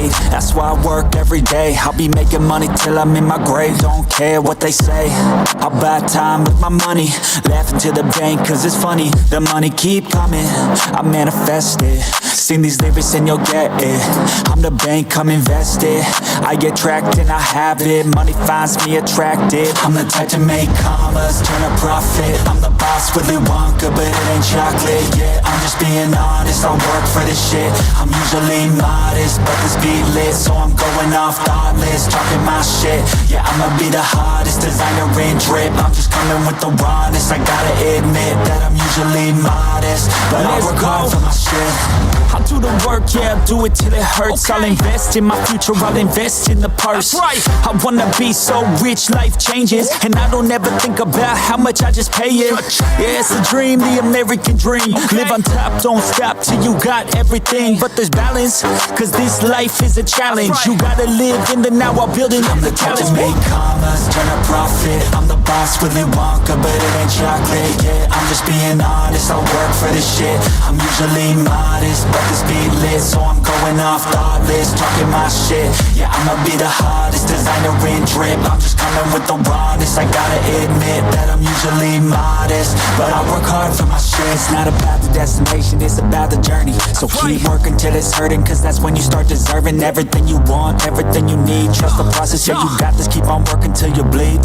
paid. That's why I work every day. I'll be making money till I'm in my grave. Don't care what they say. I'll buy time with my money. Laughing to the bank cause it's funny. The money keep coming, I manifest it. Sing these lyrics and you'll get it. I'm the bank, come invest it. I get tracked and I have it. Money finds me attractive. I'm the type to make commas, turn a profit. I'm the boss, Willy Wonka, but it ain't chocolate. Yeah, I'm just being honest, I work for this shit. I'm usually modest, but this beat lit, so I'm going off thoughtless, talking my shit. Yeah, I'ma be the hottest designer in drip. I'm just coming with the rawness. I gotta admit that I'm usually modest, but I work hard for my shit. I'll do the work, yeah, I'll do it till it hurts. I'll invest in my future, I'll invest in the purse. That's right. I wanna be so rich, life changes, and I don't ever think about how much I just pay it. Yeah, it's a dream, the American dream. Live on top, don't stop till you got everything. But there's balance, cause this life is a challenge. You gotta live in the now while building. I'm the type to make commas, turn a profit. I'm the boss, Willy Wonka, but it ain't chocolate. Yeah, I'm just being honest, I work for this shit. I'm usually modest, but this beat lit, so I'm going off thoughtless, talking my shit. Yeah, I'ma be the hottest designer in drip. I'm just coming with the rawness. I gotta admit that I'm usually modest, but I work hard for my shit. It's not about the destination, it's about the journey. So keep working till it's hurting, cause that's when you start deserving everything you want, everything you need. Trust the process, yeah, you got this. Keep on working till you bleed.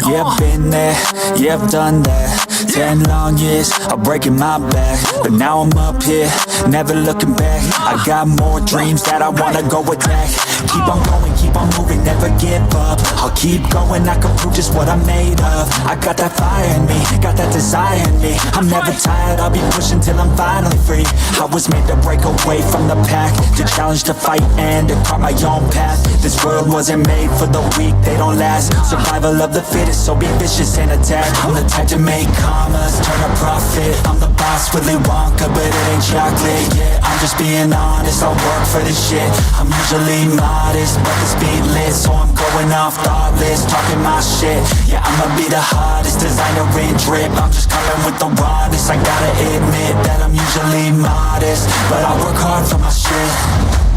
Yeah, I've been there, yeah, I've done that. 10 long years of breaking my back, but now I'm up here, never looking back. I got more dreams that I wanna go attack. Keep on going, keep on moving, never give up. I'll keep going, I can prove just what I'm made of. I got that fire in me, got that desire in me. I'm never tired, I'll be pushing till I'm finally free. I was made to break away from the pack, to challenge, to fight, and to carve my own path. This world wasn't made for the weak, they don't last. Survival of the fittest, so be vicious and attack. I'm the type to make commas, turn a profit. I'm the boss, Willy Wonka, but it ain't chocolate. Yeah, I'm just being honest, I work for this shit. I'm usually modest, but this beat lit, so I'm going off thoughtless, talking my shit. Yeah, I'ma be the hottest designer in drip. I'm just coming with the rawness. I gotta admit that I'm usually modest, but I work hard for my shit.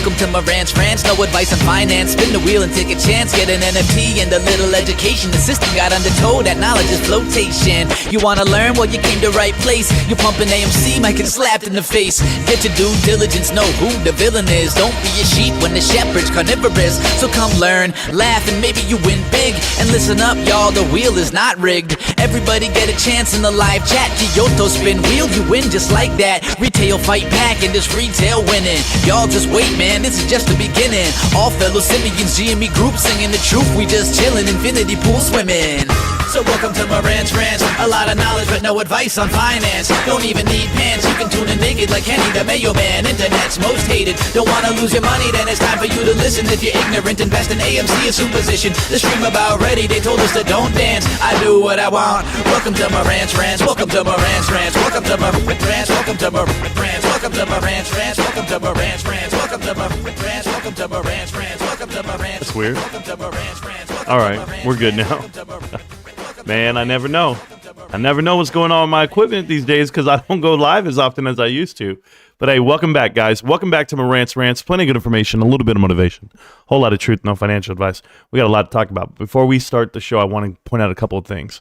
Welcome to Marantz Rantz, no advice on finance. Spin the wheel and take a chance. Get an NFT and a little education. The system got undertow, that knowledge is flotation. You wanna learn? Well, you came to right place. You pumping AMC, might get slapped in the face. Get your due diligence, know who the villain is. Don't be a sheep when the shepherd's carnivorous. So come learn, laugh, and maybe you win big. And listen up, y'all, the wheel is not rigged. Everybody get a chance in the live chat. Kyoto spin wheel, you win just like that. Retail fight back and this retail winning. Y'all just wait, man, this is just the beginning. All fellow simians, GME group singing the truth. We just chillin', infinity pool swimming. So welcome to Marantz Rantz. A lot of knowledge but no advice on finance. Don't even need pants, you can tune in naked like Kenny the Mayo Man. Internet's most hated. Don't wanna lose your money, then it's time for you to listen. If you're ignorant, invest in AMC, a superposition. The stream about ready, they told us to don't dance. I do what I want. Welcome to Marantz Rantz. Welcome to Marantz Rantz. Welcome to Marantz Rantz. Welcome to Marantz Rantz. Welcome to Marantz Rantz. Welcome to Marantz Rantz. Welcome to Marantz Rantz. Welcome to Marantz Rantz. Welcome to Marantz. That's weird. All right, we're good now. Man, I never know. I never know what's going on with my equipment these days because I don't go live as often as I used to. But hey, welcome back, guys. Welcome back to Marantz Rantz. Plenty of good information, a little bit of motivation, whole lot of truth, no financial advice. We got a lot to talk about. Before we start the show, I want to point out a couple of things.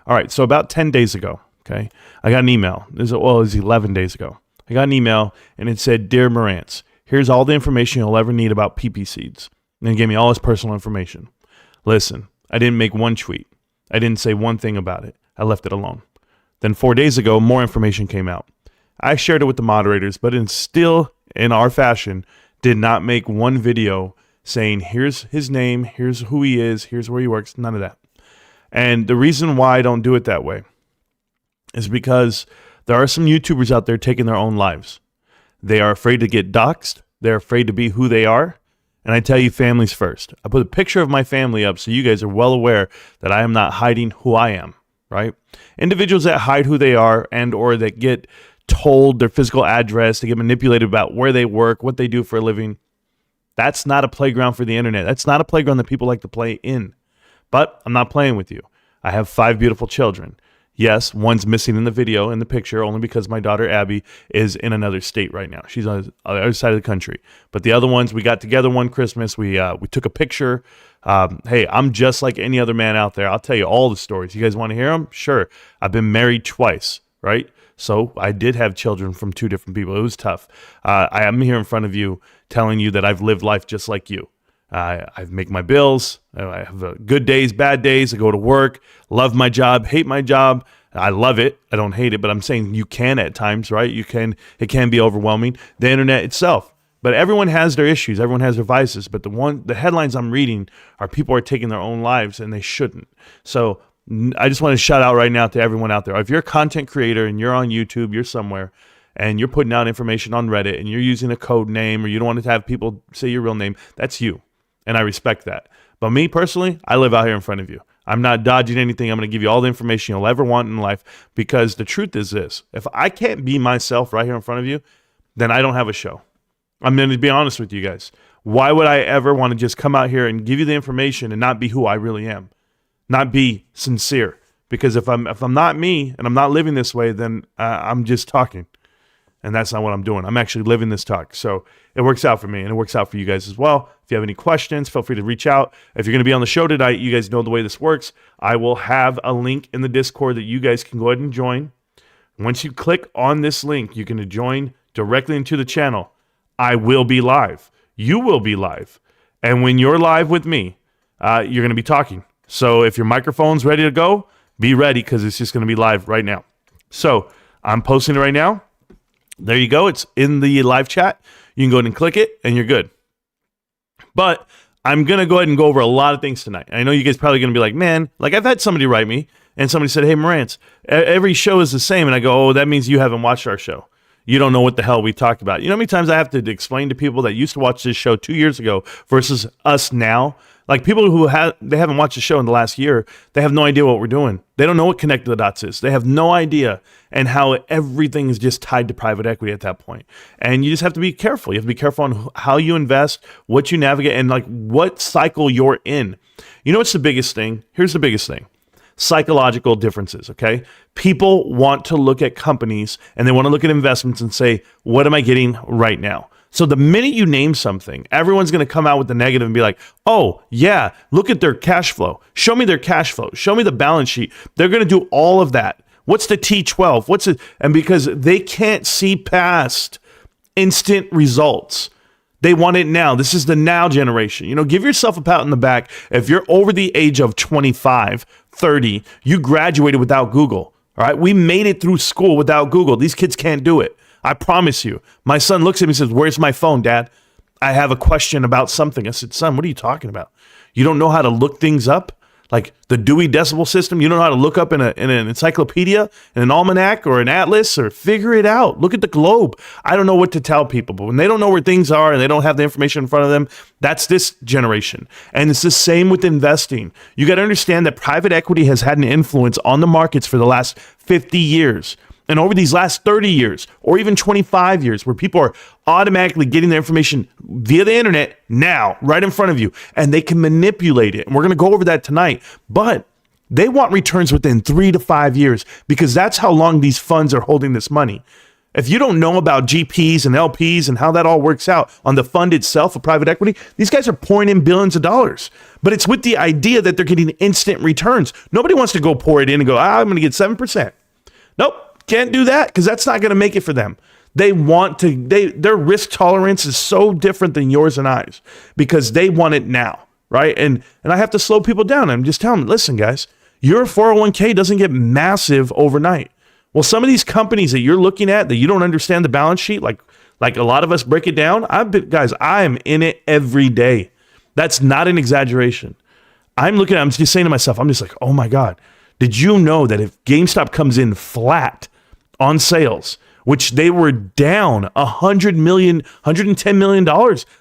All right, so about 10 days ago, okay, I got an email. It was 11 days ago. I got an email, and it said, Dear Marantz, here's all the information you'll ever need about PP seeds. And it gave me all his personal information. Listen, I didn't make one tweet. I didn't say one thing about it. I left it alone. Then 4 days ago, more information came out. I shared it with the moderators, but still, in our fashion, did not make one video saying, here's his name, here's who he is, here's where he works, none of that. And the reason why I don't do it that way is because there are some YouTubers out there taking their own lives. They are afraid to get doxxed. They're afraid to be who they are. And I tell you, families first. I put a picture of my family up so you guys are well aware that I am not hiding who I am, right? Individuals that hide who they are and or that get told their physical address. They get manipulated about where they work, what they do for a living. That's not a playground for the internet. That's not a playground that people like to play in. But I'm not playing with you. I have 5 beautiful children. Yes, one's missing in the video, in the picture, only because my daughter Abby is in another state right now. She's on the other side of the country. But the other ones, we got together one Christmas. We took a picture. Hey, I'm just like any other man out there. I'll tell you all the stories. You guys want to hear them? Sure. I've been married twice, right? So I did have children from 2 different people. It was tough. I am here in front of you telling you that I've lived life just like you. I make my bills. I have good days, bad days. I go to work, love my job, hate my job. I love it. I don't hate it, but I'm saying you can at times, right? It can be overwhelming. The internet itself. But everyone has their issues. Everyone has their vices. But the headlines I'm reading are people are taking their own lives, and they shouldn't. So I just want to shout out right now to everyone out there. If you're a content creator and you're on YouTube, you're somewhere, and you're putting out information on Reddit, and you're using a code name, or you don't want to have people say your real name, that's you. And I respect that. But me personally, I live out here in front of you. I'm not dodging anything. I'm going to give you all the information you'll ever want in life, because the truth is this. If I can't be myself right here in front of you, then I don't have a show. I'm going to be honest with you guys. Why would I ever want to just come out here and give you the information and not be who I really am? Not be sincere? Because if I'm not me and I'm not living this way, then I'm just talking. And that's not what I'm doing. I'm actually living this talk. So it works out for me, and it works out for you guys as well. If you have any questions, feel free to reach out. If you're going to be on the show tonight, you guys know the way this works. I will have a link in the Discord that you guys can go ahead and join. Once you click on this link, you can join directly into the channel. I will be live. You will be live. And when you're live with me, you're going to be talking. So if your microphone's ready to go, be ready, because it's just going to be live right now. So I'm posting it right now. There you go. It's in the live chat. You can go ahead and click it, and you're good. But I'm going to go ahead and go over a lot of things tonight. I know you guys probably going to be like, man, like I've had somebody write me, and somebody said, hey, Marantz, every show is the same. And I go, oh, that means you haven't watched our show. You don't know what the hell we talked about. You know how many times I have to explain to people that used to watch this show 2 years ago versus us now? Like people who they haven't watched the show in the last year, they have no idea what we're doing. They don't know what connect the dots is. They have no idea, and how everything is just tied to private equity at that point. And you just have to be careful. You have to be careful on how you invest, what you navigate, and like what cycle you're in. You know what's the biggest thing? Here's the biggest thing. Psychological differences, okay? People want to look at companies and they want to look at investments and say, what am I getting right now? So the minute you name something, everyone's going to come out with the negative and be like, oh, yeah, look at their cash flow. Show me their cash flow. Show me the balance sheet. They're going to do all of that. What's the T12? What's it? And because they can't see past instant results. They want it now. This is the now generation. You know, give yourself a pat on the back. If you're over the age of 25, 30, you graduated without Google. All right. We made it through school without Google. These kids can't do it. I promise you. My son looks at me and says, where's my phone, Dad? I have a question about something. I said, son, what are you talking about? You don't know how to look things up? Like the Dewey Decimal System? You don't know how to look up in an encyclopedia, in an almanac, or an atlas, or figure it out. Look at the globe. I don't know what to tell people, but when they don't know where things are and they don't have the information in front of them, that's this generation. And it's the same with investing. You got to understand that private equity has had an influence on the markets for the last 50 years. And over these last 30 years, or even 25 years, where people are automatically getting their information via the internet now, right in front of you, and they can manipulate it. And we're going to go over that tonight. But they want returns within 3 to 5 years, because that's how long these funds are holding this money. If you don't know about GPs and LPs and how that all works out on the fund itself of private equity, these guys are pouring in billions of dollars. But it's with the idea that they're getting instant returns. Nobody wants to go pour it in and go, I'm going to get 7%. Nope. Can't do that, because that's not going to make it for them. They want to, their risk tolerance is so different than yours and I's, because they want it now, right? And I have to slow people down. I'm just telling them, listen, guys, your 401k doesn't get massive overnight. Well, some of these companies that you're looking at that you don't understand the balance sheet, like a lot of us break it down. I am in it every day. That's not an exaggeration. I'm just saying to myself, I'm just like, oh my God, did you know that if GameStop comes in flat on sales, which they were down $110 million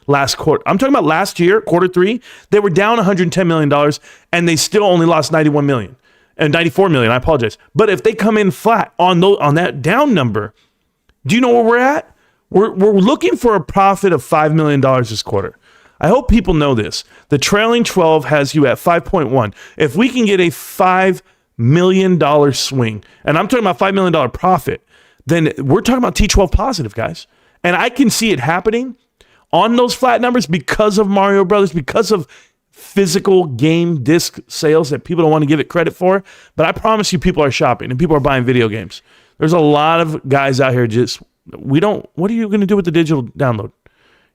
last quarter. I'm talking about last year, quarter 3, they were down $110 million, and they still only lost $94 million, I apologize. But if they come in flat on that down number, Do you know where we're at? We're looking for a profit of $5 million this quarter. I hope people know this. The trailing 12 has you at 5.1. If we can get a $5 million swing, and I'm talking about $5 million profit, then we're talking about T12 positive, guys. And I can see it happening on those flat numbers because of Mario Brothers, because of physical game disc sales that people don't want to give it credit for. But I promise you, people are shopping and people are buying video games. There's a lot of guys out here what are you going to do with the digital download?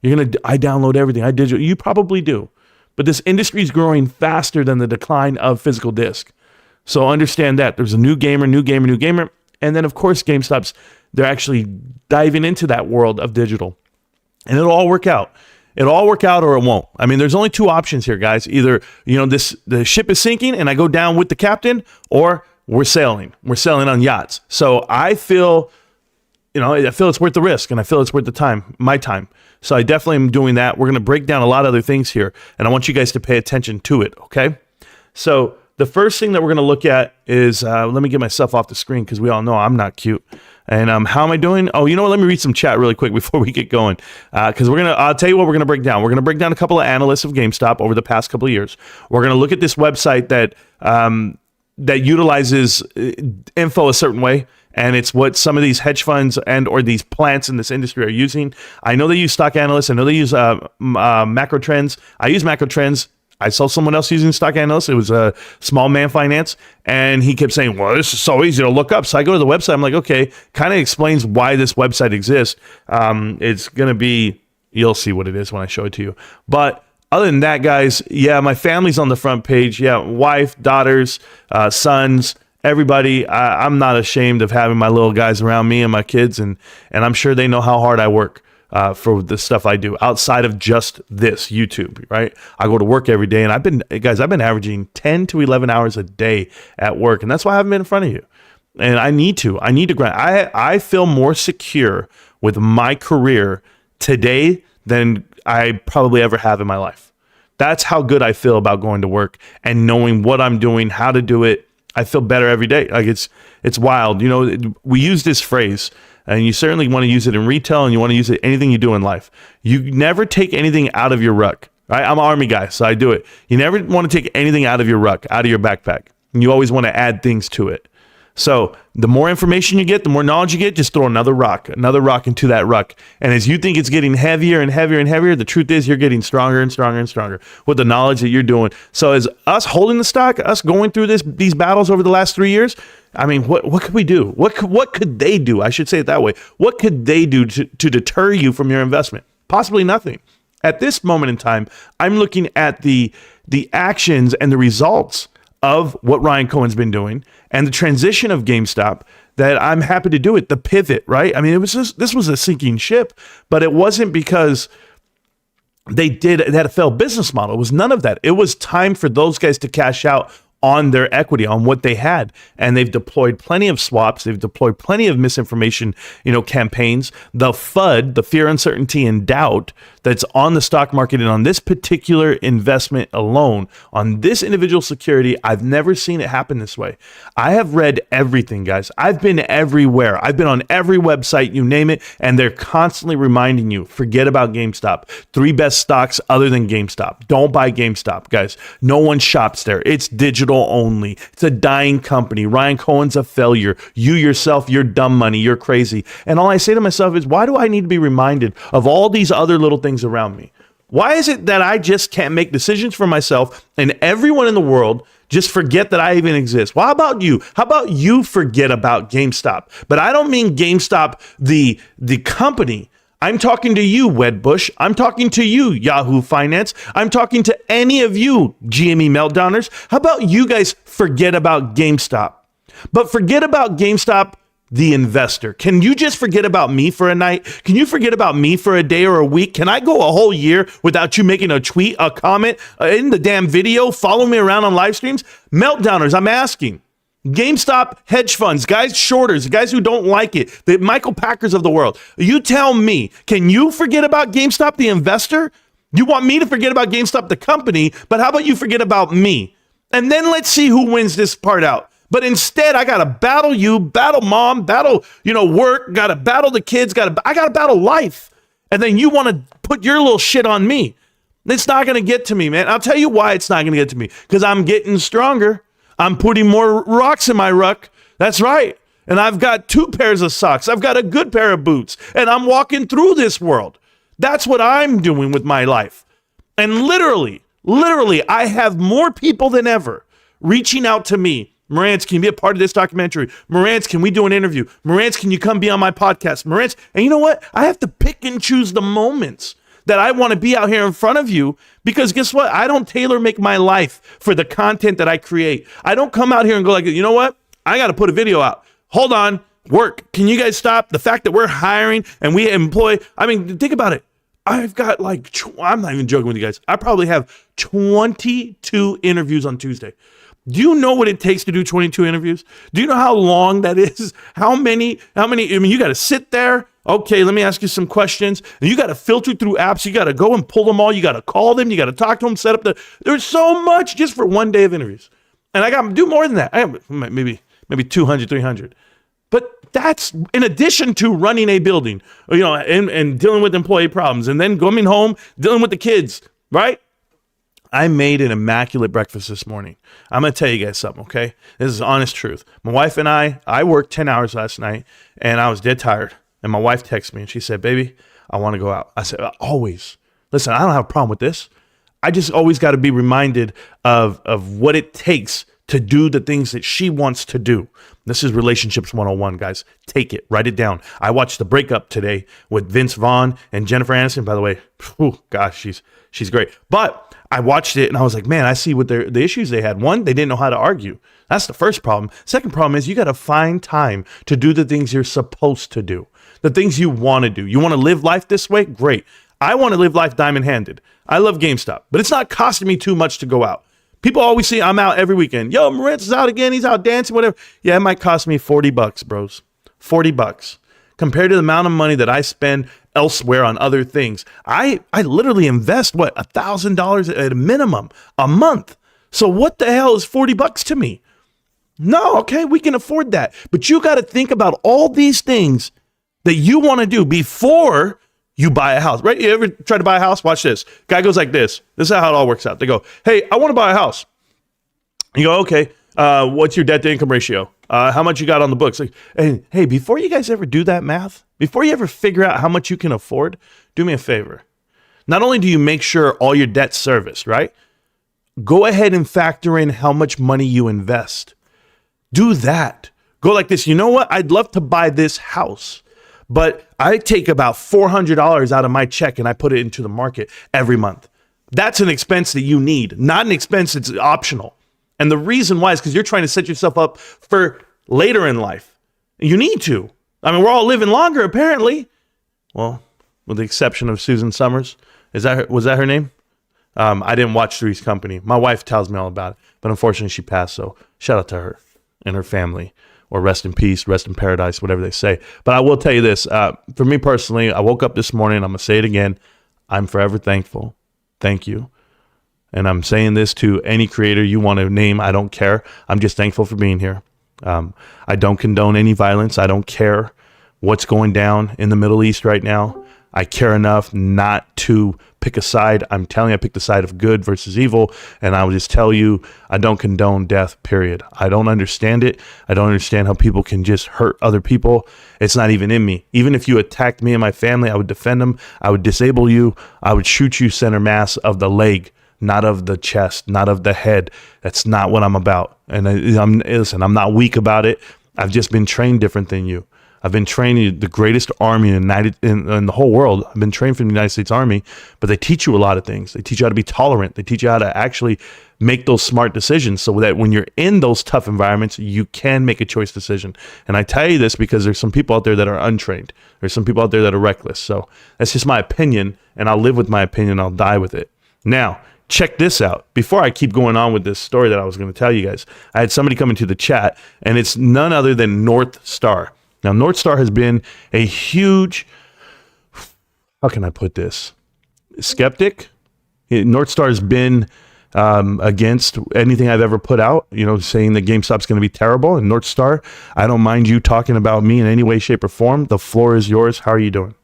I download everything. I digital. You probably do. But this industry is growing faster than the decline of physical disc. So understand that. There's a new gamer. And then, of course, they're actually diving into that world of digital. And it'll all work out. It'll all work out or it won't. I mean, there's only two options here, guys. Either, the ship is sinking and I go down with the captain, or we're sailing. We're sailing on yachts. So I feel it's worth the risk, and I feel it's worth the time, my time. So I definitely am doing that. We're going to break down a lot of other things here, and I want you guys to pay attention to it, okay? So the first thing that we're going to look at is, let me get myself off the screen because we all know I'm not cute. And how am I doing? Oh, you know what? Let me read some chat really quick before we get going. Because I'll tell you what we're going to break down. We're going to break down a couple of analysts of GameStop over the past couple of years. We're going to look at this website that utilizes info a certain way. And it's what some of these hedge funds or these plants in this industry are using. I know they use stock analysts. I know they use macro trends. I use macro trends. I saw someone else using stock analysts. It was a small man finance. And he kept saying, well, this is so easy to look up. So I go to the website. I'm like, okay, kind of explains why this website exists. It's going to be, you'll see what it is when I show it to you. But other than that, guys, yeah, my family's on the front page. Yeah, wife, daughters, sons, everybody. I'm not ashamed of having my little guys around me and my kids. And I'm sure they know how hard I work. For the stuff I do outside of just this YouTube, right? I go to work every day, and I've been averaging 10 to 11 hours a day at work, and that's why I haven't been in front of you. And I need to grind. I feel more secure with my career today than I probably ever have in my life. That's how good I feel about going to work and knowing what I'm doing, how to do it. I feel better every day. Like it's wild. We use this phrase. And you certainly want to use it in retail, and you want to use it anything you do in life. You never take anything out of your ruck. Right? I'm an Army guy, so I do it. You never want to take anything out of your ruck, out of your backpack. And you always want to add things to it. So the more information you get, the more knowledge you get, just throw another rock into that ruck. And as you think it's getting heavier and heavier and heavier, the truth is you're getting stronger and stronger and stronger with the knowledge that you're doing. So as us holding the stock, us going through these battles over the last 3 years, I mean, what could we do? What could they do? I should say it that way. What could they do to deter you from your investment? Possibly nothing. At this moment in time, I'm looking at the actions and the results of what Ryan Cohen's been doing and the transition of GameStop, that I'm happy to do it. The pivot, right? I mean, this was a sinking ship, but it wasn't because they had a failed business model. It was none of that. It was time for those guys to cash out on their equity, on what they had. And they've deployed plenty of swaps. They've deployed plenty of misinformation, campaigns. The FUD, the fear, uncertainty, and doubt that's on the stock market and on this particular investment alone, on this individual security, I've never seen it happen this way. I have read everything, guys. I've been everywhere. I've been on every website, you name it, and they're constantly reminding you, forget about GameStop. 3 best stocks other than GameStop. Don't buy GameStop, guys. No one shops there. It's digital only. It's a dying company. Ryan Cohen's a failure. You yourself, you're dumb money. You're crazy. And all I say to myself is, why do I need to be reminded of all these other little things around me? Why is it that I just can't make decisions for myself and everyone in the world just forget that I even exist? Well, how about you? How about you forget about GameStop? But I don't mean GameStop, the company. I'm talking to you, Wedbush. I'm talking to you, Yahoo Finance. I'm talking to any of you, GME Meltdowners. How about you guys forget about GameStop? But forget about GameStop, the investor. Can you just forget about me for a night? Can you forget about me for a day or a week? Can I go a whole year without you making a tweet, a comment, in the damn video, follow me around on live streams? Meltdowners, I'm asking. GameStop hedge funds, guys shorters, guys who don't like it, the Michael Packers of the world. You tell me, can you forget about GameStop, the investor? You want me to forget about GameStop, the company, but how about you forget about me? And then let's see who wins this part out. But instead, I got to battle you, battle mom, battle, work, got to battle the kids, I got to battle life. And then you want to put your little shit on me. It's not going to get to me, man. I'll tell you why it's not going to get to me. Because I'm getting stronger. I'm putting more rocks in my ruck. That's right. And I've got 2 pairs of socks. I've got a good pair of boots. And I'm walking through this world. That's what I'm doing with my life. And literally, I have more people than ever reaching out to me. Marantz, can you be a part of this documentary? Marantz, can we do an interview? Marantz, can you come be on my podcast? Marantz, and you know what? I have to pick and choose the moments that I want to be out here in front of you, because guess what? I don't tailor make my life for the content that I create. I don't come out here and go like, you know what? I got to put a video out. Hold on, work. Can you guys stop? The fact that we're hiring and we employ, think about it. I've got I'm not even joking with you guys. I probably have 22 interviews on Tuesday. Do you know what it takes to do 22 interviews? Do you know how long that is? How many, you got to sit there. Okay, let me ask you some questions. And you got to filter through apps. You got to go and pull them all. You got to call them. You got to talk to them, set up there's so much just for one day of interviews. And I got to do more than that. I have maybe 200, 300. But that's in addition to running a building, and dealing with employee problems, and then coming home, dealing with the kids, right? I made an immaculate breakfast this morning. I'm going to tell you guys something, okay? This is honest truth. My wife and I worked 10 hours last night, and I was dead tired. And my wife texted me, and she said, baby, I want to go out. I said, always. Listen, I don't have a problem with this. I just always got to be reminded of what it takes to do the things that she wants to do. This is Relationships 101, guys. Take it. Write it down. I watched The Breakup today with Vince Vaughn and Jennifer Aniston. By the way, gosh, she's great. But I watched it and I was like, man, I see what the issues they had. One, they didn't know how to argue. That's the first problem. Second problem is you got to find time to do the things you're supposed to do, the things you want to do. You want to live life this way? Great. I want to live life diamond-handed. I love GameStop, but it's not costing me too much to go out. People always see I'm out every weekend. Yo, Marantz is out again. He's out dancing, whatever. Yeah, it might cost me $40, bros. $40. Compared to the amount of money that I spend elsewhere on other things. I literally invest, $1,000 at a minimum a month. So what the hell is $40 to me? No, okay, we can afford that. But you got to think about all these things that you want to do before you buy a house, right? You ever try to buy a house? Watch this. Guy goes like this. This is how it all works out. They go, hey, I want to buy a house. You go, okay, what's your debt to income ratio? How much you got on the books? Like, hey, before you guys ever do that math, before you ever figure out how much you can afford, do me a favor. Not only do you make sure all your debt's serviced, right? Go ahead and factor in how much money you invest. Do that. Go like this. You know what? I'd love to buy this house, but I take about $400 out of my check and I put it into the market every month. That's an expense that you need, not an expense that's optional. And the reason why is because you're trying to set yourself up for later in life. You need to. We're all living longer, apparently. Well, with the exception of Susan Summers. Was that her name? I didn't watch Three's Company. My wife tells me all about it, but unfortunately she passed. So shout out to her and her family, or rest in peace, rest in paradise, whatever they say. But I will tell you this, for me personally, I woke up this morning, I'm going to say it again. I'm forever thankful. Thank you. And I'm saying this to any creator you want to name. I don't care. I'm just thankful for being here. I don't condone any violence. I don't care what's going down in the Middle East right now. I care enough not to pick a side. I'm telling you, I pick the side of good versus evil. And I will just tell you, I don't condone death, period. I don't understand it. I don't understand how people can just hurt other people. It's not even in me. Even if you attacked me and my family, I would defend them. I would disable you. I would shoot you center mass of the leg, not of the chest, not of the head. That's not what I'm about. And listen, I'm not weak about it. I've just been trained different than you. I've been trained in the greatest army in the whole world. I've been trained from the United States Army, but they teach you a lot of things. They teach you how to be tolerant. They teach you how to actually make those smart decisions so that when you're in those tough environments, you can make a choice decision. And I tell you this because there's some people out there that are untrained. There's some people out there that are reckless. So that's just my opinion, and I'll live with my opinion. I'll die with it. Now, check this out. Before I keep going on with this story that I was going to tell you guys, I had somebody come into the chat, and it's none other than North Star. Now, North Star has been a huge, how can I put this? Skeptic. North Star has been against anything I've ever put out, saying that GameStop's going to be terrible, and North Star, I don't mind you talking about me in any way, shape, or form. The floor is yours. How are you doing?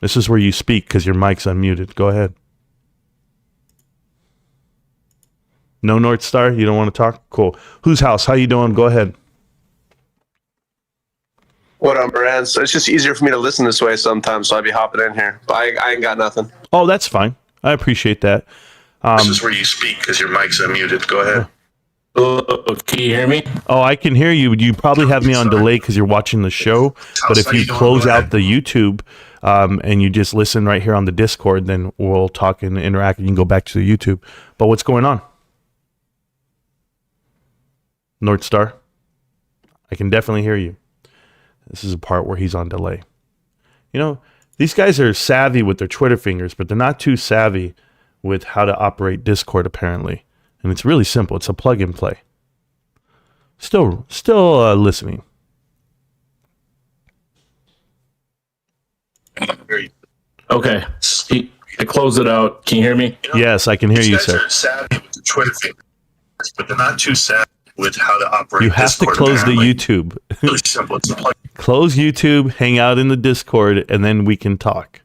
This is where you speak because your mic's unmuted. Go ahead. No, North Star, you don't want to talk? Cool. Whose house? How you doing? Go ahead. What up, Marantz? It's just easier for me to listen this way sometimes, so I'd be hopping in here. But I ain't got nothing. Oh, that's fine. I appreciate that. This is where you speak because your mic's unmuted. Go ahead. Can you hear me? Oh, I can hear you. You probably have me on delay because you're watching the show. But if you close out the YouTube and you just listen right here on the Discord, then we'll talk and interact, and you can go back to the YouTube. But what's going on? North Star, I can definitely hear you. This is a part where he's on delay. These guys are savvy with their Twitter fingers, but they're not too savvy with how to operate Discord, apparently. And it's really simple. It's a plug and play. Still listening. Okay. I close it out. Can you hear me? Yes, I can hear you, sir. These guys are savvy with the Twitter fingers, but they're not too savvy with how to operate. You have Discord, to close apparently. the YouTube. Really simple. It's a plug. Close YouTube, hang out in the Discord, and then we can talk.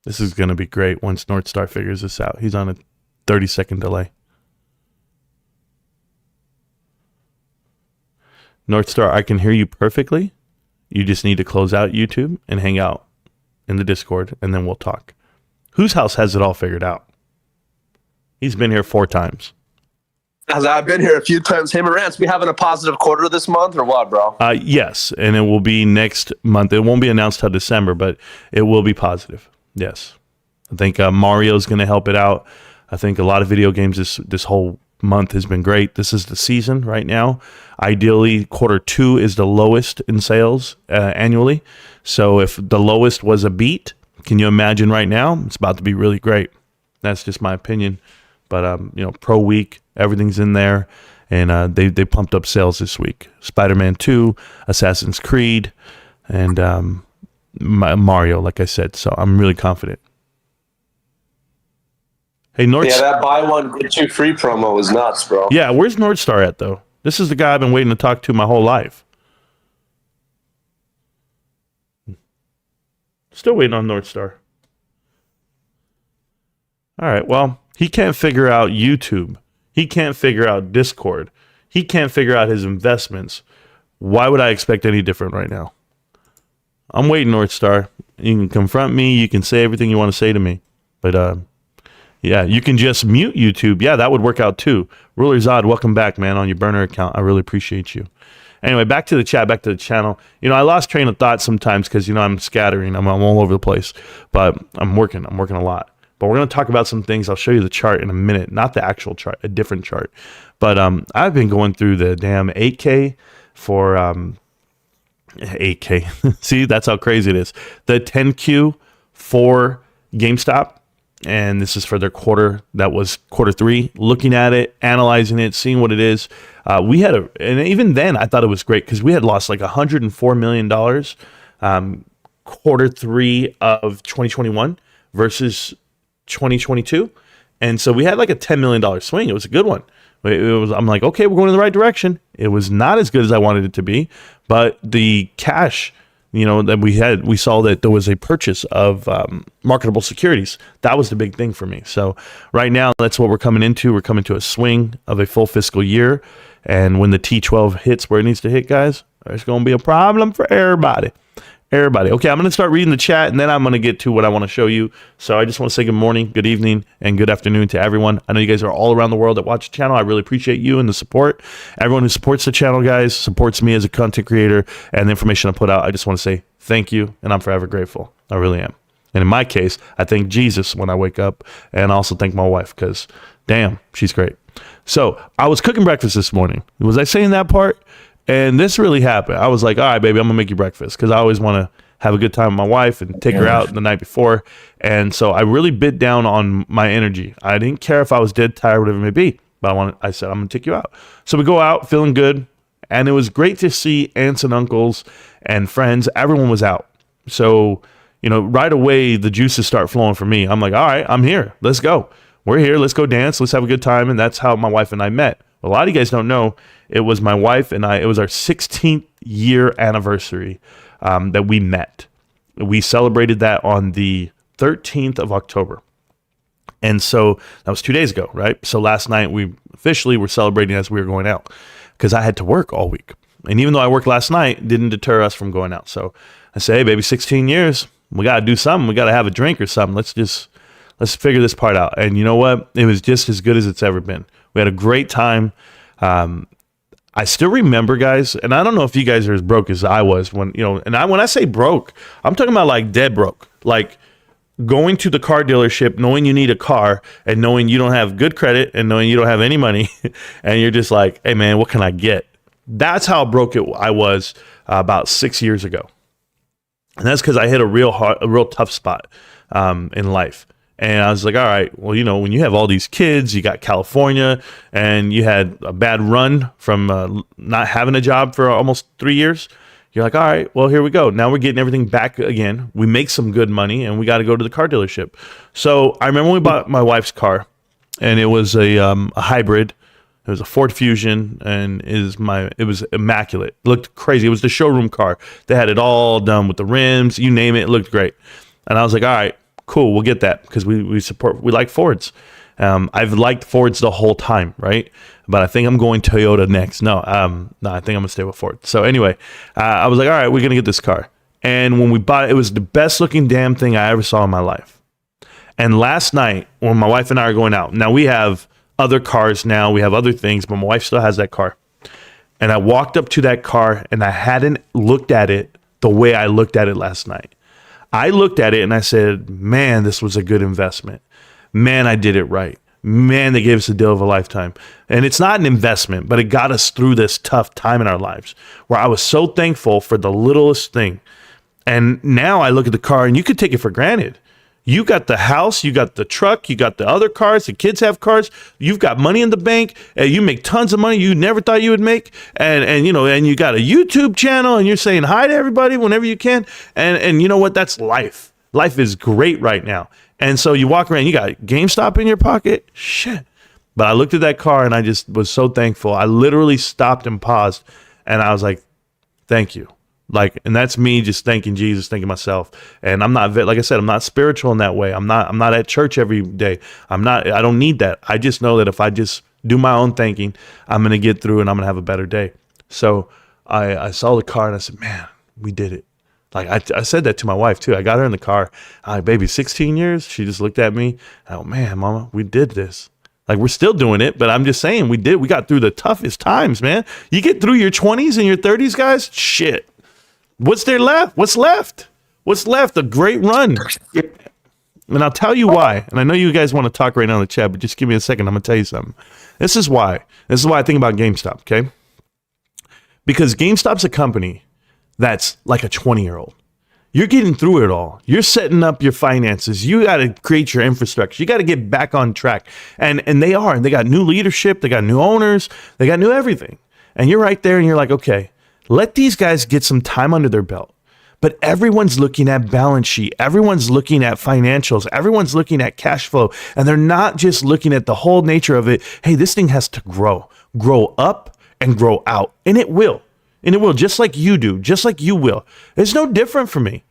This is going to be great once North Star figures this out. He's on a 30-second delay. North Star, I can hear you perfectly. You just need to close out YouTube and hang out in the Discord, and then we'll talk. Whose house has it all figured out? He's been here 4 times. As I've been here a few times. Hey, Marantz, we having a positive quarter this month or what, bro? Yes, and it will be next month. It won't be announced till December, but it will be positive. Yes. I think Mario's going to help it out. I think a lot of video games this whole month has been great. This is the season right now. Ideally, Q2 is the lowest in sales annually. So if the lowest was a beat, can you imagine right now? It's about to be really great. That's just my opinion. But, Pro Week, everything's in there. And they pumped up sales this week. Spider-Man 2, Assassin's Creed, and Mario, like I said. So I'm really confident. Hey, Yeah, that buy one, get 2 free promo was nuts, bro. Yeah, where's North Star at, though? This is the guy I've been waiting to talk to my whole life. Still waiting on North Star. All right, well, he can't figure out YouTube. He can't figure out Discord. He can't figure out his investments. Why would I expect any different right now? I'm waiting, North Star. You can confront me. You can say everything you want to say to me. But, yeah, you can just mute YouTube. Yeah, that would work out too. Ruler Zod, welcome back, man, on your burner account. I really appreciate you. Anyway, back to the chat, back to the channel. I lost train of thought sometimes because, I'm scattering. I'm all over the place. But I'm working a lot. But we're going to talk about some things. I'll show you the chart in a minute. Not the actual chart, a different chart. But I've been going through the damn 8K for 8K. See, that's how crazy it is. The 10Q for GameStop. And this is for their quarter. That was Q3. Looking at it, analyzing it, seeing what it is. We had and even then I thought it was great because we had lost like $104 million Q3 of 2021 versus 2022. And so we had like a $10 million swing. It was a good one. I'm like, okay, we're going in the right direction. It was not as good as I wanted it to be, but the cash, that we saw that there was a purchase of marketable securities. That was the big thing for me. So right now, that's what we're coming into. We're coming to a swing of a full fiscal year. And when the T12 hits where it needs to hit, guys, there's going to be a problem for everybody. Okay, I'm going to start reading the chat, and then I'm going to get to what I want to show you. So I just want to say good morning, good evening, and good afternoon to everyone. I know you guys are all around the world that watch the channel. I really appreciate you and the support. Everyone who supports the channel, guys, supports me as a content creator and the information I put out. I just want to say thank you, and I'm forever grateful. I really am. And in my case, I thank Jesus when I wake up, and I also thank my wife because, damn, she's great. So I was cooking breakfast this morning. Was I saying that part? And this really happened. I was like, all right, baby, I'm going to make you breakfast because I always want to have a good time with my wife and take her out the night before. And so I really bit down on my energy. I didn't care if I was dead tired, whatever it may be. But I said, I'm going to take you out. So we go out feeling good. And it was great to see aunts and uncles and friends. Everyone was out. So, right away, the juices start flowing for me. I'm like, all right, I'm here. Let's go. We're here. Let's go dance. Let's have a good time. And that's how my wife and I met. A lot of you guys don't know, it was my wife and I, it was our 16th year anniversary that we met. We celebrated that on the 13th of October. And so that was 2 days ago, right? So last night we officially were celebrating as we were going out because I had to work all week. And even though I worked last night, it didn't deter us from going out. So I say, hey, baby, 16 years. We got to do something. We got to have a drink or something. Let's figure this part out. And you know what? It was just as good as it's ever been. We had a great time. I still remember, guys, and I don't know if you guys are as broke as I was when I say broke, I'm talking about like dead broke. Like, going to the car dealership, knowing you need a car and knowing you don't have good credit and knowing you don't have any money and you're just like, hey man, what can I get? That's how broke I was about 6 years ago. And that's because I hit a real tough spot in life. And I was like, all right, well, when you have all these kids, you got California and you had a bad run from not having a job for almost 3 years. You're like, all right, well, here we go. Now we're getting everything back again. We make some good money, and we got to go to the car dealership. So I remember when we bought my wife's car, and it was a hybrid. It was a Ford Fusion, and it was immaculate. It looked crazy. It was the showroom car. They had it all done with the rims, you name it. It looked great. And I was like, all right, cool, we'll get that because we like Fords. I've liked Fords the whole time, right? But I think I'm going Toyota next. No, I think I'm gonna stay with Ford. So anyway, I was like, all right, we're gonna get this car. And when we bought it, it was the best looking damn thing I ever saw in my life. And last night, when my wife and I are going out, now we have other cars now, we have other things, but my wife still has that car. And I walked up to that car and I hadn't looked at it the way I looked at it last night. I looked at it and I said, man, this was a good investment. Man, I did it right. Man, they gave us a deal of a lifetime. And it's not an investment, but it got us through this tough time in our lives where I was so thankful for the littlest thing. And now I look at the car and you could take it for granted. You got the house, you got the truck, you got the other cars, the kids have cars, you've got money in the bank, and you make tons of money you never thought you would make. And you got a YouTube channel and you're saying hi to everybody whenever you can. And you know what? That's life. Life is great right now. And so you walk around, you got GameStop in your pocket. Shit. But I looked at that car and I just was so thankful. I literally stopped and paused and I was like, thank you. And that's me just thanking Jesus, thanking myself. And I'm not, like I said, I'm not spiritual in that way. I'm not at church every day. I don't need that. I just know that if I just do my own thinking, I'm going to get through and I'm going to have a better day. So I saw the car and I said, man, we did it. Like I said that to my wife too. I got her in the car. I'm like, baby, 16 years. She just looked at me. Oh man, mama, we did this. Like we're still doing it, but I'm just saying we got through the toughest times, man. You get through your 20s and your 30s, guys. Shit. What's there left? What's left? What's left? A great run. And I'll tell you why. And I know you guys want to talk right now in the chat, but just give me a second. I'm going to tell you something. This is why I think about GameStop, okay? Because GameStop's a company that's like a 20-year-old. You're getting through it all. You're setting up your finances. You got to create your infrastructure. You got to get back on track. And they are. And they got new leadership. They got new owners. They got new everything. And you're right there and you're like, okay, let these guys get some time under their belt. But everyone's looking at balance sheet. Everyone's looking at financials. Everyone's looking at cash flow. And they're not just looking at the whole nature of it. Hey, this thing has to grow up and grow out. And it will. And it will, just like you do, just like you will. It's no different for me.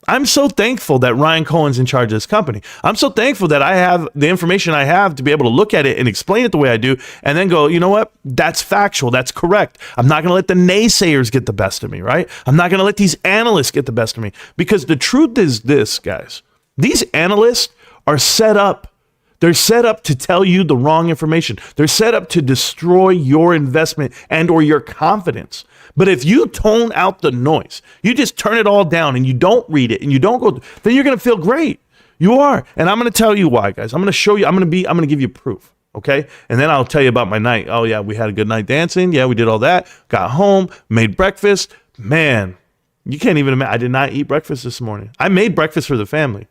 I'm so thankful that Ryan Cohen's in charge of this company. I'm so thankful that I have the information I have to be able to look at it and explain it the way I do and then go, you know what? That's factual. That's correct. I'm not going to let the naysayers get the best of me, right? I'm not going to let these analysts get the best of me because the truth is this, guys. These analysts are set up. They're set up to tell you the wrong information. They're set up to destroy your investment and or your confidence. But if you tone out the noise, you just turn it all down and you don't read it and you don't go, then you're going to feel great. You are. And I'm going to tell you why, guys. I'm going to show you. I'm going to give you proof. Okay. And then I'll tell you about my night. Oh yeah. We had a good night dancing. Yeah. We did all that. Got home, made breakfast. Man, you can't even imagine. I did not eat breakfast this morning. I made breakfast for the family.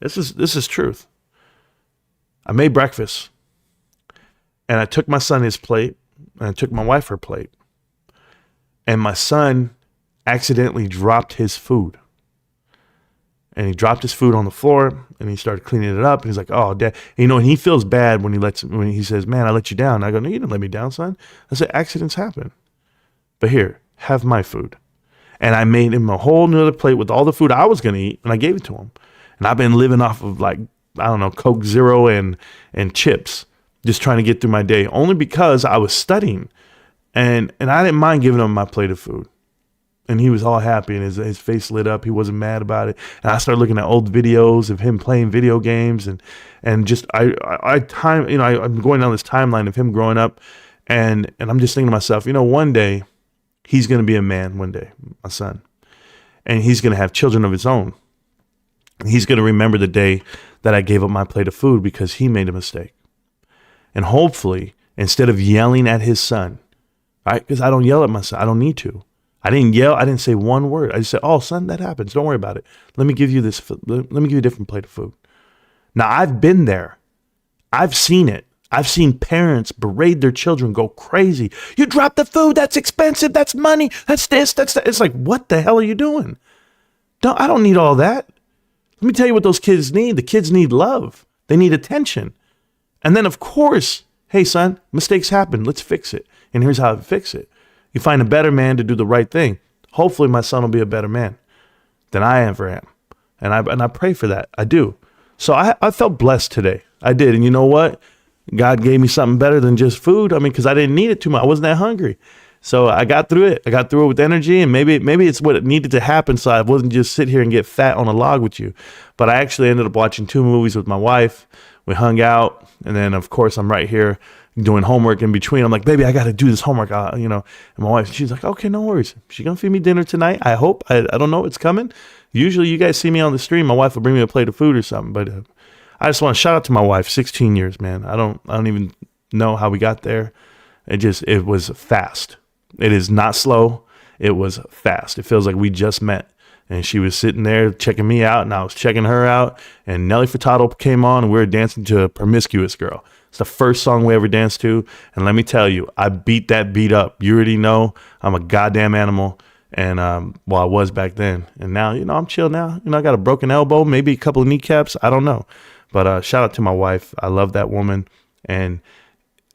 This is truth. I made breakfast and I took my son his plate and I took my wife her plate. And my son accidentally dropped his food. And he dropped his food on the floor and he started cleaning it up. And he's like, oh, Dad. And he feels bad when he says, man, I let you down. I go, no, you didn't let me down, son. I said, accidents happen. But here, have my food. And I made him a whole nother plate with all the food I was going to eat. And I gave it to him. And I've been living off of Coke Zero and chips, just trying to get through my day, only because I was studying. And I didn't mind giving him my plate of food. And he was all happy and his face lit up. He wasn't mad about it. And I started looking at old videos of him playing video games and just I'm going down this timeline of him growing up and I'm just thinking to myself, one day he's going to be a man one day, my son. And he's going to have children of his own. And he's going to remember the day that I gave up my plate of food because he made a mistake. And hopefully, instead of yelling at his son, right? Because I don't yell at my son. I don't need to. I didn't yell. I didn't say one word. I just said, oh, son, that happens. Don't worry about it. Let me give you a different plate of food. Now, I've been there. I've seen it. I've seen parents berate their children, go crazy. You dropped the food. That's expensive. That's money. That's this. That's that. It's like, what the hell are you doing? I don't need all that. Let me tell you what those kids need. The kids need love. They need attention. And then, of course, hey, son, mistakes happen. Let's fix it. And here's how to fix it. You find a better man to do the right thing. Hopefully my son will be a better man than I ever am. And I pray for that. I do. So I felt blessed today. I did. And you know what? God gave me something better than just food. Because I didn't need it too much. I wasn't that hungry. So I got through it. I got through it with energy, and maybe it's what it needed to happen so I wasn't just sit here and get fat on a log with you. But I actually ended up watching 2 movies with my wife. We hung out, and then, of course, I'm right here doing homework in between. I'm like, baby, I got to do this homework, And my wife, she's like, okay, no worries. She going to feed me dinner tonight? I hope. I don't know. It's coming. Usually you guys see me on the stream. My wife will bring me a plate of food or something. But I just want to shout out to my wife. 16 years, man. I don't even know how we got there. It was fast. It is not slow. It was fast. It feels like we just met. And she was sitting there checking me out, and I was checking her out. And Nelly Furtado came on, and we were dancing to Promiscuous Girl. It's the first song we ever danced to. And let me tell you, I beat that beat up. You already know I'm a goddamn animal. And, I was back then. And now, I'm chill now. I got a broken elbow, maybe a couple of kneecaps. I don't know. But shout out to my wife. I love that woman. And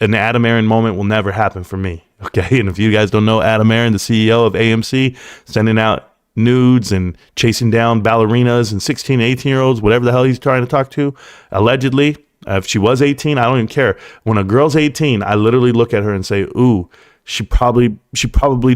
an Adam Aaron moment will never happen for me. Okay. And if you guys don't know Adam Aaron, the CEO of AMC, sending out nudes and chasing down ballerinas and 16, 18-year-olds, whatever the hell he's trying to talk to, allegedly. If she was 18, I don't even care. When a girl's 18, I literally look at her and say, ooh, she probably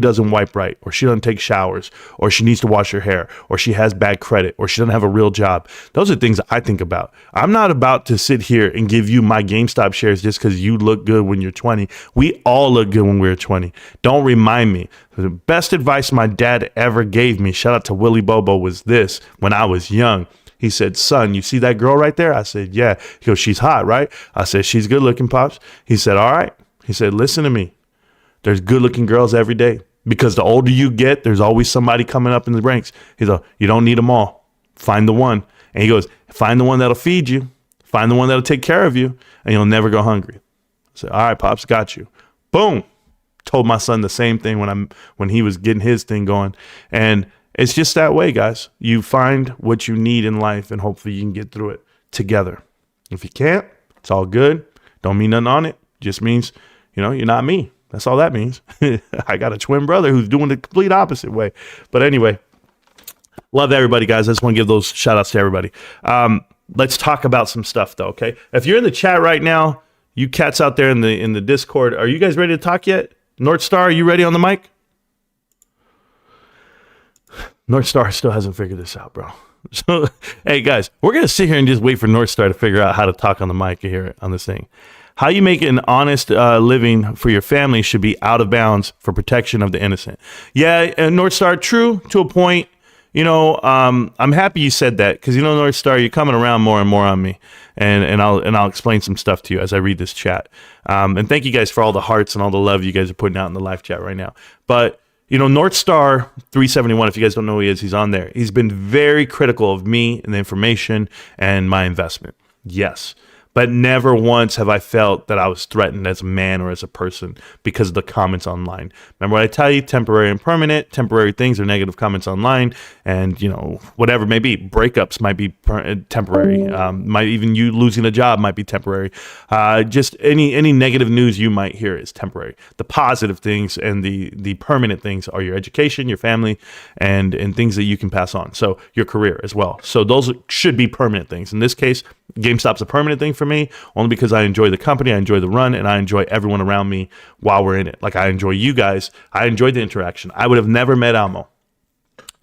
doesn't wipe right, or she doesn't take showers, or she needs to wash her hair, or she has bad credit, or she doesn't have a real job. Those are things I think about. I'm not about to sit here and give you my GameStop shares just because you look good when you're 20. We all look good when we were 20. Don't remind me. The best advice my dad ever gave me, shout out to Willie Bobo, was this when I was young. He said, son, you see that girl right there? I said, yeah. He goes, she's hot, right? I said, she's good looking, Pops. He said, all right. He said, listen to me. There's good looking girls every day, because the older you get, there's always somebody coming up in the ranks. He's like, you don't need them all. Find the one. And he goes, find the one that'll feed you. Find the one that'll take care of you, and you'll never go hungry. I said, all right, Pops, got you. Boom. Told my son the same thing when he was getting his thing going. And it's just that way, guys. You find what you need in life, and hopefully you can get through it together. If you can't, it's all good. Don't mean nothing on it. Just means, you're not me. That's all that means. I got a twin brother who's doing the complete opposite way. But anyway, love everybody, guys. I just want to give those shout outs to everybody. Let's talk about some stuff, though, okay? If you're in the chat right now, you cats out there in the Discord, are you guys ready to talk yet? North Star, are you ready on the mic? North Star still hasn't figured this out, bro. So, hey, guys, we're going to sit here and just wait for North Star to figure out how to talk on the mic here on this thing. How you make an honest living for your family should be out of bounds for protection of the innocent. Yeah, and North Star, true to a point. I'm happy you said that, because North Star, you're coming around more and more on me, and I'll explain some stuff to you as I read this chat. And thank you guys for all the hearts and all the love you guys are putting out in the live chat right now. But North Star 371, if you guys don't know who he is, he's on there. He's been very critical of me and the information and my investment. Yes. But never once have I felt that I was threatened as a man or as a person because of the comments online. Remember what I tell you, temporary and permanent. Temporary things are negative comments online, and whatever it may be. Breakups might be temporary. Might even you losing a job might be temporary. Just any negative news you might hear is temporary. The positive things and the permanent things are your education, your family, and things that you can pass on. So your career as well. So those should be permanent things. In this case, GameStop's a permanent thing for me, only because I enjoy the company, I enjoy the run, and I enjoy everyone around me while we're in it. Like I enjoy you guys. I enjoyed the interaction. I would have never met Almo.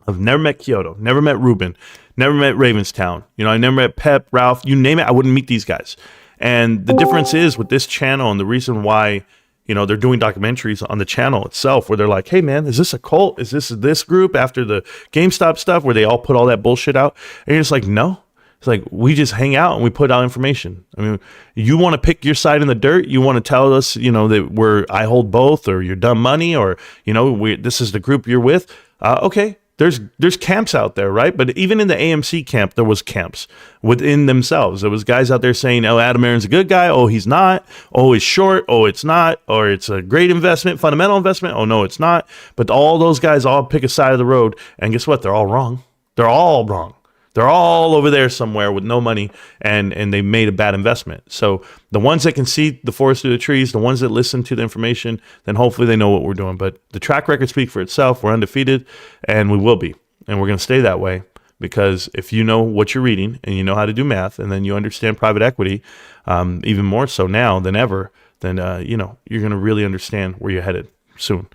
I've never met Kyoto, never met Ruben, never met Ravenstown. I never met Pep, Ralph, you name it. I wouldn't meet these guys. And the difference is with this channel, and the reason why they're doing documentaries on the channel itself where they're like, hey man, is this a cult? Is this group after the GameStop stuff where they all put all that bullshit out? And you're just like, no. It's like we just hang out and we put out information. I mean, you want to pick your side in the dirt. You want to tell us, that I hold both, or you're dumb money, or this is the group you're with. Okay, there's camps out there, right? But even in the AMC camp, there was camps within themselves. There was guys out there saying, "Oh, Adam Aron's a good guy. Oh, he's not. Oh, he's short. Oh, it's not. Or it's a great investment, fundamental investment. Oh, no, it's not." But all those guys all pick a side of the road, and guess what? They're all wrong. They're all wrong. They're all over there somewhere with no money, and they made a bad investment. So the ones that can see the forest through the trees, the ones that listen to the information, then hopefully they know what we're doing. But the track record speaks for itself. We're undefeated, and we will be. And we're going to stay that way, because if you know what you're reading and you know how to do math, and then you understand private equity, even more so now than ever, then you're going to really understand where you're headed soon.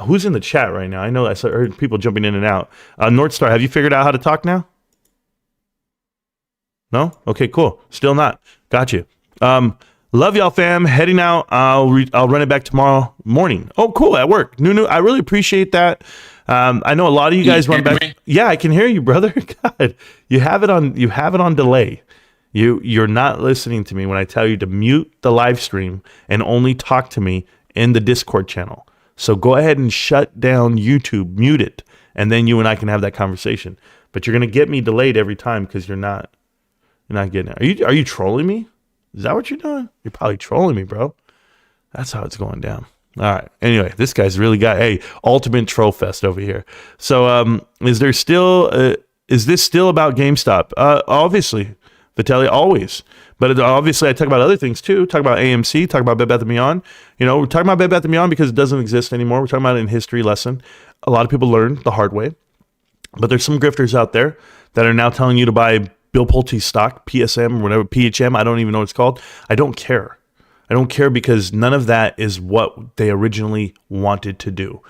Who's in the chat right now? I know I heard people jumping in and out. North Star, have you figured out how to talk now? No? Okay, cool. Still not. Got you. Love y'all, fam. Heading out. I'll run it back tomorrow morning. Oh, cool. At work. New. I really appreciate that. I know a lot of you guys run back. Yeah, I can hear you, brother. God, you have it on delay. You're not listening to me when I tell you to mute the live stream and only talk to me in the Discord channel. So go ahead and shut down YouTube, mute it, and then you and I can have that conversation. But you're gonna get me delayed every time because you're not getting it. Are you trolling me? Is that what you're doing? You're probably trolling me, bro. That's how it's going down. All right. Anyway, this guy's really ultimate troll fest over here. So, is this still about GameStop? Obviously, Vitaly, always. But obviously, I talk about other things too. Talk about AMC. Talk about Bed Bath & Beyond. We're talking about Bed Bath & Beyond because it doesn't exist anymore. We're talking about it in history lesson. A lot of people learned the hard way, but there's some grifters out there that are now telling you to buy Bill Pulte's stock, PSM, or whatever, PHM. I don't even know what it's called. I don't care. I don't care because none of that is what they originally wanted to do.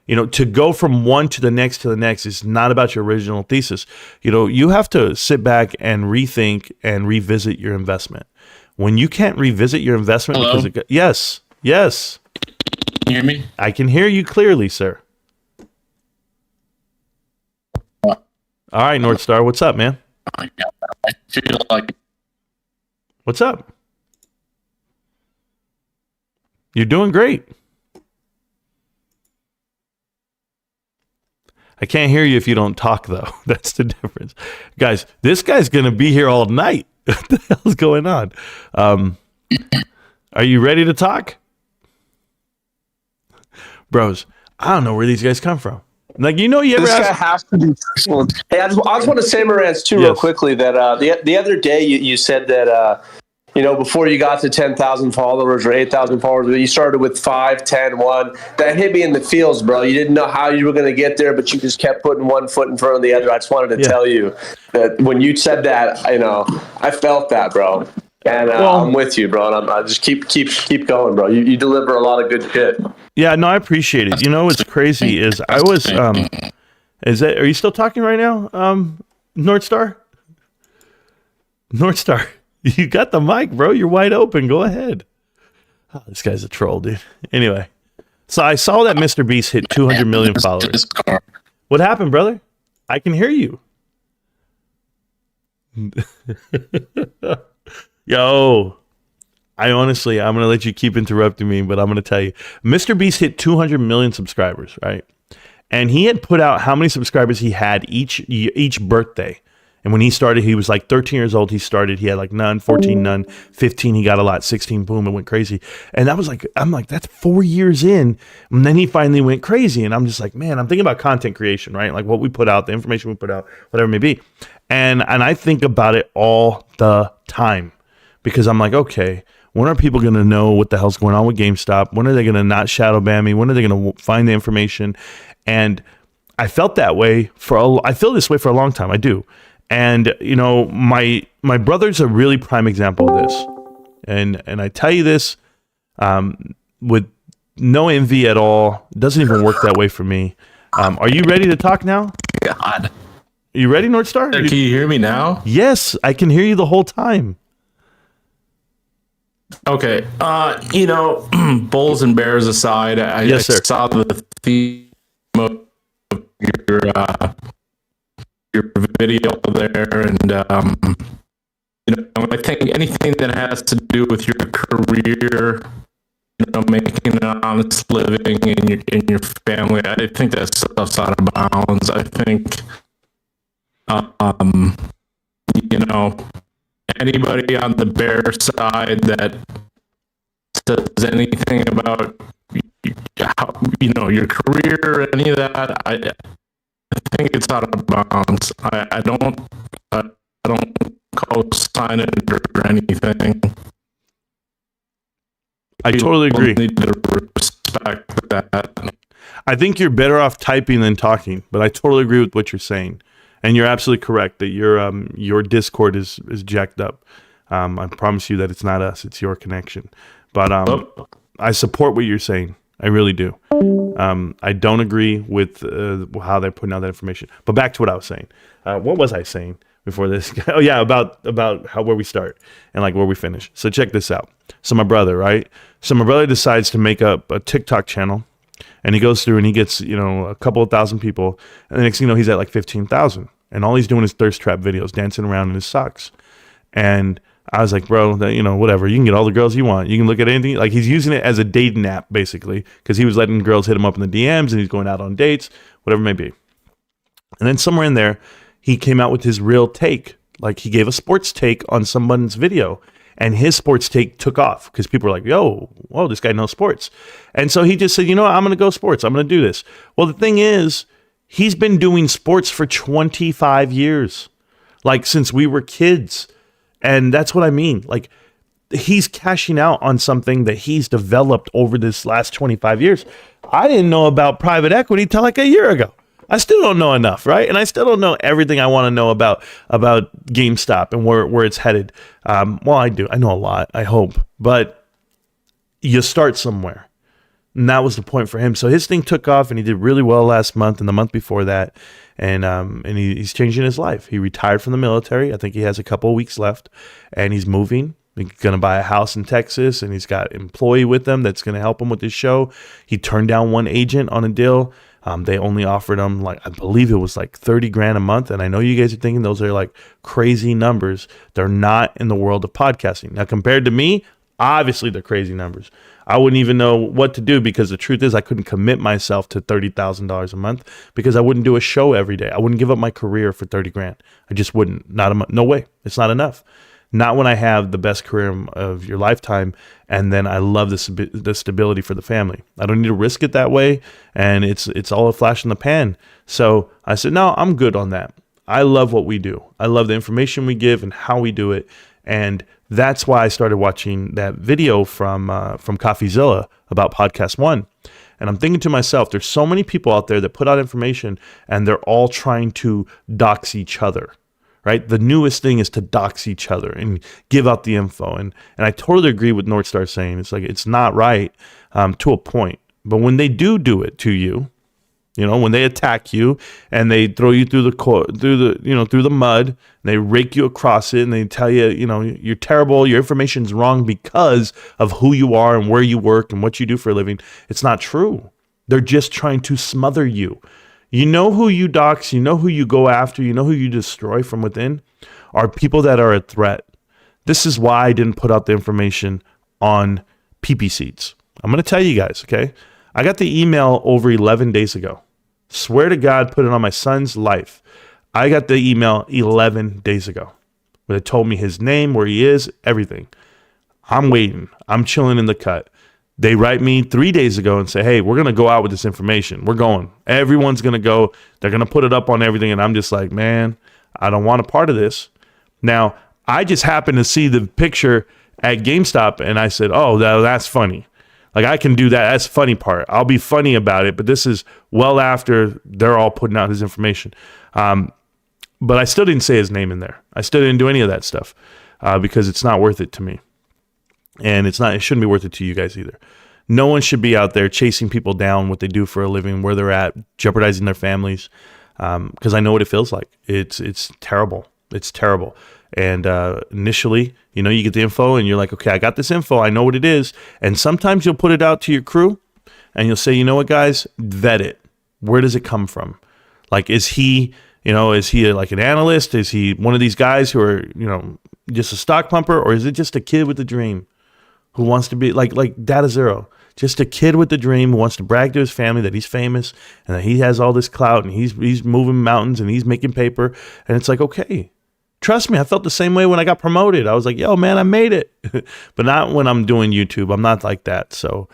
To go from one to the next is not about your original thesis. You have to sit back and rethink and revisit your investment. When you can't revisit your investment, Hello? because yes. Can you hear me? I can hear you clearly, sir. All right, North Star, what's up, man? I feel like What's up? You're doing great. I can't hear you if you don't talk, though. That's the difference. Guys, this guy's going to be here all night. What the hell's going on? Are you ready to talk? Bros, I don't know where these guys come from. Like, you ever This guy ask? has to be excellent. Hey, I just want to say, Marantz, too, real Yes. quickly, that the other day you said that, before you got to 10,000 followers or 8,000 followers, you started with 5, 10, 1. That hit me in the feels, bro. You didn't know how you were going to get there, but you just kept putting one foot in front of the other. I just wanted to tell you that when you said that, I felt that, bro. And I'm with you, bro. And I just keep going, bro. You deliver a lot of good shit. Yeah, no, I appreciate it. What's crazy is I was, are you still talking right now, North Star? North Star, you got the mic, bro. You're wide open. Go ahead. Oh, this guy's a troll, dude. Anyway, so I saw that Mr. Beast hit 200 million followers. What happened, brother? I can hear you. Yo, I'm going to let you keep interrupting me, but I'm going to tell you. Mr. Beast hit 200 million subscribers, right? And he had put out how many subscribers he had each birthday. And when he started, he was like 13 years old. He started, he had like none, 14, none, 15, he got a lot, 16, boom, it went crazy. And that was like, I'm like, that's 4 years in. And then he finally went crazy. And I'm just like, man, I'm thinking about content creation, right? Like what we put out, the information we put out, whatever it may be. And I think about it all the time because I'm like, okay, when are people going to know what the hell's going on with GameStop? When are they going to not shadow ban me? When are they going to find the information? And I felt that way I feel this way for a long time. I do. And, you know, my brother's a really prime example of this. And I tell you this with no envy at all. It doesn't even work that way for me. Are you ready to talk now? God. Are you ready, North Star? Can you hear me now? Yes, I can hear you the whole time. Okay. You know, bulls and bears aside, Yes, I sir. saw the theme of your video there, and you know, I think anything that has to do with your career, you know, making an honest living in your family, I think that stuff's out of bounds. I think, you know, anybody on the bear side that says anything about how, you know, your career or any of that, I think it's out of bounds. I don't co-sign it or anything. I totally agree. Need to respect that. I think you're better off typing than talking, but I totally agree with what you're saying. And you're absolutely correct that your Discord is jacked up. I promise you that it's not us, it's your connection. But I support what you're saying. I really do. I don't agree with how they're putting out that information. But back to what I was saying. What was I saying before this? Oh yeah, about where we start and like where we finish. So check this out. So my brother, right? So my brother decides to make up a TikTok channel, and he goes through and he gets, you know, a couple of thousand people, and the next thing you know, he's at like 15,000, and all he's doing is thirst trap videos, dancing around in his socks. And I was like, bro, that, you know, whatever. You can get all the girls you want. You can look at anything. Like, he's using it as a dating app, basically, because he was letting girls hit him up in the DMs, and he's going out on dates, whatever it may be. And then somewhere in there, he came out with his real take. Like, he gave a sports take on someone's video, and his sports take took off because people were like, yo, whoa, this guy knows sports. And so he just said, you know what? I'm going to go sports. I'm going to do this. Well, the thing is, he's been doing sports for 25 years, like since we were kids. And that's what I mean. Like, he's cashing out on something that he's developed over this last 25 years. I didn't know about private equity till like a year ago. I still don't know enough, right? And I still don't know everything I want to know about GameStop and where it's headed. Well, I do. I know a lot, I hope. But you start somewhere. And that was the point for him. So his thing took off, and he did really well last month and the month before that. And he's changing his life. He retired from the military. I think he has a couple of weeks left, and he's moving. He's going to buy a house in Texas, and he's got an employee with him that's going to help him with his show. He turned down one agent on a deal. They only offered him, like, I believe it was like 30 grand a month. And I know you guys are thinking those are like crazy numbers. They're not in the world of podcasting. Now, compared to me, obviously they're crazy numbers. I wouldn't even know what to do, because the truth is I couldn't commit myself to $30,000 a month, because I wouldn't do a show every day. I wouldn't give up my career for 30 grand. I just wouldn't. No way. It's not enough. Not when I have the best career of your lifetime, and then I love the stability for the family. I don't need to risk it that way, and it's all a flash in the pan. So I said, no, I'm good on that. I love what we do. I love the information we give and how we do it, and that's why I started watching that video from CoffeeZilla about Podcast One. And I'm thinking to myself, there's so many people out there that put out information, and they're all trying to dox each other. Right? The newest thing is to dox each other and give out the info. And I totally agree with North Star saying it's like, it's not right to a point. But when they do it to you, you know, when they attack you and they throw you through the mud, and they rake you across it, and they tell you, you know, you're terrible, your information's wrong because of who you are and where you work and what you do for a living. It's not true. They're just trying to smother you. You know who you dox, you know who you go after, you know who you destroy from within, are people that are a threat. This is why I didn't put out the information on PP Seats. I'm going to tell you guys, okay? I got the email over 11 days ago. Swear to God, put it on my son's life. I got the email 11 days ago where they told me his name, where he is, everything. I'm waiting. I'm chilling in the cut. They write me 3 days ago and say, hey, we're going to go out with this information. We're going. Everyone's going to go. They're going to put it up on everything. And I'm just like, man, I don't want a part of this. Now, I just happened to see the picture at GameStop and I said, oh, that's funny. Like, I can do that. That's the funny part. I'll be funny about it. But this is well after they're all putting out his information. But I still didn't say his name in there. I still didn't do any of that stuff because it's not worth it to me. And it shouldn't be worth it to you guys either. No one should be out there chasing people down, what they do for a living, where they're at, jeopardizing their families. Because I know what it feels like. It's terrible. It's terrible. And initially, you get the info and you're like, okay, I got this info. I know what it is. And sometimes you'll put it out to your crew and you'll say, you know what, guys, vet it. Where does it come from? Like, is he like an analyst? Is he one of these guys who are, just a stock pumper? Or is it just a kid with a dream who wants to be like Data Zero? Just a kid with the dream who wants to brag to his family that he's famous and that he has all this clout and he's moving mountains and he's making paper. And it's like, okay, trust me, I felt the same way when I got promoted. I was like, yo, man, I made it. But not when I'm doing YouTube. I'm not like that. So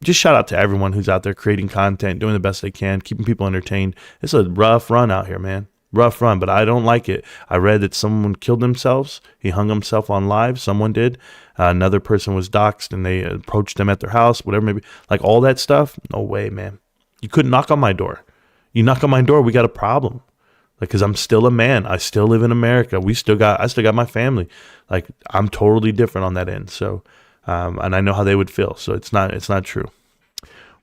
just shout out to everyone who's out there creating content, doing the best they can, keeping people entertained. It's a rough run out here, man. Rough run, but I don't like it. I read that someone killed themselves. He hung himself on live. Someone did. Another person was doxxed and they approached them at their house, whatever, maybe like all that stuff. No way, man. You couldn't knock on my door. You knock on my door, we got a problem. Like, cause I'm still a man. I still live in America. I still got my family. Like, I'm totally different on that end. So, and I know how they would feel. So it's not true.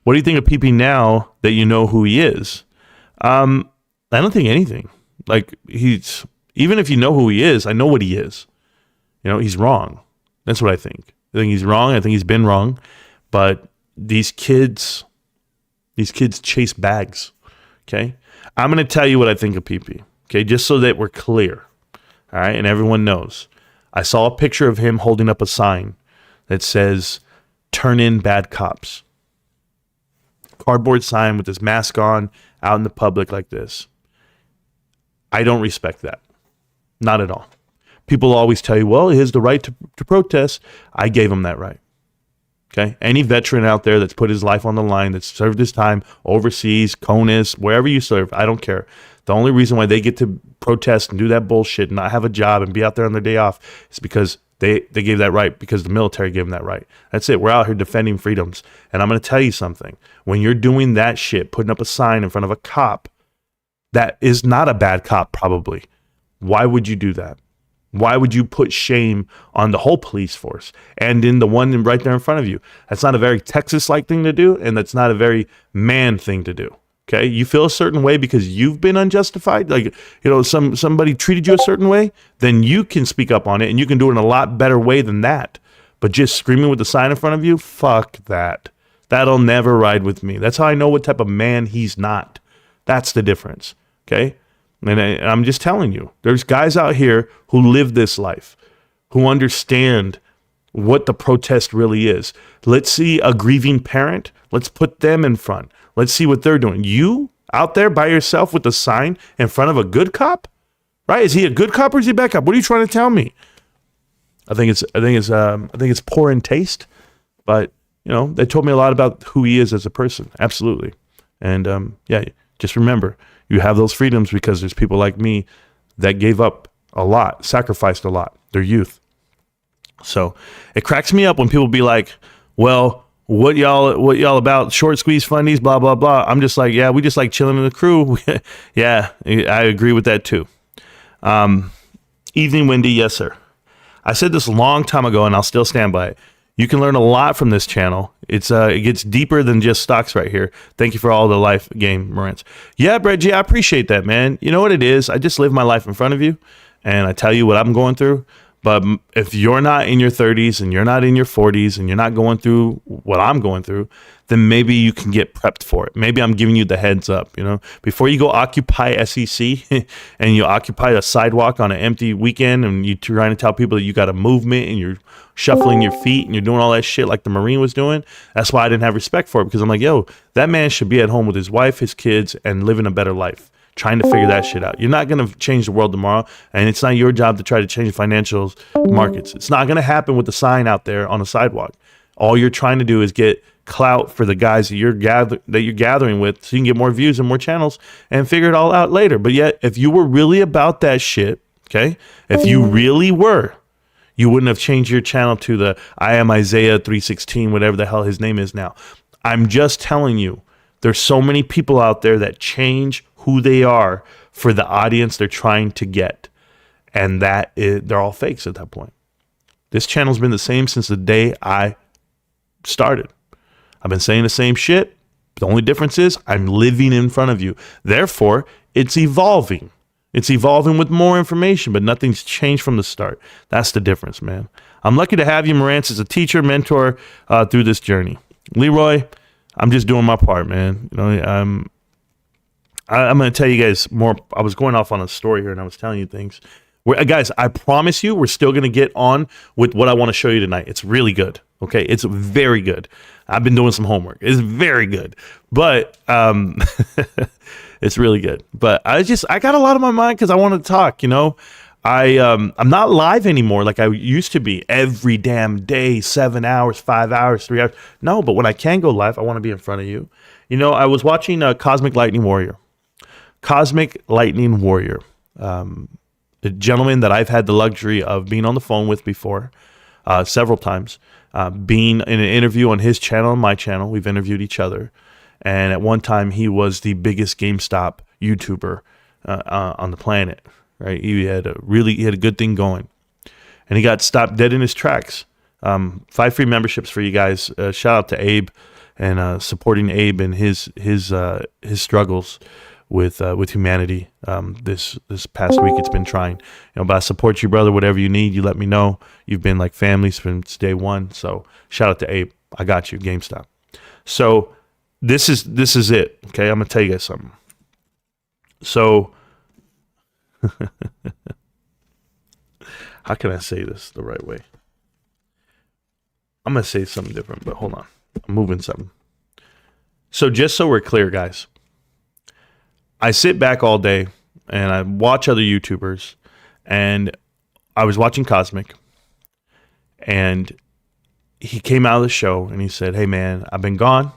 What do you think of PP now that you know who he is? I don't think anything. Like, even if you know who he is, I know what he is. He's wrong. That's what I think. I think he's wrong. I think he's been wrong. But these kids chase bags. Okay. I'm going to tell you what I think of PP. Okay. Just so that we're clear. All right. And everyone knows. I saw a picture of him holding up a sign that says, turn in bad cops. Cardboard sign with his mask on out in the public like this. I don't respect that. Not at all. People always tell you, well, he has the right to protest. I gave him that right. Okay? Any veteran out there that's put his life on the line, that's served his time overseas, Cohen, wherever you serve, I don't care. The only reason why they get to protest and do that bullshit and not have a job and be out there on their day off is because they gave that right, because the military gave them that right. That's it. We're out here defending freedoms. And I'm going to tell you something. When you're doing that shit, putting up a sign in front of a cop that is not a bad cop probably, why would you do that? Why would you put shame on the whole police force and in the one right there in front of you? That's not a very Texas-like thing to do, and that's not a very man thing to do. Okay, you feel a certain way because you've been unjustified, like somebody treated you a certain way, then you can speak up on it, and you can do it in a lot better way than that. But just screaming with the sign in front of you, fuck that. That'll never ride with me. That's how I know what type of man he's not. That's the difference. Okay. And I'm just telling you, there's guys out here who live this life, who understand what the protest really is. Let's see a grieving parent. Let's put them in front. Let's see what they're doing. You out there by yourself with a sign in front of a good cop, right? Is he a good cop or is he a bad cop? What are you trying to tell me? I think it's poor in taste, but they told me a lot about who he is as a person. Absolutely. And just remember, you have those freedoms because there's people like me that gave up a lot, sacrificed a lot, their youth. So it cracks me up when people be like, well, what y'all about, short squeeze fundies, blah, blah, blah. I'm just like, yeah, we just like chilling in the crew. Yeah, I agree with that too. Evening, Wendy. Yes, sir. I said this a long time ago and I'll still stand by it. You can learn a lot from this channel. It gets deeper than just stocks right here. Thank you for all the life game, Marantz. Yeah, Reggie, I appreciate that, man. You know what it is? I just live my life in front of you, and I tell you what I'm going through. But if you're not in your 30s and you're not in your 40s and you're not going through what I'm going through, then maybe you can get prepped for it. Maybe I'm giving you the heads up, before you go occupy SEC and you occupy a sidewalk on an empty weekend and you're trying to tell people that you got a movement and you're shuffling your feet and you're doing all that shit like the Marine was doing. That's why I didn't have respect for it, because I'm like, yo, that man should be at home with his wife, his kids, and living a better life. trying to figure that shit out. You're not going to change the world tomorrow, and it's not your job to try to change financial markets. It's not going to happen with the sign out there on the sidewalk. All you're trying to do is get clout for the guys that you're gathering with, so you can get more views and more channels and figure it all out later. But yet, if you were really about that shit, okay, if you really were, you wouldn't have changed your channel to the I am Isaiah 316, whatever the hell his name is now. I'm just telling you, there's so many people out there that change who they are for the audience they're trying to get. And they're all fakes at that point. This channel's been the same since the day I started. I've been saying the same shit. The only difference is I'm living in front of you. Therefore, it's evolving. It's evolving with more information, but nothing's changed from the start. That's the difference, man. I'm lucky to have you, Marantz, as a teacher, mentor through this journey. Leroy, I'm just doing my part, man. You know, I'm going to tell you guys more. I was going off on a story here, and I was telling you things. Guys, I promise you, we're still going to get on with what I want to show you tonight. It's really good. Okay, it's very good. I've been doing some homework. It's very good, but it's really good. But I got a lot on my mind because I want to talk. You know, I'm not live anymore like I used to be every damn day, 7 hours, 5 hours, 3 hours. No, but when I can go live, I want to be in front of you. You know, I was watching Cosmic Lightning Warrior. Cosmic Lightning Warrior, a gentleman that I've had the luxury of being on the phone with before, several times. Being in an interview on his channel and my channel, we've interviewed each other. And at one time, he was the biggest GameStop YouTuber on the planet. Right? He had a good thing going, and he got stopped dead in his tracks. 5 free memberships for you guys. Shout out to Abe and supporting Abe and his struggles with humanity. This past week, it's been trying. You know, but I support you, brother. Whatever you need, you let me know. You've been like family since day one. So shout out to Abe. I got you, GameStop. So this is it. Okay, I'm gonna tell you guys something. So how can I say this the right way? I'm gonna say something different, but hold on. I'm moving something. So just so we're clear, guys, I sit back all day and I watch other YouTubers, and I was watching Cosmic, and he came out of the show and he said, "Hey man, I've been gone.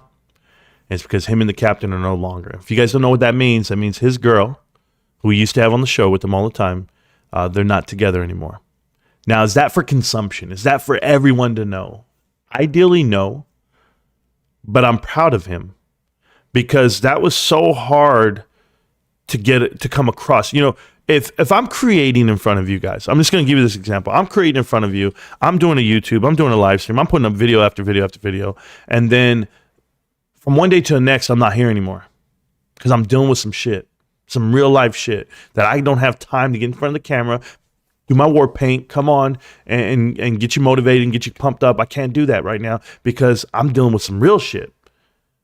And it's because him and the captain are no longer." If you guys don't know what that means his girl, who we used to have on the show with him all the time, they're not together anymore. Now, is that for consumption? Is that for everyone to know? Ideally, no. But I'm proud of him because that was so hard to get it to come across. You know, if I'm creating in front of you guys, I'm just going to give you this example. I'm creating in front of you. I'm doing a YouTube. I'm doing a live stream. I'm putting up video after video after video. And then from one day to the next, I'm not here anymore because I'm dealing with some shit, some real life shit that I don't have time to get in front of the camera, do my war paint, come on and get you motivated and get you pumped up. I can't do that right now because I'm dealing with some real shit.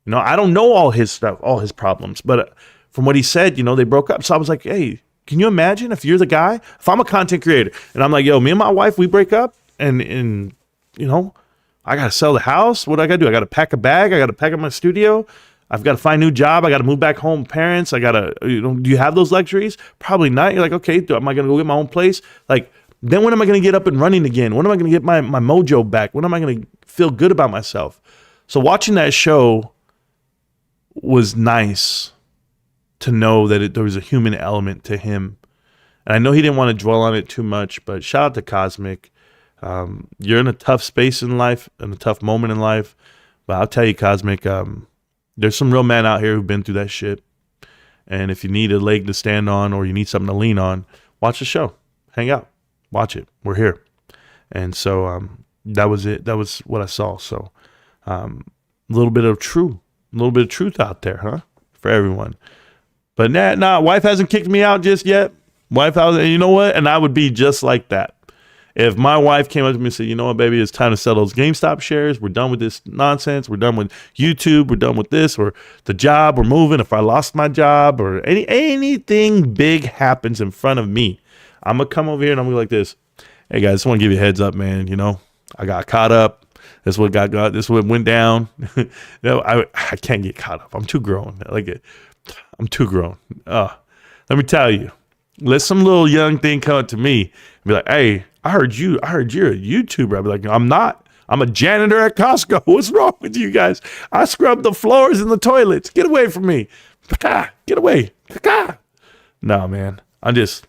You know, I don't know all his stuff, all his problems, but from what he said, you know, they broke up. So I was like, hey, can you imagine if you're the guy? If I'm a content creator and I'm like, yo, me and my wife, we break up and you know, I got to sell the house. What do I got to do? I got to pack a bag. I got to pack up my studio. I've got to find a new job. I got to move back home with parents. I got to, you know, do you have those luxuries? Probably not. You're like, okay, am I going to go get my own place? Like, then when am I going to get up and running again? When am I going to get my mojo back? When am I going to feel good about myself? So watching that show was nice to know that there was a human element to him. And I know he didn't want to dwell on it too much, but shout out to Cosmic. You're in a tough space in life, in a tough moment in life. But I'll tell you, Cosmic, there's some real men out here who've been through that shit. And if you need a leg to stand on or you need something to lean on, watch the show. Hang out. Watch it. We're here. And so that was it. That was what I saw. So a little bit of truth out there, huh? For everyone. But nah, wife hasn't kicked me out just yet. You know what? And I would be just like that. If my wife came up to me and said, you know what, baby, it's time to sell those GameStop shares. We're done with this nonsense. We're done with YouTube. We're done with this or the job. We're moving. If I lost my job or anything big happens in front of me, I'm going to come over here and I'm going to be like this. Hey, guys, I just want to give you a heads up, man. You know, I got caught up. This is what this is what went down. You know, I can't get caught up. I'm too grown. I'm too grown. let me tell you, let some little young thing come up to me and be like, hey, I heard you're a YouTuber. I'll be like, I'm not. I'm a janitor at Costco. What's wrong with you guys? I scrub the floors and the toilets. Get away from me. Get away. No, man. I'm just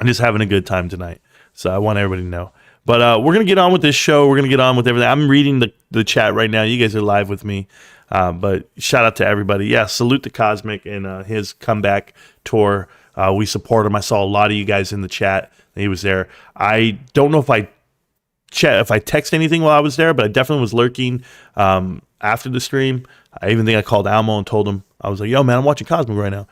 having a good time tonight. So I want everybody to know. But we're going to get on with this show. We're going to get on with everything. I'm reading the chat right now. You guys are live with me. But shout out to everybody. Yeah, salute to Cosmic and his comeback tour. We support him. I saw a lot of you guys in the chat. He was there. I don't know if I text anything while I was there, but I definitely was lurking after the stream. I even think I called Almo and told him, I was like, yo, man, I'm watching Cosmic right now.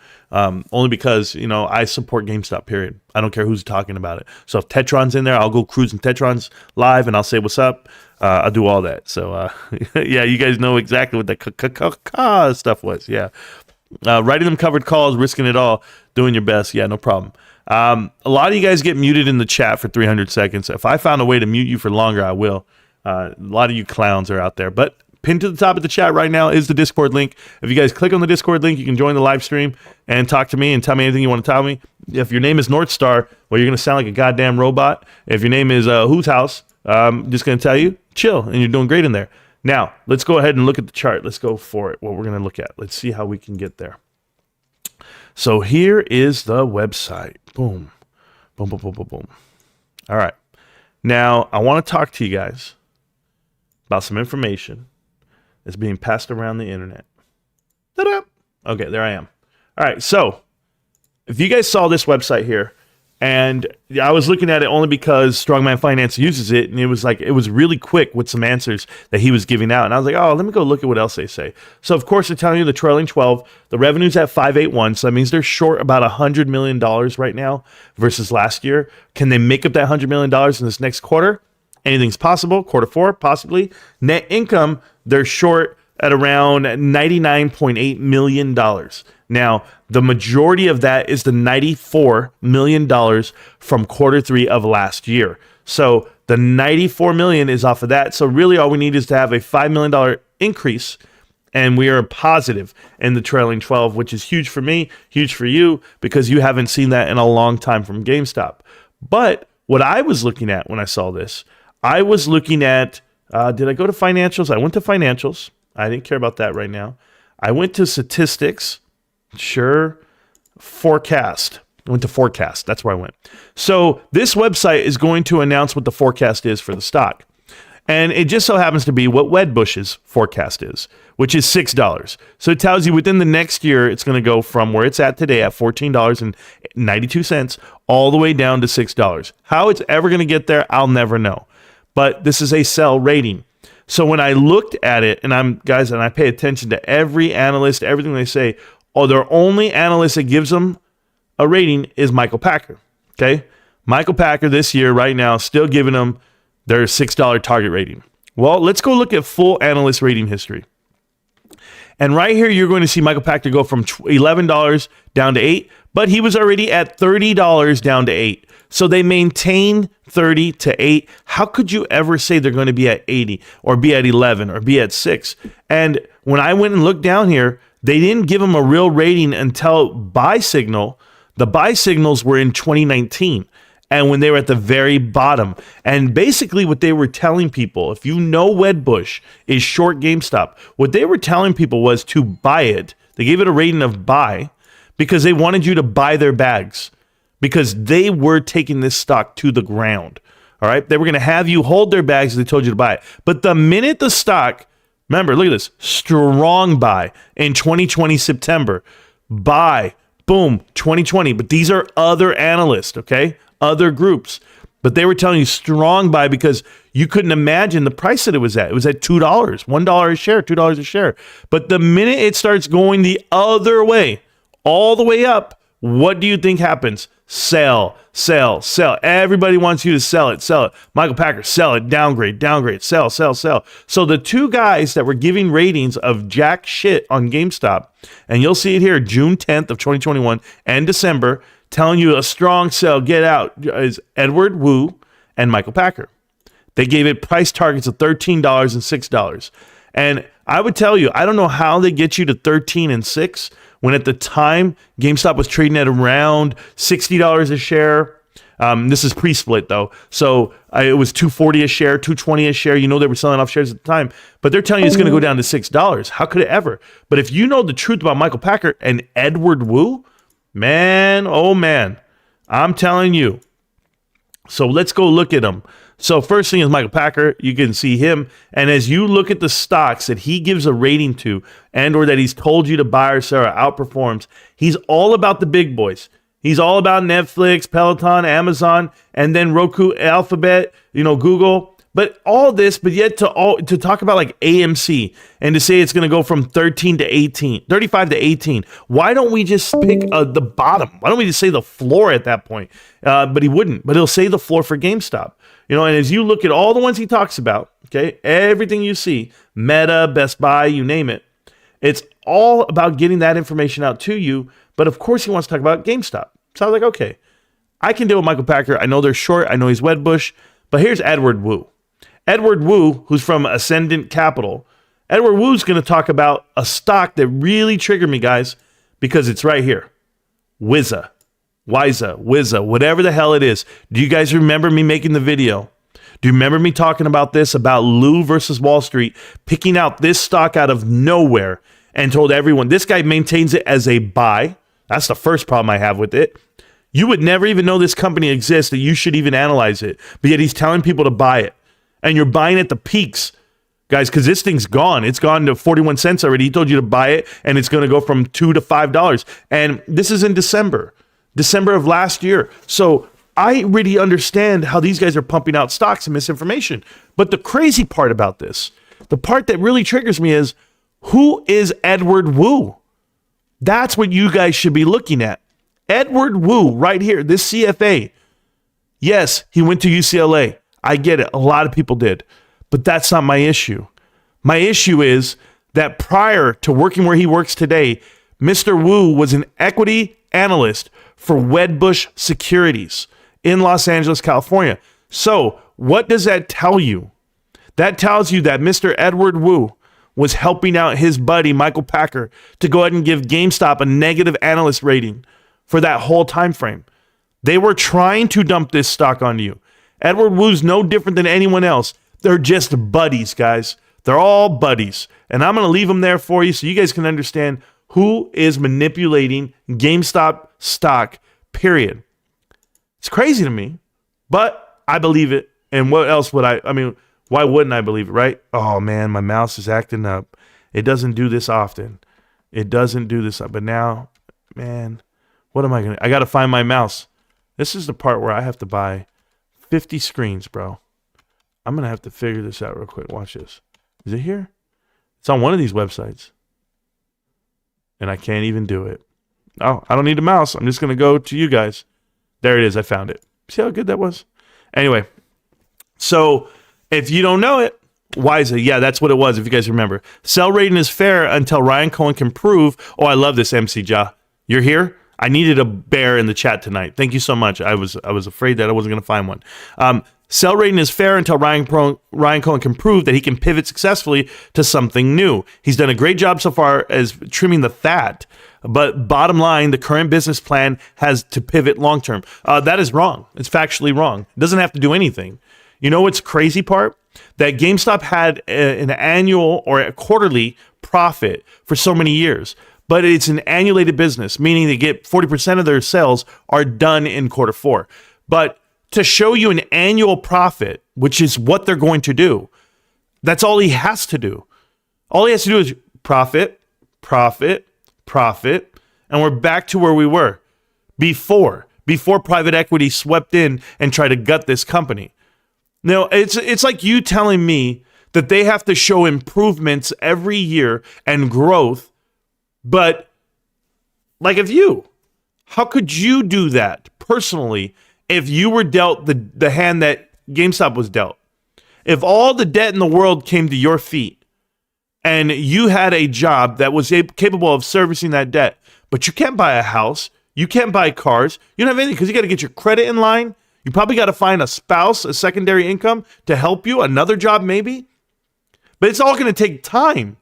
Only because, I support GameStop, period. I don't care who's talking about it. So if Tetron's in there, I'll go cruising Tetron's live and I'll say what's up. I'll do all that. So, yeah, you guys know exactly what the stuff was. Yeah. Writing them covered calls, risking it all, doing your best. Yeah, no problem. A lot of you guys get muted in the chat for 300 seconds. If I found a way to mute you for longer, I will. A lot of you clowns are out there. But pinned to the top of the chat right now is the Discord link. If you guys click on the Discord link, you can join the live stream and talk to me and tell me anything you want to tell me. If your name is North Star, well, you're going to sound like a goddamn robot. If your name is Who's House, I'm just going to tell you, chill, and you're doing great in there. Now, let's go ahead and look at the chart. Let's go for it, what we're going to look at. Let's see how we can get there. So here is the website. Boom. Boom, boom, boom, boom, boom. All right. Now, I want to talk to you guys about some information that's being passed around the internet. Ta-da! Okay, there I am. All right, so if you guys saw this website here, and I was looking at it only because Strongman Finance uses it, and it was really quick with some answers that he was giving out. And I was like, oh, let me go look at what else they say. So, of course, they're telling you the trailing 12, the revenue's at 581, so that means they're short about $100 million right now versus last year. Can they make up that $100 million in this next quarter? Anything's possible. Quarter 4, possibly. Net income, they're short at around $99.8 million. Now, the majority of that is the $94 million from quarter 3 of last year. So the $94 million is off of that. So really all we need is to have a $5 million increase, and we are positive in the trailing 12, which is huge for me, huge for you, because you haven't seen that in a long time from GameStop. But what I was looking at when I saw this, I was looking at, did I go to financials? I went to financials. I didn't care about that right now. I went to statistics. Sure. Forecast. I went to forecast. That's where I went. So this website is going to announce what the forecast is for the stock. And it just so happens to be what Wedbush's forecast is, which is $6. So it tells you within the next year, it's going to go from where it's at today at $14.92 all the way down to $6. How it's ever going to get there, I'll never know. But this is a sell rating. So when I looked at it, and I pay attention to every analyst, everything they say, their only analyst that gives them a rating is Michael Packer. Okay? Michael Packer this year, right now, still giving them their $6 target rating. Well, let's go look at full analyst rating history. And right here, you're going to see Michael Packer go from $11 down to $8, but he was already at $30 down to $8. So they maintain 30 to 8. How could you ever say they're going to be at 80 or be at 11 or be at 6? And when I went and looked down here, they didn't give them a real rating until buy signal. The buy signals were in 2019 and when they were at the very bottom. And basically what they were telling people, if you know Wedbush is short GameStop, what they were telling people was to buy it. They gave it a rating of buy because they wanted you to buy their bags, because they were taking this stock to the ground. All right. They were going to have you hold their bags as they told you to buy it. But the minute the stock, remember, look at this, strong buy in 2020 September, buy, boom, 2020. But these are other analysts, okay? Other groups. But they were telling you strong buy because you couldn't imagine the price that it was at. It was at $2, $1 a share, $2 a share. But the minute it starts going the other way, all the way up, what do you think happens? Sell, sell, sell. Everybody wants you to sell it, sell it. Michael Packer, sell it, downgrade, downgrade, sell, sell, sell. So the two guys that were giving ratings of jack shit on GameStop, and you'll see it here, June 10th of 2021 and December, telling you a strong sell, get out, is Edward Wu and Michael Packer. They gave it price targets of $13 and $6. And I would tell you, I don't know how they get you to 13 and 6 when at the time GameStop was trading at around $60 a share. This is pre-split though. So it was $240 a share, $220 a share. You know, they were selling off shares at the time, but they're telling you it's going to go down to $6. How could it ever? But if you know the truth about Michael Packer and Edward Wu, man, oh man, I'm telling you. So let's go look at them. So first thing is Michael Packer. You can see him. And as you look at the stocks that he gives a rating to and or that he's told you to buy or sell or outperforms, he's all about the big boys. He's all about Netflix, Peloton, Amazon, and then Roku, Alphabet, Google. But all this, but yet to talk about like AMC and to say it's going to go from 13 to 18, 35 to 18. Why don't we just pick the bottom? Why don't we just say the floor at that point? But he wouldn't. But he'll say the floor for GameStop. And as you look at all the ones he talks about, okay, everything you see, Meta, Best Buy, you name it, it's all about getting that information out to you. But of course, he wants to talk about GameStop. So I was like, okay, I can deal with Michael Packer. I know they're short. I know he's Wedbush. But here's Edward Wu. Edward Wu, who's from Ascendant Capital. Edward Wu's going to talk about a stock that really triggered me, guys, because it's right here. Wizza, whatever the hell it is. Do you guys remember me making the video? Do you remember me talking about this, about Lou versus Wall Street, picking out this stock out of nowhere and told everyone, this guy maintains it as a buy. That's the first problem I have with it. You would never even know this company exists, that you should even analyze it. But yet he's telling people to buy it. And you're buying at the peaks, guys, because this thing's gone. It's gone to 41 cents already. He told you to buy it, and it's going to go from $2 to $5. And this is in December of last year. So I really understand how these guys are pumping out stocks and misinformation. But the crazy part about this, the part that really triggers me is, who is Edward Wu? That's what you guys should be looking at. Edward Wu right here, this CFA. Yes, he went to UCLA. I get it. A lot of people did. But that's not my issue. My issue is that prior to working where he works today, Mr. Wu was an equity analyst for Wedbush Securities in Los Angeles, California. So what does that tell you? That tells you that Mr. Edward Wu was helping out his buddy, Michael Packer, to go ahead and give GameStop a negative analyst rating for that whole time frame. They were trying to dump this stock on you. Edward Wu's no different than anyone else. They're just buddies, guys. They're all buddies. And I'm going to leave them there for you so you guys can understand who is manipulating GameStop stock, period. It's crazy to me, but I believe it. And what else would I mean, why wouldn't I believe it, right? Oh, man, my mouse is acting up. It doesn't do this often. But now, man, what am I going to? I got to find my mouse. This is the part where I have to buy 50 screens, bro. I'm going to have to figure this out real quick. Watch this. Is it here? It's on one of these websites. And I can't even do it. Oh, I don't need a mouse. I'm just going to go to you guys. There it is. I found it. See how good that was? Anyway, so if you don't know it, Wiza, yeah, that's what it was, if you guys remember. Sell rating is fair until Ryan Cohen can prove. Oh, I love this, MC Ja. You're here? I needed a bear in the chat tonight. Thank you so much. I was afraid that I wasn't going to find one. Sell rating is fair until Ryan Cohen can prove that he can pivot successfully to something new. He's done a great job so far as trimming the fat, but bottom line, the current business plan has to pivot long term. That is wrong. It's factually wrong. It doesn't have to do anything. You know what's crazy part? That GameStop had an annual or a quarterly profit for so many years. But it's an annulated business, meaning they get 40% of their sales are done in quarter four. But to show you an annual profit, which is what they're going to do, that's all he has to do. All he has to do is profit, and we're back to where we were before private equity swept in and tried to gut this company. Now, it's like you telling me that they have to show improvements every year and growth. But like how could you do that personally if you were dealt the hand that GameStop was dealt? If all the debt in the world came to your feet and you had a job that was capable of servicing that debt, but you can't buy a house, you can't buy cars, you don't have anything because you got to get your credit in line. You probably got to find a spouse, a secondary income to help you, another job maybe. But it's all going to take time.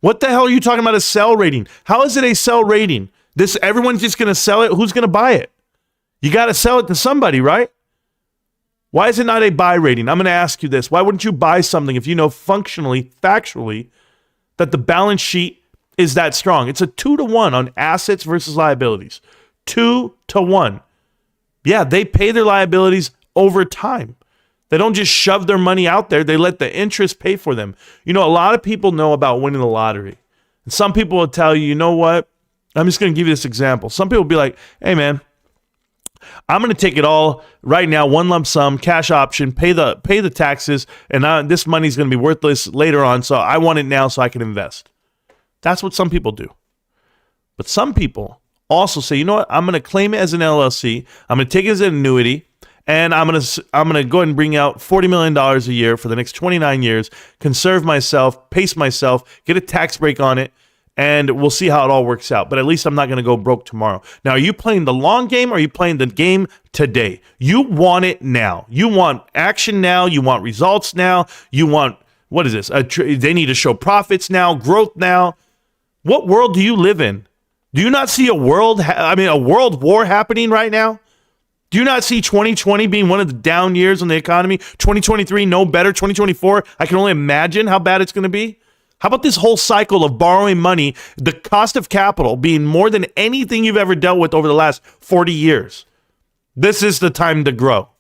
What the hell are you talking about a sell rating? How is it a sell rating? Everyone's just going to sell it. Who's going to buy it? You got to sell it to somebody, right? Why is it not a buy rating? I'm going to ask you this. Why wouldn't you buy something if you know functionally, factually, that the balance sheet is that strong? It's a 2-to-1 on assets versus liabilities. 2-to-1. Yeah, they pay their liabilities over time. They don't just shove their money out there. They let the interest pay for them. You know, a lot of people know about winning the lottery. And some people will tell you, you know what? I'm just going to give you this example. Some people will be like, hey, man, I'm going to take it all right now, one lump sum, cash option, pay the taxes, and this money's going to be worthless later on, so I want it now so I can invest. That's what some people do. But some people also say, you know what? I'm going to claim it as an LLC. I'm going to take it as an annuity, and I'm going to go ahead and bring out $40 million a year for the next 29 years, conserve myself, pace myself, get a tax break on it, and we'll see how it all works out. But at least I'm not going to go broke tomorrow. Now, are you playing the long game or are you playing the game today? You want it now. You want action now. You want results now. You want, what is this? They need to show profits now, growth now. What world do you live in? Do you not see a world war happening right now? Do you not see 2020 being one of the down years in the economy? 2023, no better. 2024, I can only imagine how bad it's going to be. How about this whole cycle of borrowing money, the cost of capital being more than anything you've ever dealt with over the last 40 years? This is the time to grow.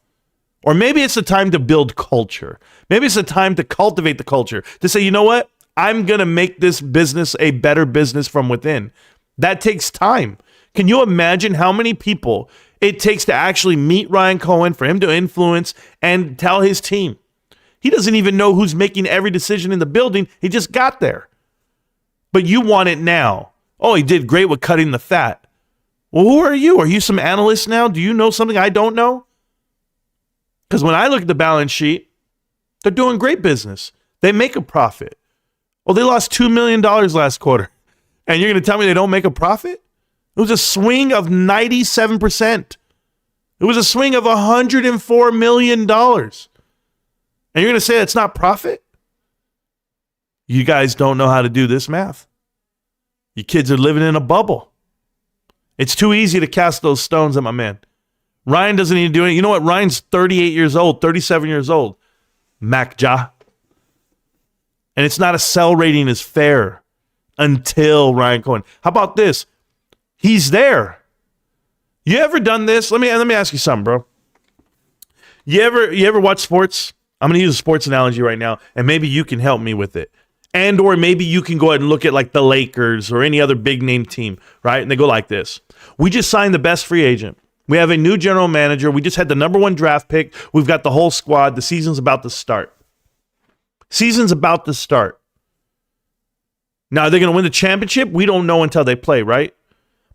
Or maybe it's the time to build culture. Maybe it's the time to cultivate the culture, to say, you know what? I'm going to make this business a better business from within. That takes time. Can you imagine how many people it takes to actually meet Ryan Cohen, for him to influence and tell his team? He doesn't even know who's making every decision in the building. He just got there. But you want it now. Oh, he did great with cutting the fat. Well, who are you? Are you some analyst now? Do you know something I don't know? Because when I look at the balance sheet, they're doing great business. They make a profit. Well, they lost $2 million last quarter. And you're going to tell me they don't make a profit? It was a swing of 97%. It was a swing of $104 million. And you're going to say it's not profit? You guys don't know how to do this math. You kids are living in a bubble. It's too easy to cast those stones at my man. Ryan doesn't need to do it. You know what? Ryan's 38 years old, 37 years old. Macja. And it's not a sell rating is fair until Ryan Cohen. How about this? He's there. You ever done this? Let me ask you something, bro. You ever watch sports? I'm going to use a sports analogy right now, and maybe you can help me with it. And or maybe you can go ahead and look at like the Lakers or any other big name team, right? And they go like this. We just signed the best free agent. We have a new general manager. We just had the number 1 draft pick. We've got the whole squad. The season's about to start. Season's about to start. Now, are they going to win the championship? We don't know until they play, right?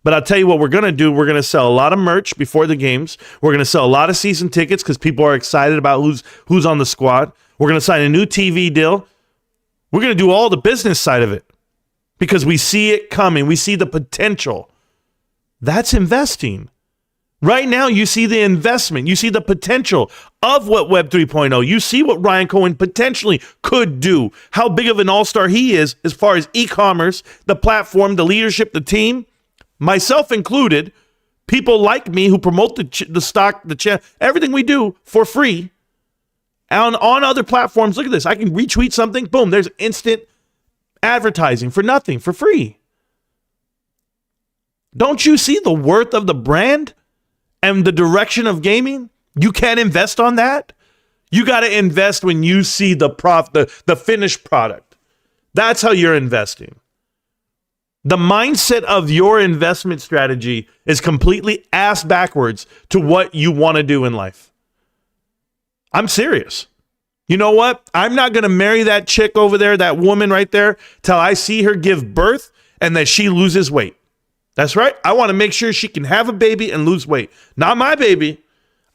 But I'll tell you what we're going to do. We're going to sell a lot of merch before the games. We're going to sell a lot of season tickets because people are excited about who's on the squad. We're going to sign a new TV deal. We're going to do all the business side of it because we see it coming. We see the potential. That's investing. Right now, you see the investment. You see the potential of what Web 3.0. You see what Ryan Cohen potentially could do. How big of an all-star he is as far as e-commerce, the platform, the leadership, the team. Myself included, people like me who promote the stock, the channel, everything we do for free on other platforms. Look at this. I can retweet something. Boom. There's instant advertising for nothing, for free. Don't you see the worth of the brand and the direction of gaming? You can't invest on that. You got to invest when you see the finished product. That's how you're investing. The mindset of your investment strategy is completely ass backwards to what you want to do in life. I'm serious. You know what? I'm not going to marry that chick over there, that woman right there, till I see her give birth and that she loses weight. That's right. I want to make sure she can have a baby and lose weight. Not my baby.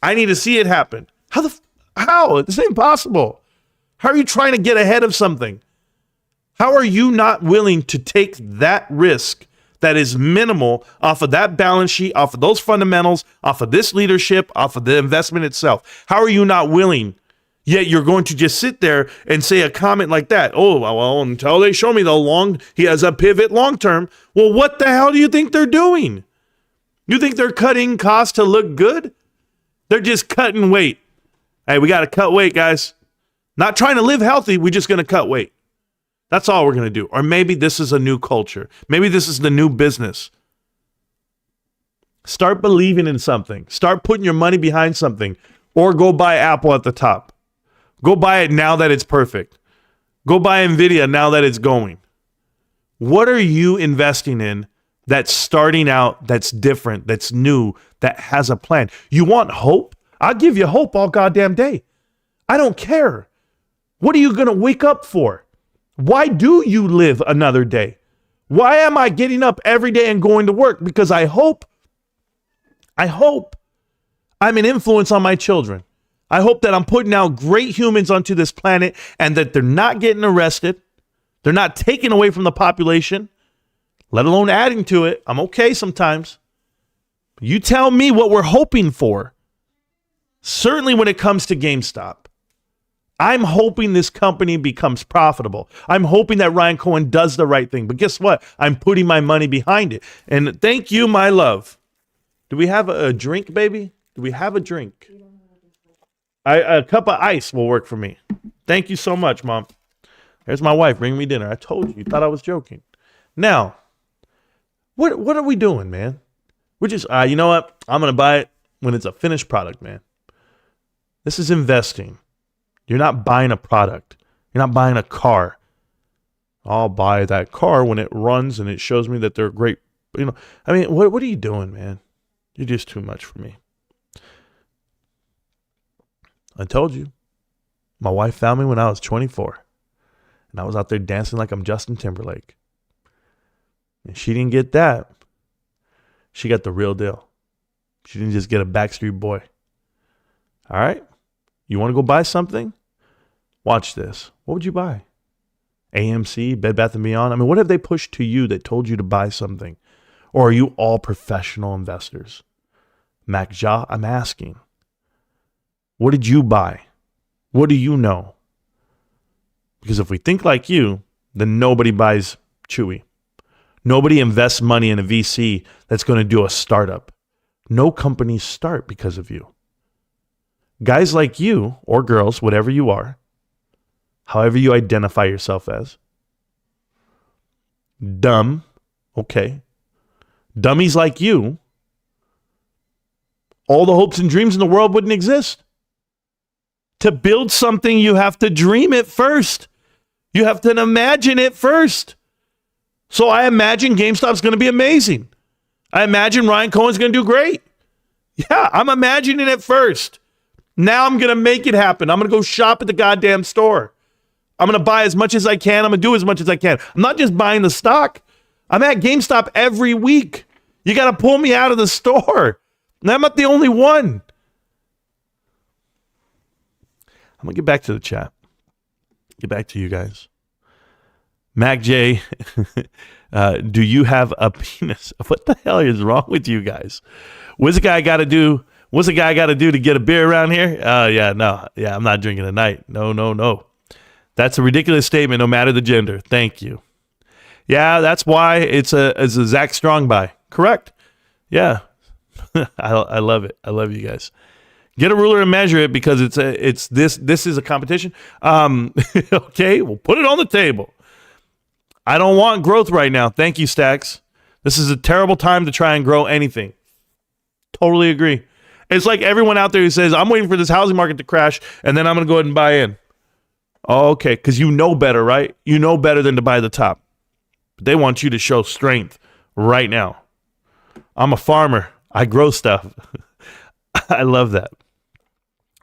I need to see it happen. How? It's impossible. How are you trying to get ahead of something? How are you not willing to take that risk that is minimal off of that balance sheet, off of those fundamentals, off of this leadership, off of the investment itself? How are you not willing? Yet you're going to just sit there and say a comment like that. Oh, well, until they show me he has a pivot long term. Well, what the hell do you think they're doing? You think they're cutting costs to look good? They're just cutting weight. Hey, we got to cut weight, guys. Not trying to live healthy. We're just going to cut weight. That's all we're going to do. Or maybe this is a new culture. Maybe this is the new business. Start believing in something. Start putting your money behind something. Or go buy Apple at the top. Go buy it now that it's perfect. Go buy Nvidia now that it's going. What are you investing in that's starting out, that's different, that's new, that has a plan? You want hope? I'll give you hope all goddamn day. I don't care. What are you going to wake up for? Why do you live another day? Why am I getting up every day and going to work? Because I hope I'm an influence on my children. I hope that I'm putting out great humans onto this planet and that they're not getting arrested. They're not taken away from the population, let alone adding to it. I'm okay sometimes. You tell me what we're hoping for. Certainly when it comes to GameStop. I'm hoping this company becomes profitable. I'm hoping that Ryan Cohen does the right thing. But guess what? I'm putting my money behind it. And thank you, my love. Do we have a drink, baby? Do we have a drink? A cup of ice will work for me. Thank you so much, Mom. There's my wife bringing me dinner. I told you. You thought I was joking. Now, what are we doing, man? We're just, you know what? I'm going to buy it when it's a finished product, man. This is investing. You're not buying a product. You're not buying a car. I'll buy that car when it runs and it shows me that they're great. You know, I mean, what are you doing, man? You're just too much for me. I told you. My wife found me when I was 24. And I was out there dancing like I'm Justin Timberlake. And she didn't get that. She got the real deal. She didn't just get a Backstreet Boy. All right? You want to go buy something? Watch this. What would you buy? AMC, Bed Bath & Beyond? I mean, what have they pushed to you that told you to buy something? Or are you all professional investors? Mac Ja, I'm asking. What did you buy? What do you know? Because if we think like you, then nobody buys Chewy. Nobody invests money in a VC that's going to do a startup. No companies start because of you. Guys like you, or girls, whatever you are, however you identify yourself as, dumb, okay, dummies like you, all the hopes and dreams in the world wouldn't exist. To build something, you have to dream it first. You have to imagine it first. So I imagine GameStop's going to be amazing. I imagine Ryan Cohen's going to do great. Yeah, I'm imagining it first. Now I'm going to make it happen. I'm going to go shop at the goddamn store. I'm going to buy as much as I can. I'm going to do as much as I can. I'm not just buying the stock. I'm at GameStop every week. You got to pull me out of the store. And I'm not the only one. I'm going to get back to the chat. Get back to you guys. Mac J, do you have a penis? What the hell is wrong with you guys? What's a guy got to do? What's a guy got to do to get a beer around here? Yeah, I'm not drinking tonight. No. That's a ridiculous statement, no matter the gender. Thank you. Yeah, that's why it's a Zach Strong buy. Correct. Yeah. I love it. I love you guys. Get a ruler and measure it because this is a competition. Okay, we'll put it on the table. I don't want growth right now. Thank you, Stacks. This is a terrible time to try and grow anything. Totally agree. It's like everyone out there who says, I'm waiting for this housing market to crash, and then I'm going to go ahead and buy in. Oh, okay, because you know better, right? You know better than to buy the top. But they want you to show strength right now. I'm a farmer. I grow stuff. I love that.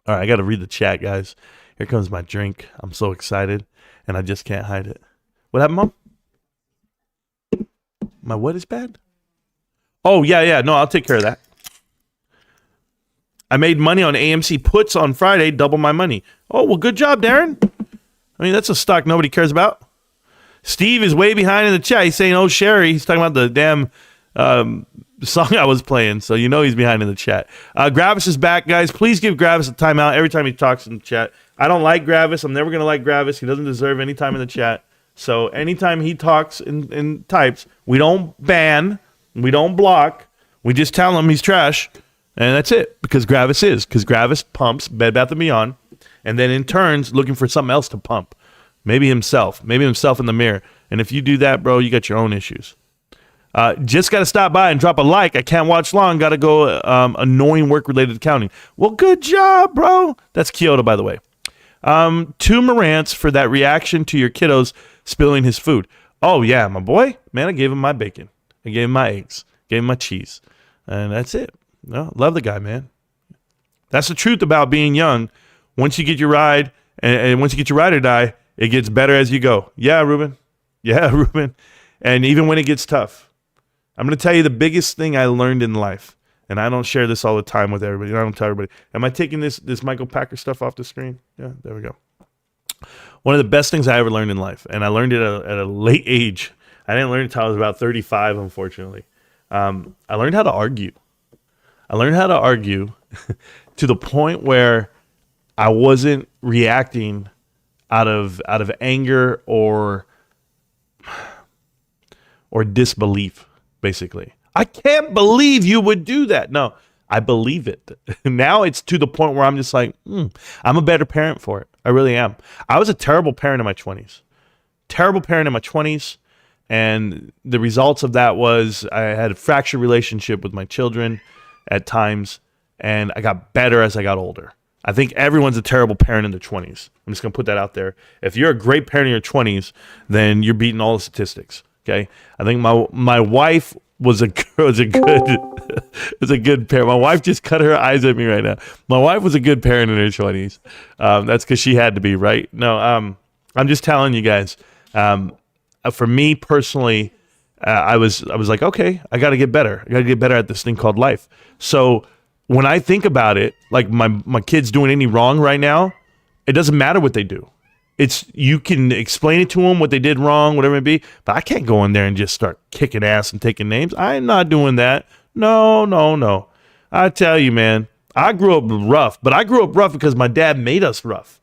All right, I got to read the chat, guys. Here comes my drink. I'm so excited, and I just can't hide it. What happened, Mom? My what is bad? Oh, yeah. No, I'll take care of that. I made money on AMC puts on Friday, double my money. Oh, well, good job, Darren. I mean, that's a stock nobody cares about. Steve is way behind in the chat. He's saying, oh, Sherry. He's talking about the damn song I was playing, so you know he's behind in the chat. Gravis is back, guys. Please give Gravis a timeout every time he talks in the chat. I don't like Gravis. I'm never going to like Gravis. He doesn't deserve any time in the chat. So anytime he talks and types, we don't ban, we don't block. We just tell him he's trash, and that's it. Because Gravis pumps Bed Bath & Beyond, and then in turns looking for something else to pump. Maybe himself in the mirror. And if you do that, bro, you got your own issues. Just got to stop by and drop a like. I can't watch long. Got to go annoying work-related accounting. Well, good job, bro. That's Kyoto, by the way. To Marantz for that reaction to your kiddos spilling his food. Oh, yeah, my boy. Man, I gave him my bacon. I gave him my eggs. Gave him my cheese. And that's it. No, love the guy, man. That's the truth about being young. Once you get your ride, and once you get your ride or die, it gets better as you go. Yeah, Ruben. Yeah, Ruben. And even when it gets tough. I'm going to tell you the biggest thing I learned in life, and I don't share this all the time with everybody. I don't tell everybody. Am I taking this Michael Packer stuff off the screen? Yeah, there we go. One of the best things I ever learned in life, and I learned it at a late age. I didn't learn it until I was about 35, unfortunately. I learned how to argue. I learned how to argue to the point where I wasn't reacting out of anger or disbelief. Basically, I can't believe you would do that. No, I believe it. Now it's to the point where I'm just like, I'm a better parent for it. I really am. I was a terrible parent in my 20s. And the results of that was I had a fractured relationship with my children at times, and I got better as I got older. I think everyone's a terrible parent in their 20s. I'm just going to put that out there. If you're a great parent in your 20s, then you're beating all the statistics. Okay, I think my wife was a good parent. My wife just cut her eyes at me right now. My wife was a good parent in her 20s. That's because she had to be, right? No, I'm just telling you guys. For me personally, I was like, okay, I got to get better. I got to get better at this thing called life. So when I think about it, like my kids doing any wrong right now, it doesn't matter what they do. You can explain it to them what they did wrong, whatever it may be, but I can't go in there and just start kicking ass and taking names. I'm not doing that. No. I tell you, man, I grew up rough, but I grew up rough because my dad made us rough.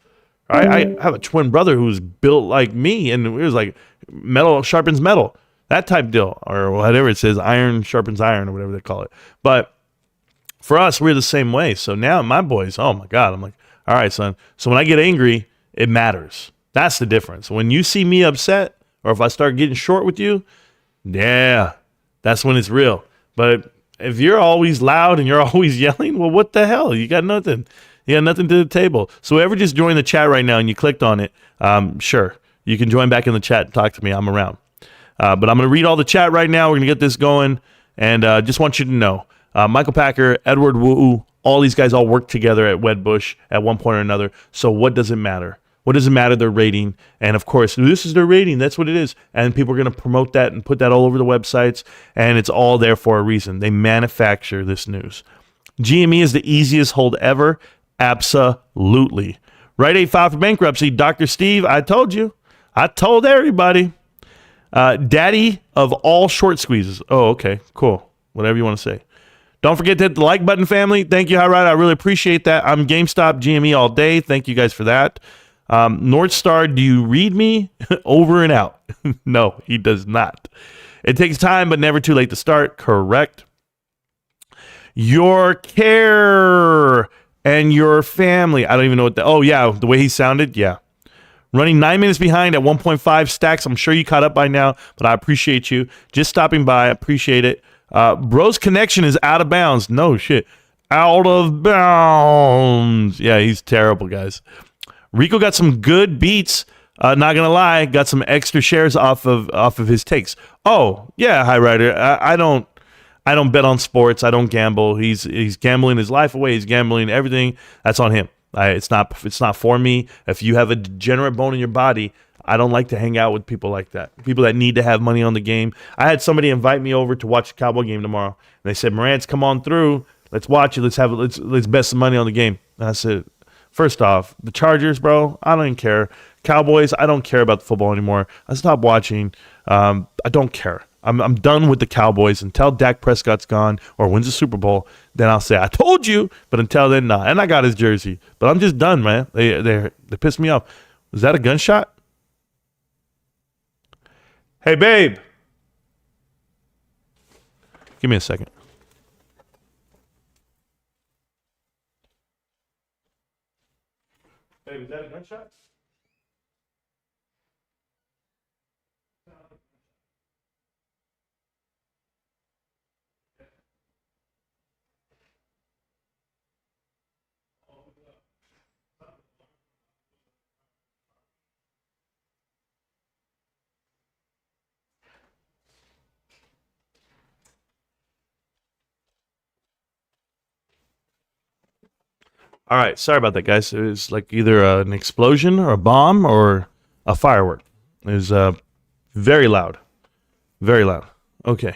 I have a twin brother who's built like me, and it was like metal sharpens metal, that type deal, or whatever it says, iron sharpens iron, or whatever they call it. But for us, we're the same way. So now my boys, oh my God, I'm like, all right, son. So when I get angry, it matters. That's the difference. When you see me upset, or if I start getting short with you, yeah, that's when it's real. But if you're always loud and you're always yelling, well, what the hell? You got nothing. You got nothing to the table. So whoever just joined the chat right now and you clicked on it, sure, you can join back in the chat and talk to me. I'm around. But I'm going to read all the chat right now. We're going to get this going. And just want you to know, Michael Packer, Edward Wu, all these guys all work together at Wedbush at one point or another. So what does it matter? What does it matter, their rating? And of course, this is their rating. That's what it is. And people are going to promote that and put that all over the websites. And it's all there for a reason. They manufacture this news. GME is the easiest hold ever. Absolutely. Right 8 file for bankruptcy. Dr. Steve, I told you. I told everybody. Daddy of all short squeezes. Oh, okay. Cool. Whatever you want to say. Don't forget to hit the like button, family. Thank you, Highright. I really appreciate that. I'm GameStop GME all day. Thank you guys for that. North Star, do you read me? Over and out. No, he does not. It takes time, but never too late to start. Correct. Your care and your family. I don't even know what oh, yeah, the way he sounded. Yeah. Running 9 minutes behind at 1.5 stacks. I'm sure you caught up by now, but I appreciate you. Just stopping by. I appreciate it. Bro's connection is out of bounds. No shit. Out of bounds. Yeah, he's terrible, guys. Rico got some good beats. Not gonna lie, got some extra shares off of his takes. Oh yeah, High Rider. I don't bet on sports. I don't gamble. He's gambling his life away. He's gambling everything. That's on him. It's not for me. If you have a degenerate bone in your body, I don't like to hang out with people like that. People that need to have money on the game. I had somebody invite me over to watch the Cowboy game tomorrow, and they said, "Marantz, come on through. Let's watch it. Let's bet some money on the game." And I said, first off, the Chargers, bro, I don't even care. Cowboys, I don't care about the football anymore. I stopped watching. I don't care. I'm done with the Cowboys until Dak Prescott's gone or wins the Super Bowl. Then I'll say I told you. But until then, nah. And I got his jersey. But I'm just done, man. They pissed me off. Was that a gunshot? Hey, babe. Give me a second. Hey, was that a gunshot? All right, sorry about that, guys. It was like either an explosion or a bomb or a firework. It was very loud. Very loud. Okay.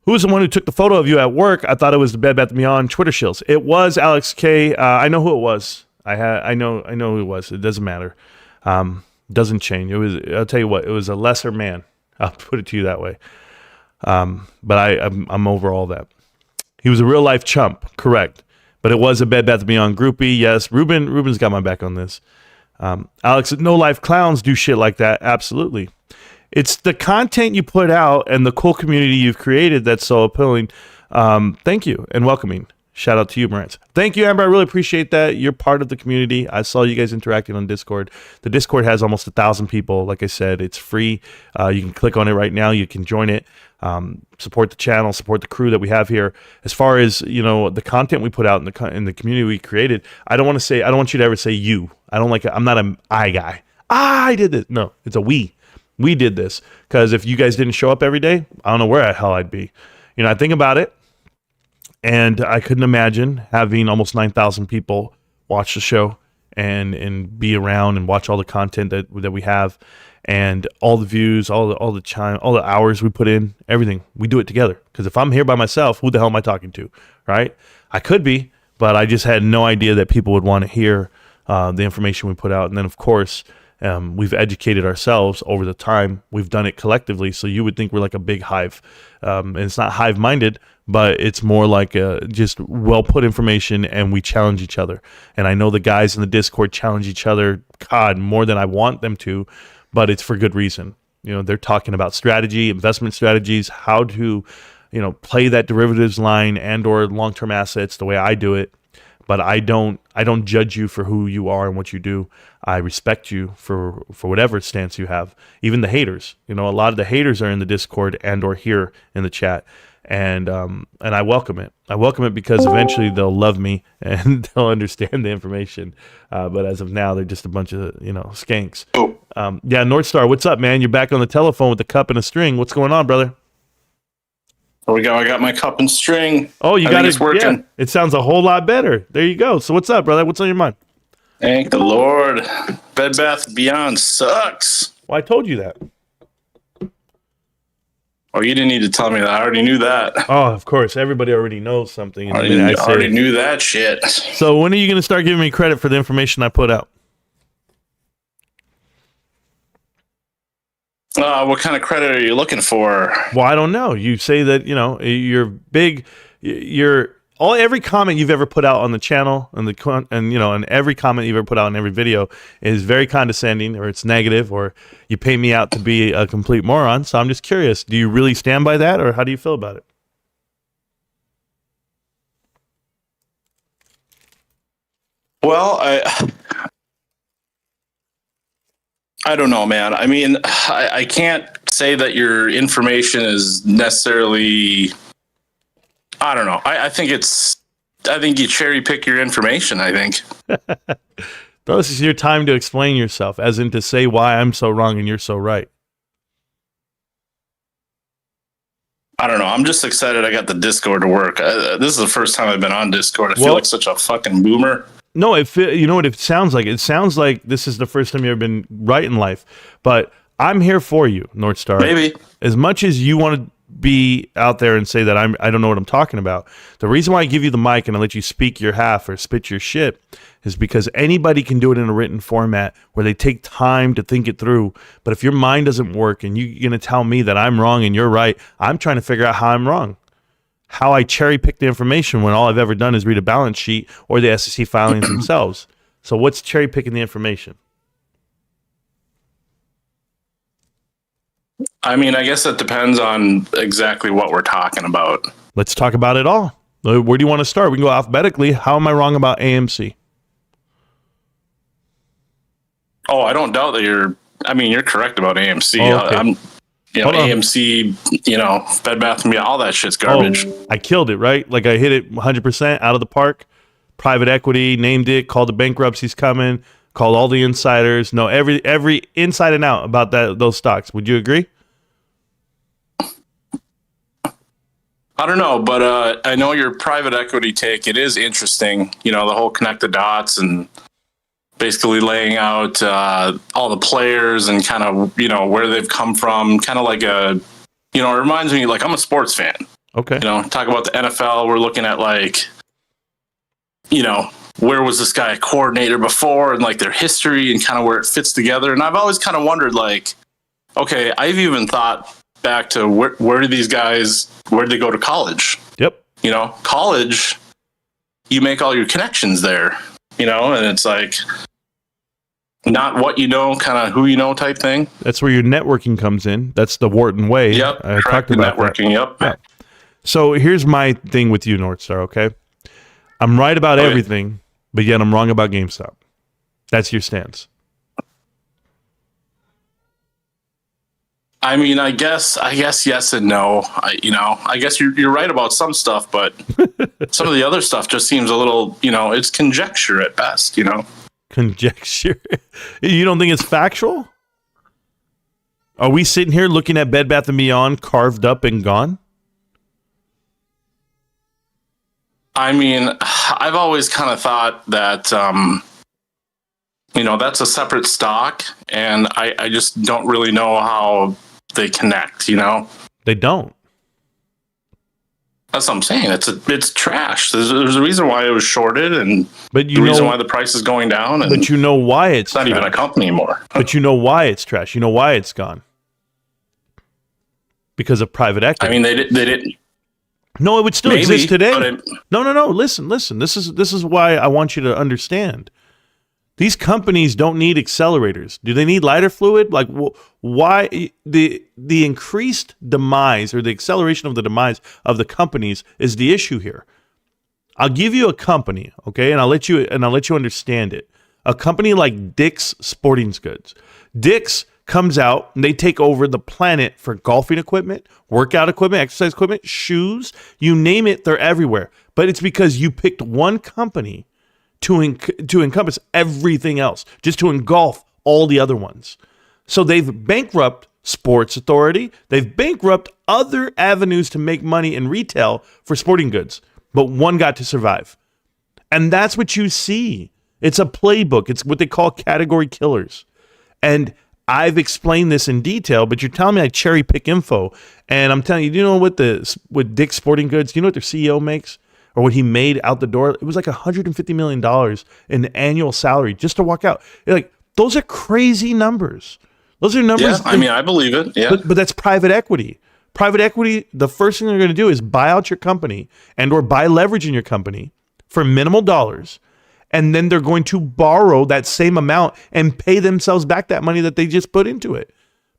Who was the one who took the photo of you at work? I thought it was the Bed Bath & Beyond Twitter shills. It was Alex K. I know who it was. I know who it was. It doesn't matter. Doesn't change. It was. I'll tell you what. It was a lesser man. I'll put it to you that way. But I'm over all that. He was a real life chump. Correct. But it was a Bed Bath & Beyond groupie. Yes, Ruben's got my back on this. Alex, no life clowns do shit like that. Absolutely. It's the content you put out and the cool community you've created that's so appealing. Thank you and welcoming. Shout out to you, Marantz. Thank you, Amber. I really appreciate that. You're part of the community. I saw you guys interacting on Discord. The Discord has almost 1,000 people. Like I said, it's free. You can click on it right now. You can join it. Support the channel, support the crew that we have here. As far as the content we put out in the community we created, I don't want you to ever say you. I'm not an I guy. I did this. No, it's a we. We did this because if you guys didn't show up every day, I don't know where the hell I'd be. I think about it, and I couldn't imagine having almost 9,000 people watch the show and be around and watch all the content that we have. And all the views, all the hours we put in, everything, we do it together. Because if I'm here by myself, who the hell am I talking to, right? I could be, but I just had no idea that people would want to hear the information we put out. And then, of course, we've educated ourselves over the time. We've done it collectively, so you would think we're like a big hive. And it's not hive-minded, but it's more like just well-put information, and we challenge each other. And I know the guys in the Discord challenge each other, God, more than I want them to. But it's for good reason. They're talking about strategy, investment strategies, how to, play that derivatives line and or long-term assets the way I do it. But I don't judge you for who you are and what you do. I respect you for whatever stance you have. Even the haters, a lot of the haters are in the Discord and or here in the chat. And I welcome it. I welcome it because eventually they'll love me and they'll understand the information. But as of now, they're just a bunch of skanks. Yeah, North Star, what's up, man? You're back on the telephone with the cup and a string. What's going on, brother? There we go. I got my cup and string. Oh, you got it. It's working. Yeah, it sounds a whole lot better. There you go. So what's up, brother? What's on your mind? Thank the Lord. Bed Bath & Beyond sucks. Well, I told you that. Oh, you didn't need to tell me that. I already knew that. Oh, of course. Everybody already knows something. I already knew that shit. So when are you going to start giving me credit for the information I put out? What kind of credit are you looking for? Well, I don't know. You say that, you're big. Every comment you've ever put out on the channel and every comment you've ever put out in every video is very condescending, or it's negative, or you pay me out to be a complete moron. So I'm just curious, do you really stand by that, or how do you feel about it? Well, I don't know, man. I mean, I can't say that your information is necessarily, I don't know. I think you cherry pick your information, I think. Bro, this is your time to explain yourself, as in to say why I'm so wrong and you're so right. I don't know. I'm just excited I got the Discord to work. This is the first time I've been on Discord. I feel like such a fucking boomer. No, you know what it sounds like? It sounds like this is the first time you've ever been right in life. But I'm here for you, North Star. Maybe. As much as you want to be out there and say that I don't know what I'm talking about. The reason why I give you the mic and I let you speak your half or spit your shit is because anybody can do it in a written format where they take time to think it through. But if your mind doesn't work and you're going to tell me that I'm wrong and you're right, I'm trying to figure out how I'm wrong. How I cherry pick the information when all I've ever done is read a balance sheet or the SEC filings themselves. So what's cherry picking the information? I mean, I guess it depends on exactly what we're talking about. Let's talk about it all. Where do you want to start? We can go alphabetically. How am I wrong about AMC? Oh, I don't doubt that you're correct about AMC. Oh, okay. AMC, Bed Bath & Beyond, all that shit's garbage. Oh, I killed it, right? Like I hit it 100% out of the park. Private equity, named it, called the bankruptcy's coming, called all the insiders. No, every inside and out about those stocks. Would you agree? I don't know, but I know your private equity take. It is interesting, the whole connect the dots and basically laying out all the players and kind of, where they've come from. Kind of like it reminds me, like, I'm a sports fan. Okay. Talk about the NFL. We're looking at, like, where was this guy a coordinator before and, like, their history and kind of where it fits together. And I've always kind of wondered, like, okay, I've even thought back to where did these guys, where did they go to college? Yep. College, you make all your connections there, and it's like not what kind of who type thing. That's where your networking comes in. That's the Wharton way. Yep. I talked about networking. That. Yep. Yeah. So here's my thing with you, Northstar, okay? I'm right about everything, but yet I'm wrong about GameStop. That's your stance. I mean, I guess yes and no. I guess you're right about some stuff, but some of the other stuff just seems a little, it's conjecture at best, Conjecture? You don't think it's factual? Are we sitting here looking at Bed Bath & Beyond carved up and gone? I mean, I've always kind of thought that, that's a separate stock, and I just don't really know how they connect, They don't. That's what I'm saying. It's trash. There's a reason why it was shorted, and the reason why the price is going down. And but you know why it's not even a company anymore. But you know why it's trash. You know why it's gone. Because of private equity. I mean, they didn't. No, it would still exist today. No. Listen. This is why I want you to understand. These companies don't need accelerators. Do they need lighter fluid? Like, why the increased demise or the acceleration of the demise of the companies is the issue here. I'll give you a company, okay, and I'll let you understand it. A company like Dick's Sporting Goods. Dick's comes out and they take over the planet for golfing equipment, workout equipment, exercise equipment, shoes, you name it, they're everywhere. But it's because you picked one company to encompass everything else, just to engulf all the other ones. So they've bankrupted Sports Authority. They've bankrupted other avenues to make money in retail for sporting goods, but one got to survive. And that's what you see. It's a playbook. It's what they call category killers. And I've explained this in detail, but you're telling me I cherry pick info. And I'm telling you, do you know what Dick's Sporting Goods, do you know what their CEO makes? Or what he made out the door? It was like $150 million in annual salary just to walk out. Like, those are crazy numbers. Those are numbers. Yeah, I mean, I believe it. Yeah. But that's private equity. Private equity, the first thing they're going to do is buy out your company or buy leverage in your company for minimal dollars. And then they're going to borrow that same amount and pay themselves back that money that they just put into it.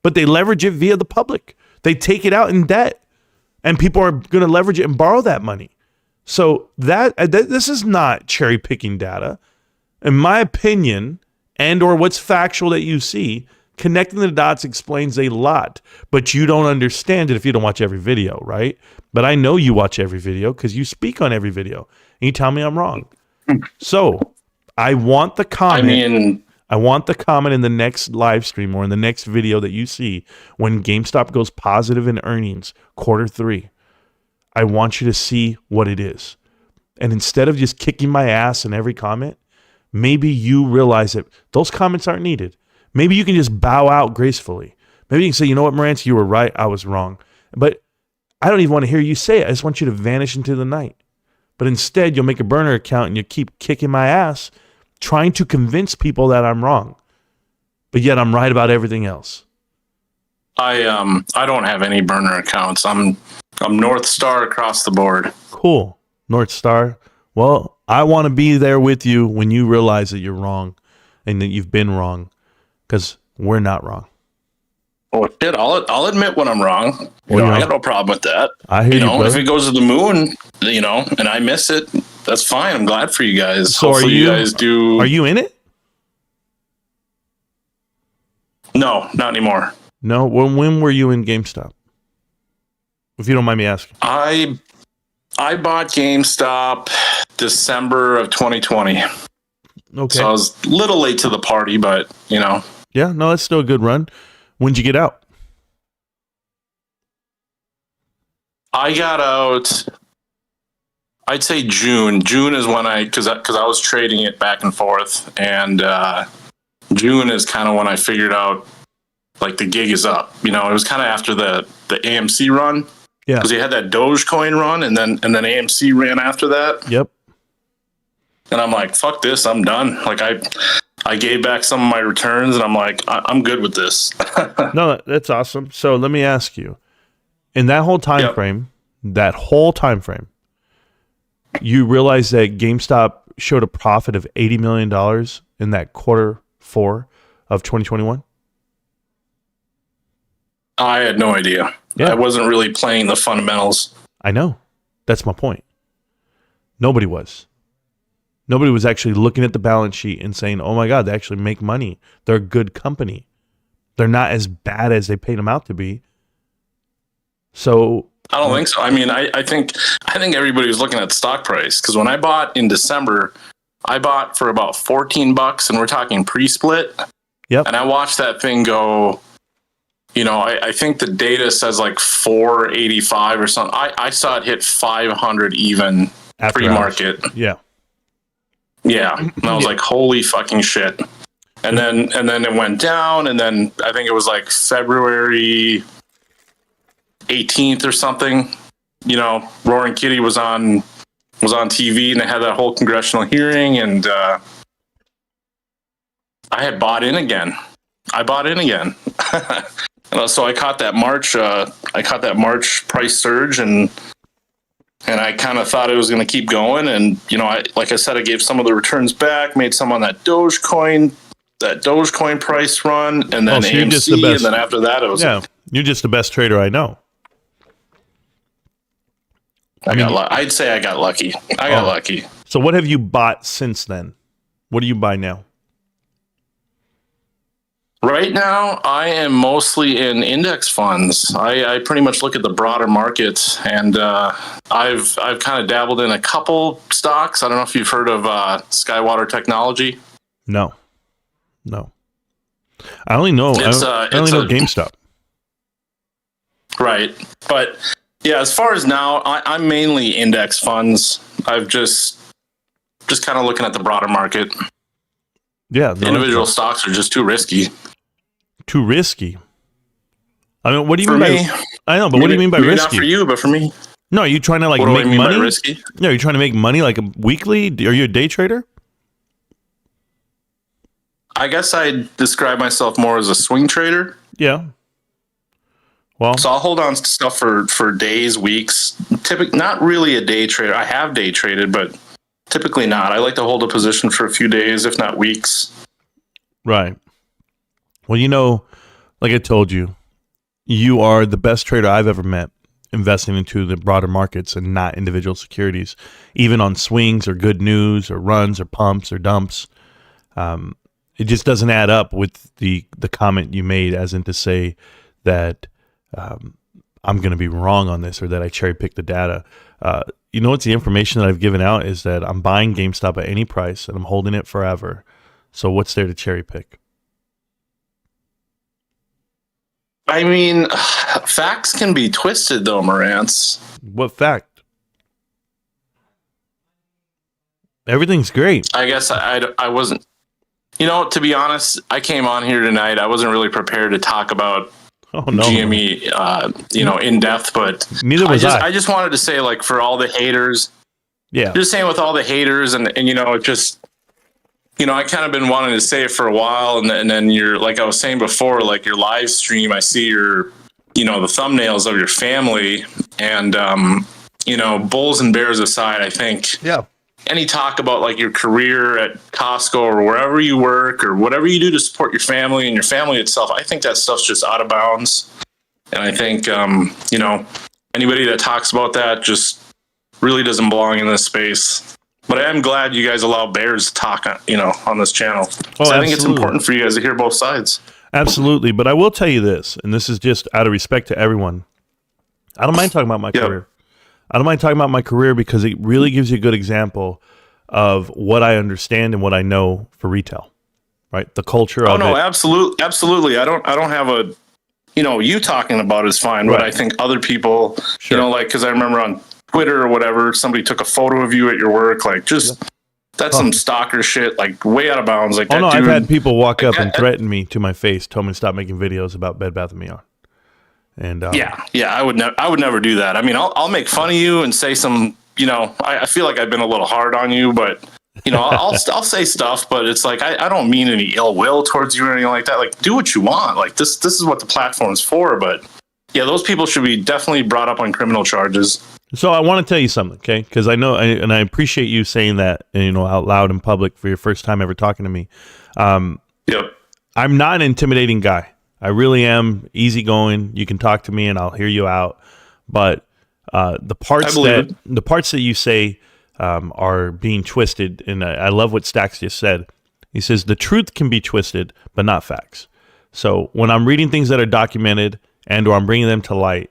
But they leverage it via the public. They take it out in debt. And people are going to leverage it and borrow that money. So this is not cherry picking data. In my opinion, and or what's factual that you see, connecting the dots explains a lot, but you don't understand it if you don't watch every video, right? But I know you watch every video because you speak on every video and you tell me I'm wrong. So I want the comment. I want the comment in the next live stream or in the next video that you see when GameStop goes positive in earnings, Q3. I want you to see what it is. And instead of just kicking my ass in every comment, maybe you realize that those comments aren't needed. Maybe you can just bow out gracefully. Maybe you can say, you know what, Marantz, you were right. I was wrong. But I don't even want to hear you say it. I just want you to vanish into the night. But instead, you'll make a burner account and you keep kicking my ass, trying to convince people that I'm wrong. But yet I'm right about everything else. I don't have any burner accounts. I'm North Star across the board. Cool. North Star. Well, I want to be there with you when you realize that you're wrong and that you've been wrong, because we're not wrong. Oh shit! I'll admit when I'm wrong. I got no problem with that. I hear you, if it goes to the moon, and I miss it, that's fine. I'm glad for you guys. So Hopefully you guys do. Are you in it? No, not anymore. No. When were you in GameStop? If you don't mind me asking. I bought GameStop December of 2020. Okay. So I was a little late to the party, but Yeah, no, that's still a good run. When'd you get out? I got out, I'd say June. June is when because I was trading it back and forth, and June is kind of when I figured out like the gig is up. It was kind of after the AMC run. Yeah. Because you had that Dogecoin run, and then AMC ran after that. Yep. And I'm like, fuck this, I'm done. Like I gave back some of my returns, and I'm like, I'm good with this. No, that's awesome. So let me ask you, in that whole time frame, you realize that GameStop showed a profit of $80 million in that quarter 4 of 2021? I had no idea. Yeah. I wasn't really playing the fundamentals. I know. That's my point. Nobody was. Nobody was actually looking at the balance sheet and saying, oh my God, they actually make money. They're a good company. They're not as bad as they paid them out to be. So I don't think so. I mean, I think everybody was looking at the stock price, because when I bought in December, I bought for about $14, and we're talking pre-split. Yep. And I watched that thing go, I think the data says like 485 or something. I saw it hit 500 even After pre-market. hours. Yeah. Yeah. And I was like, holy fucking shit. And then it went down, and then I think it was like February 18th or something. Roaring Kitty was on TV, and they had that whole congressional hearing, and I had bought in again. So I caught that March price surge, and I kind of thought it was going to keep going. And, like I said, I gave some of the returns back, made some on that Dogecoin price run, and then so AMC. And then after that, it was, you're just the best trader I know. I'd say I got lucky. I got lucky. So what have you bought since then? What do you buy now? Right now, I am mostly in index funds. I pretty much look at the broader market, and I've kind of dabbled in a couple stocks. I don't know if you've heard of Skywater Technology. No. I only know GameStop. Right, but yeah, as far as now, I'm mainly index funds. I've just kind of looking at the broader market. Yeah, the individual stocks are just too risky. Too risky. I mean, what do you mean by? I know, but what do you mean by risky? Not for you, but for me. No, are you trying to what make do I mean money? By risky? No, you're trying to make money like a weekly. Are you a day trader? I guess I describe myself more as a swing trader. Yeah. Well, so I'll hold on to stuff for days, weeks. Typically, not really a day trader. I have day traded, but typically not. I like to hold a position for a few days, if not weeks. Right. Well, like I told you, you are the best trader I've ever met investing into the broader markets and not individual securities, even on swings or good news or runs or pumps or dumps. It just doesn't add up with the comment you made, as in to say that I'm going to be wrong on this or that I cherry picked the data. What's the information that I've given out is that I'm buying GameStop at any price and I'm holding it forever. So what's there to cherry pick? I mean, facts can be twisted, though, Marantz. What fact? Everything's great. I guess I wasn't. To be honest, I came on here tonight. I wasn't really prepared to talk about GME, in depth, but neither was I. I just wanted to say, like, for all the haters, just saying with all the haters and just, I kind of been wanting to say it for a while. And then you're, like I was saying before, like your live stream, I see your, the thumbnails of your family and, bulls and bears aside, I think any talk about like your career at Costco or wherever you work or whatever you do to support your family and your family itself, I think that stuff's just out of bounds. And I think, anybody that talks about that just really doesn't belong in this space. But I am glad you guys allow bears to talk, on this channel. So I think it's important for you guys to hear both sides. Absolutely. But I will tell you this, and this is just out of respect to everyone. I don't mind talking about my career. I don't mind talking about my career because it really gives you a good example of what I understand and what I know for retail, right? The culture of it. Absolutely. I don't have a, you talking about it is fine, but I think other people, because I remember on Twitter or whatever, somebody took a photo of you at your work, like that's some stalker shit, like way out of bounds. Like, I've had people walk up and threaten me to my face, told me to stop making videos about Bed Bath & Beyond. And I would never do that. I mean, I'll make fun of you and say some, I feel like I've been a little hard on you, but I'll say stuff, but it's like, I don't mean any ill will towards you or anything like that. Like, do what you want. Like this is what the platform's for. But yeah, those people should be definitely brought up on criminal charges. So I want to tell you something, okay? Because I know, and I appreciate you saying that, out loud in public for your first time ever talking to me. I'm not an intimidating guy. I really am easygoing. You can talk to me and I'll hear you out. But the parts that you say are being twisted, and I love what Stacks just said. He says the truth can be twisted, but not facts. So when I'm reading things that are documented and or I'm bringing them to light,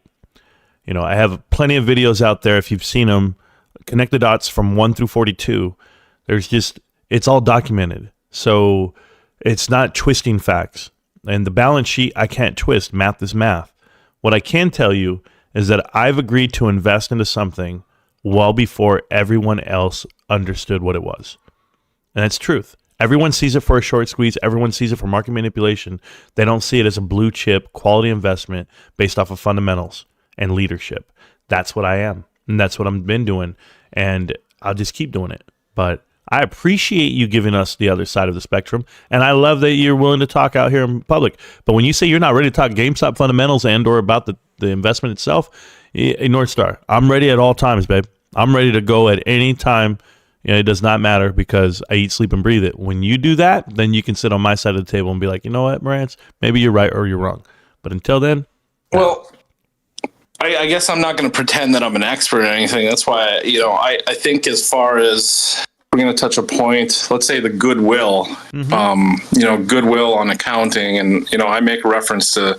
I have plenty of videos out there. If you've seen them, connect the dots from 1 through 42. It's all documented. So it's not twisting facts. And the balance sheet, I can't twist. Math is math. What I can tell you is that I've agreed to invest into something well before everyone else understood what it was. And that's truth. Everyone sees it for a short squeeze. Everyone sees it for market manipulation. They don't see it as a blue chip quality investment based off of fundamentals and leadership. That's what I am. And that's what I've been doing. And I'll just keep doing it. But I appreciate you giving us the other side of the spectrum, and I love that you're willing to talk out here in public. But when you say you're not ready to talk GameStop fundamentals and or about the investment itself, North Star, I'm ready at all times, babe. I'm ready to go at any time. It does not matter because I eat, sleep, and breathe it. When you do that, then you can sit on my side of the table and be like, you know what, Marantz, maybe you're right or you're wrong. But until then, well, I guess I'm not going to pretend that I'm an expert or anything. That's why, I think as far as we're going to touch a point, let's say the goodwill, goodwill on accounting. And, I make reference to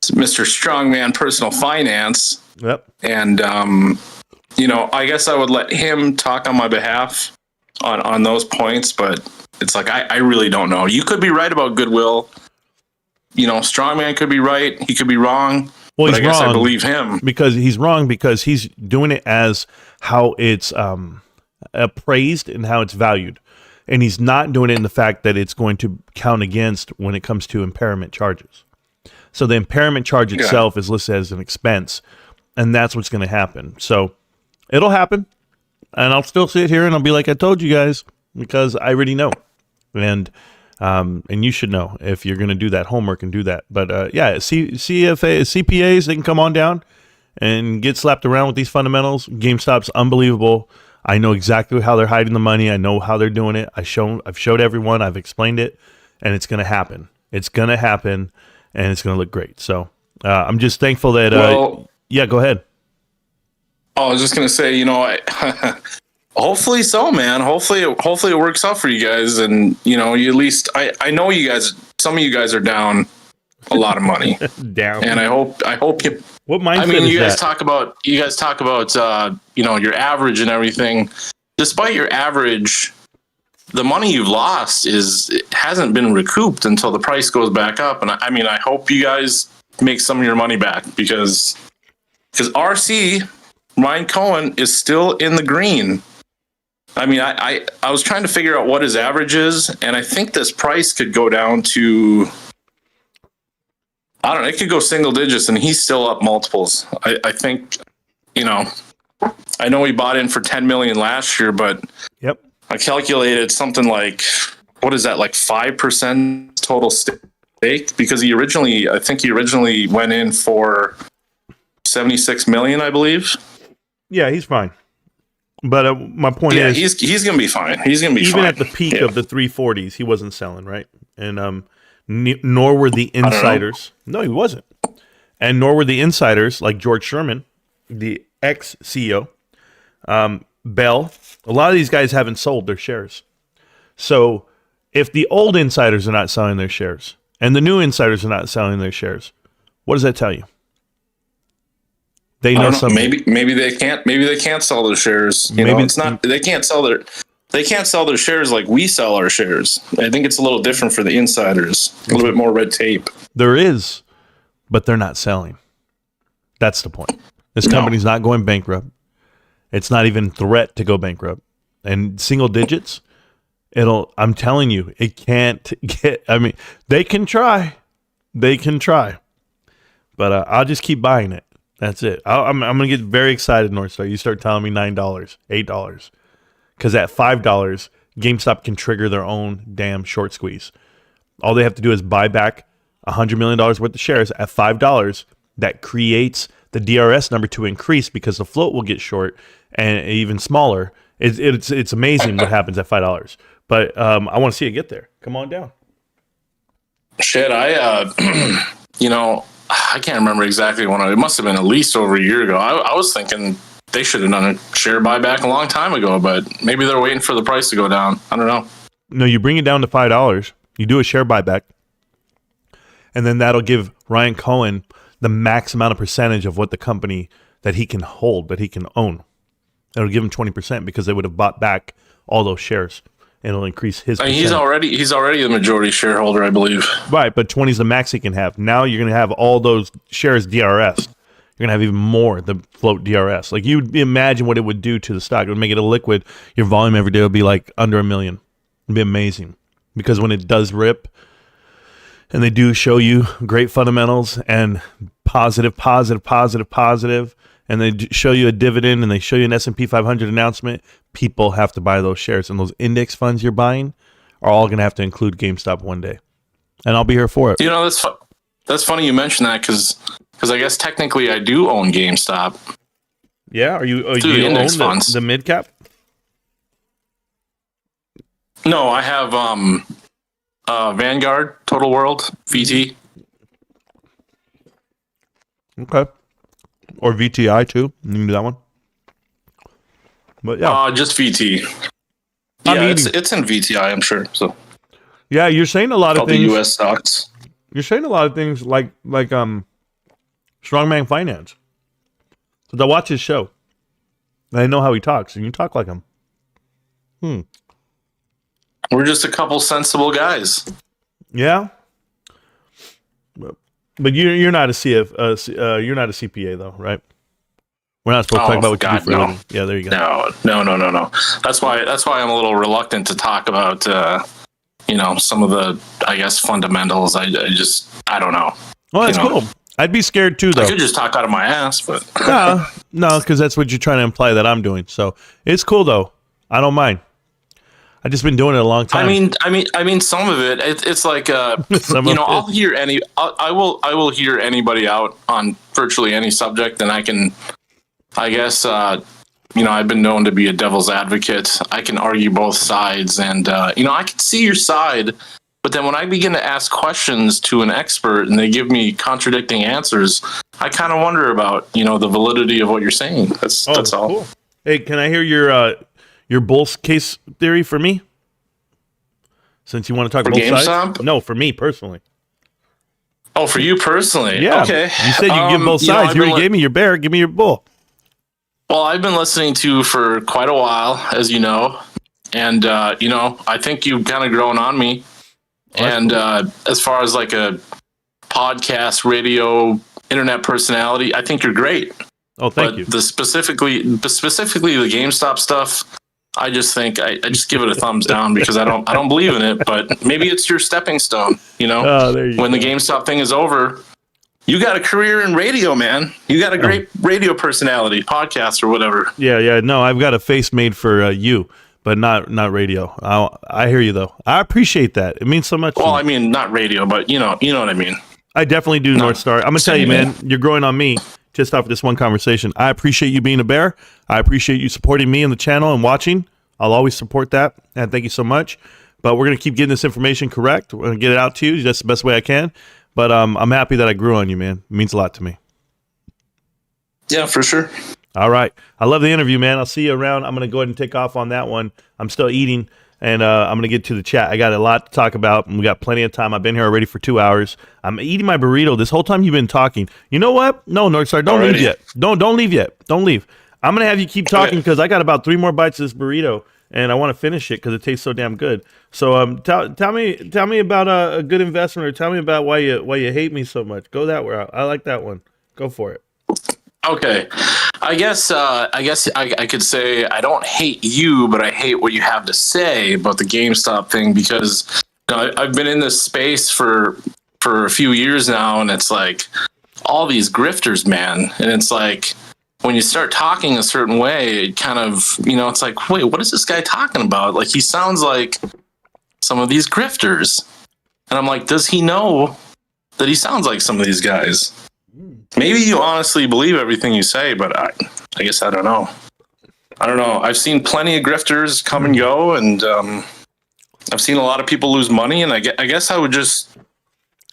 Mr. Strongman Personal Finance. Yep. And, I guess I would let him talk on my behalf on those points, but it's like, I really don't know. You could be right about goodwill. Strongman could be right. He could be wrong. Well, he's I guess wrong. I believe him. Because he's wrong because he's doing it as how it's appraised and how it's valued. And he's not doing it in the fact that it's going to count against when it comes to impairment charges. So the impairment charge itself is listed as an expense, and that's what's going to happen. So it'll happen, and I'll still sit here and I'll be like, I told you guys, because I already know. And you should know if you're going to do that homework and do that. But CPAs, they can come on down and get slapped around with these fundamentals. GameStop's unbelievable. I know exactly how they're hiding the money. I know how they're doing it. I've showed everyone. I've explained it, and it's going to happen. It's going to happen, and it's going to look great. So I'm just thankful that. Go ahead. I was just going to say, hopefully so, man. Hopefully it works out for you guys, and you at least I know you guys. Some of you guys are down a lot of money. Down, and I hope you. What mindset I mean, is you guys that? talk about your average and everything. Despite your average, the money you've lost hasn't been recouped until the price goes back up. And I hope you guys make some of your money back because RC Ryan Cohen is still in the green. I was trying to figure out what his average is, and I think this price could go down to I don't know. It could go single digits, and he's still up multiples. I think, I know he bought in for 10 million last year, but Yep. I calculated something like, what is that, like 5% total stake? Because I think he originally went in for 76 million, I believe. Yeah, he's fine. But my point is, he's going to be fine. He's going to be even fine. at the peak of the 340s, he wasn't selling, right? And nor were the insiders. No, he wasn't. And nor were the insiders like George Sherman, the ex-CEO, Bell. A lot of these guys haven't sold their shares. So if the old insiders are not selling their shares and the new insiders are not selling their shares, what does that tell you? They know something. Maybe they can't sell their shares. It's not, they can't sell their shares like we sell our shares. I think it's a little different for the insiders. A little bit more red tape. There is, but they're not selling. That's the point. This company's not going bankrupt. It's not even threat to go bankrupt. And single digits, I'm telling you, it can't get, they can try. But I'll just keep buying it. That's it. I'm going to get very excited, Northstar. You start telling me $9, $8. Because at $5, GameStop can trigger their own damn short squeeze. All they have to do is buy back $100 million worth of shares at $5. That creates the DRS number to increase because the float will get short and even smaller. It's amazing what happens at $5. But I want to see it get there. Come on down. Shit, I can't remember exactly it must have been at least over a year ago. I was thinking they should have done a share buyback a long time ago, but maybe they're waiting for the price to go down. I don't know. No, you bring it down to $5. You do a share buyback, and then that'll give Ryan Cohen the max amount of percentage of what the company that he can hold, that he can own. It'll give him 20% because they would have bought back all those shares. And it'll increase his percentage. He's already the majority shareholder, I believe. Right, but 20 is the max he can have. Now you're going to have all those shares DRS. You're going to have even more the float DRS. Like, you'd imagine what it would do to the stock. It would make it illiquid. Your volume every day would be like under 1 million. It'd be amazing. Because when it does rip, and they do show you great fundamentals and positive, and they show you a dividend and they show you an S&P 500 announcement, people have to buy those shares. And those index funds you're buying are all going to have to include GameStop one day. And I'll be here for it. That's funny you mention that because I guess technically I do own GameStop. Yeah? Do you own the mid cap? No, I have Vanguard, Total World, VT. Okay. Or VTI too. You can do that one. But yeah. Just VT. Yeah, it's in VTI, I'm sure. So yeah, you're saying a lot of things. The US stocks. You're saying a lot of things like Strongman Finance. So I watch his show. And I know how he talks, and you talk like him. We're just a couple sensible guys. Yeah. But you're not you're not a CPA though, right? We're not supposed to talk about what you do for a living. Yeah, there you go. No. That's why I'm a little reluctant to talk about some of the, I guess, fundamentals. I don't know. Well, that's cool. I'd be scared too, though. I could just talk out of my ass, but no, because that's what you're trying to imply that I'm doing. So it's cool though. I don't mind. I've just been doing it a long time. I mean, some of it. It's like I'll hear I will hear anybody out on virtually any subject, and I can. I guess I've been known to be a devil's advocate. I can argue both sides, and I can see your side. But then when I begin to ask questions to an expert and they give me contradicting answers, I kind of wonder about the validity of what you're saying. That's all. Cool. Hey, can I hear your bull case theory for me? Since you want to talk both sides? No, for me personally. Oh, for you personally? Yeah. Okay. You said you give both sides. You already gave me your bear. Give me your bull. Well, I've been listening to you for quite a while, as you know. And, I think you've kind of grown on me. And as far as like a podcast, radio, internet personality, I think you're great. Oh, thank you. Specifically the GameStop stuff, I just think I just give it a thumbs down because I don't believe in it. But maybe it's your stepping stone. There you when go. the GameStop thing is over, You got a career in radio, man. You got a great radio personality, podcast or whatever. Yeah. No, I've got a face made for you, but not radio. I hear you though. I appreciate that. It means so much. Well, I mean, not radio, but you know what I mean. I definitely do, North Star. I'm gonna tell you, man, you're growing on me just off this one conversation. I appreciate you being a bear. I appreciate you supporting me and the channel and watching. I'll always support that, and thank you so much. But we're gonna keep getting this information correct. We're gonna get it out to you just the best way I can. But I'm happy that I grew on you, man. It means a lot to me. Yeah, for sure. All right. I love the interview, man. I'll see you around. I'm going to go ahead and take off on that one. I'm still eating, and I'm going to get to the chat. I got a lot to talk about, and we got plenty of time. I've been here already for 2 hours. I'm eating my burrito this whole time you've been talking. You know what? No, Northstar, don't leave yet. Don't leave yet. Don't leave. I'm going to have you keep talking because I got about 3 more bites of this burrito, and I want to finish it because it tastes so damn good. So tell me about a good investment, or tell me about why you hate me so much. Go that way. I like that one. Go for it. Okay. I guess I could say I don't hate you, but I hate what you have to say about the GameStop thing, because I've been in this space for a few years now, and it's like all these grifters, man. And it's like when you start talking a certain way, it kind of, it's like, wait, what is this guy talking about? Like, he sounds like some of these grifters. And I'm like, does he know that he sounds like some of these guys? Maybe you honestly believe everything you say, but I guess I don't know. I've seen plenty of grifters come and go, and I've seen a lot of people lose money, and I guess I would just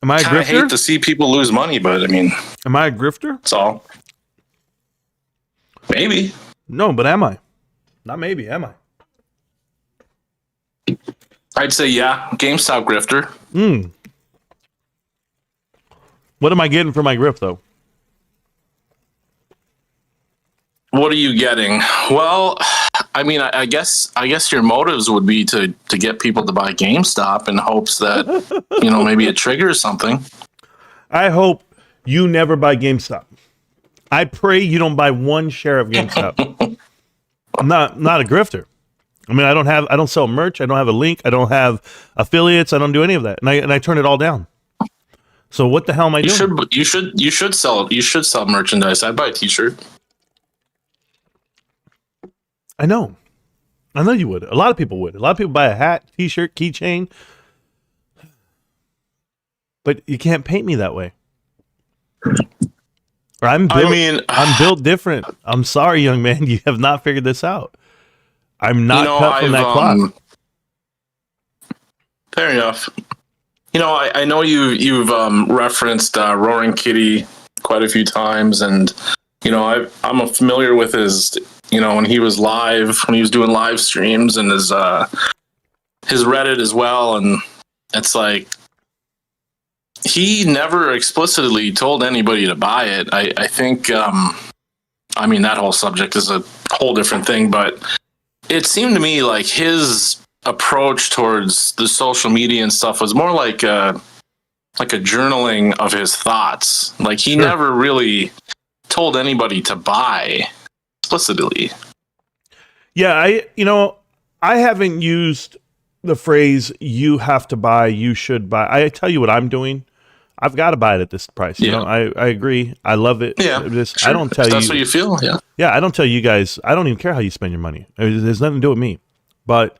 kind of hate to see people lose money, but I mean... Am I a grifter? That's all. Maybe. No, but am I? Not maybe, am I? I'd say yeah, GameStop grifter. What am I getting for my grift, though? What are you getting? Well, I mean, I guess your motives would be to get people to buy GameStop in hopes that, maybe it triggers something. I hope you never buy GameStop. I pray you don't buy one share of GameStop. I'm not a grifter. I mean, I don't sell merch. I don't have a link. I don't have affiliates. I don't do any of that. And I turn it all down. So what the hell am I doing? You should sell merchandise. I'd buy a t-shirt. I know you would. A lot of people would. A lot of people buy a hat, t-shirt, keychain. But you can't paint me that way. Or I'm built different. I'm sorry, young man. You have not figured this out. I'm not cut from that cloth. Fair enough. I know you've referenced Roaring Kitty quite a few times, and I'm familiar with his when he was doing live streams, and his Reddit as well, and it's like he never explicitly told anybody to buy it. I think that whole subject is a whole different thing, but it seemed to me like his approach towards the social media and stuff was more like a journaling of his thoughts. Like he never really told anybody to buy explicitly. Yeah, I haven't used the phrase "you have to buy," "you should buy." I tell you what I'm doing. I've got to buy it at this price. I agree. I love it. Yeah, I don't tell you. That's what you feel. Yeah. Yeah, I don't tell you guys. I don't even care how you spend your money. There's nothing to do with me. But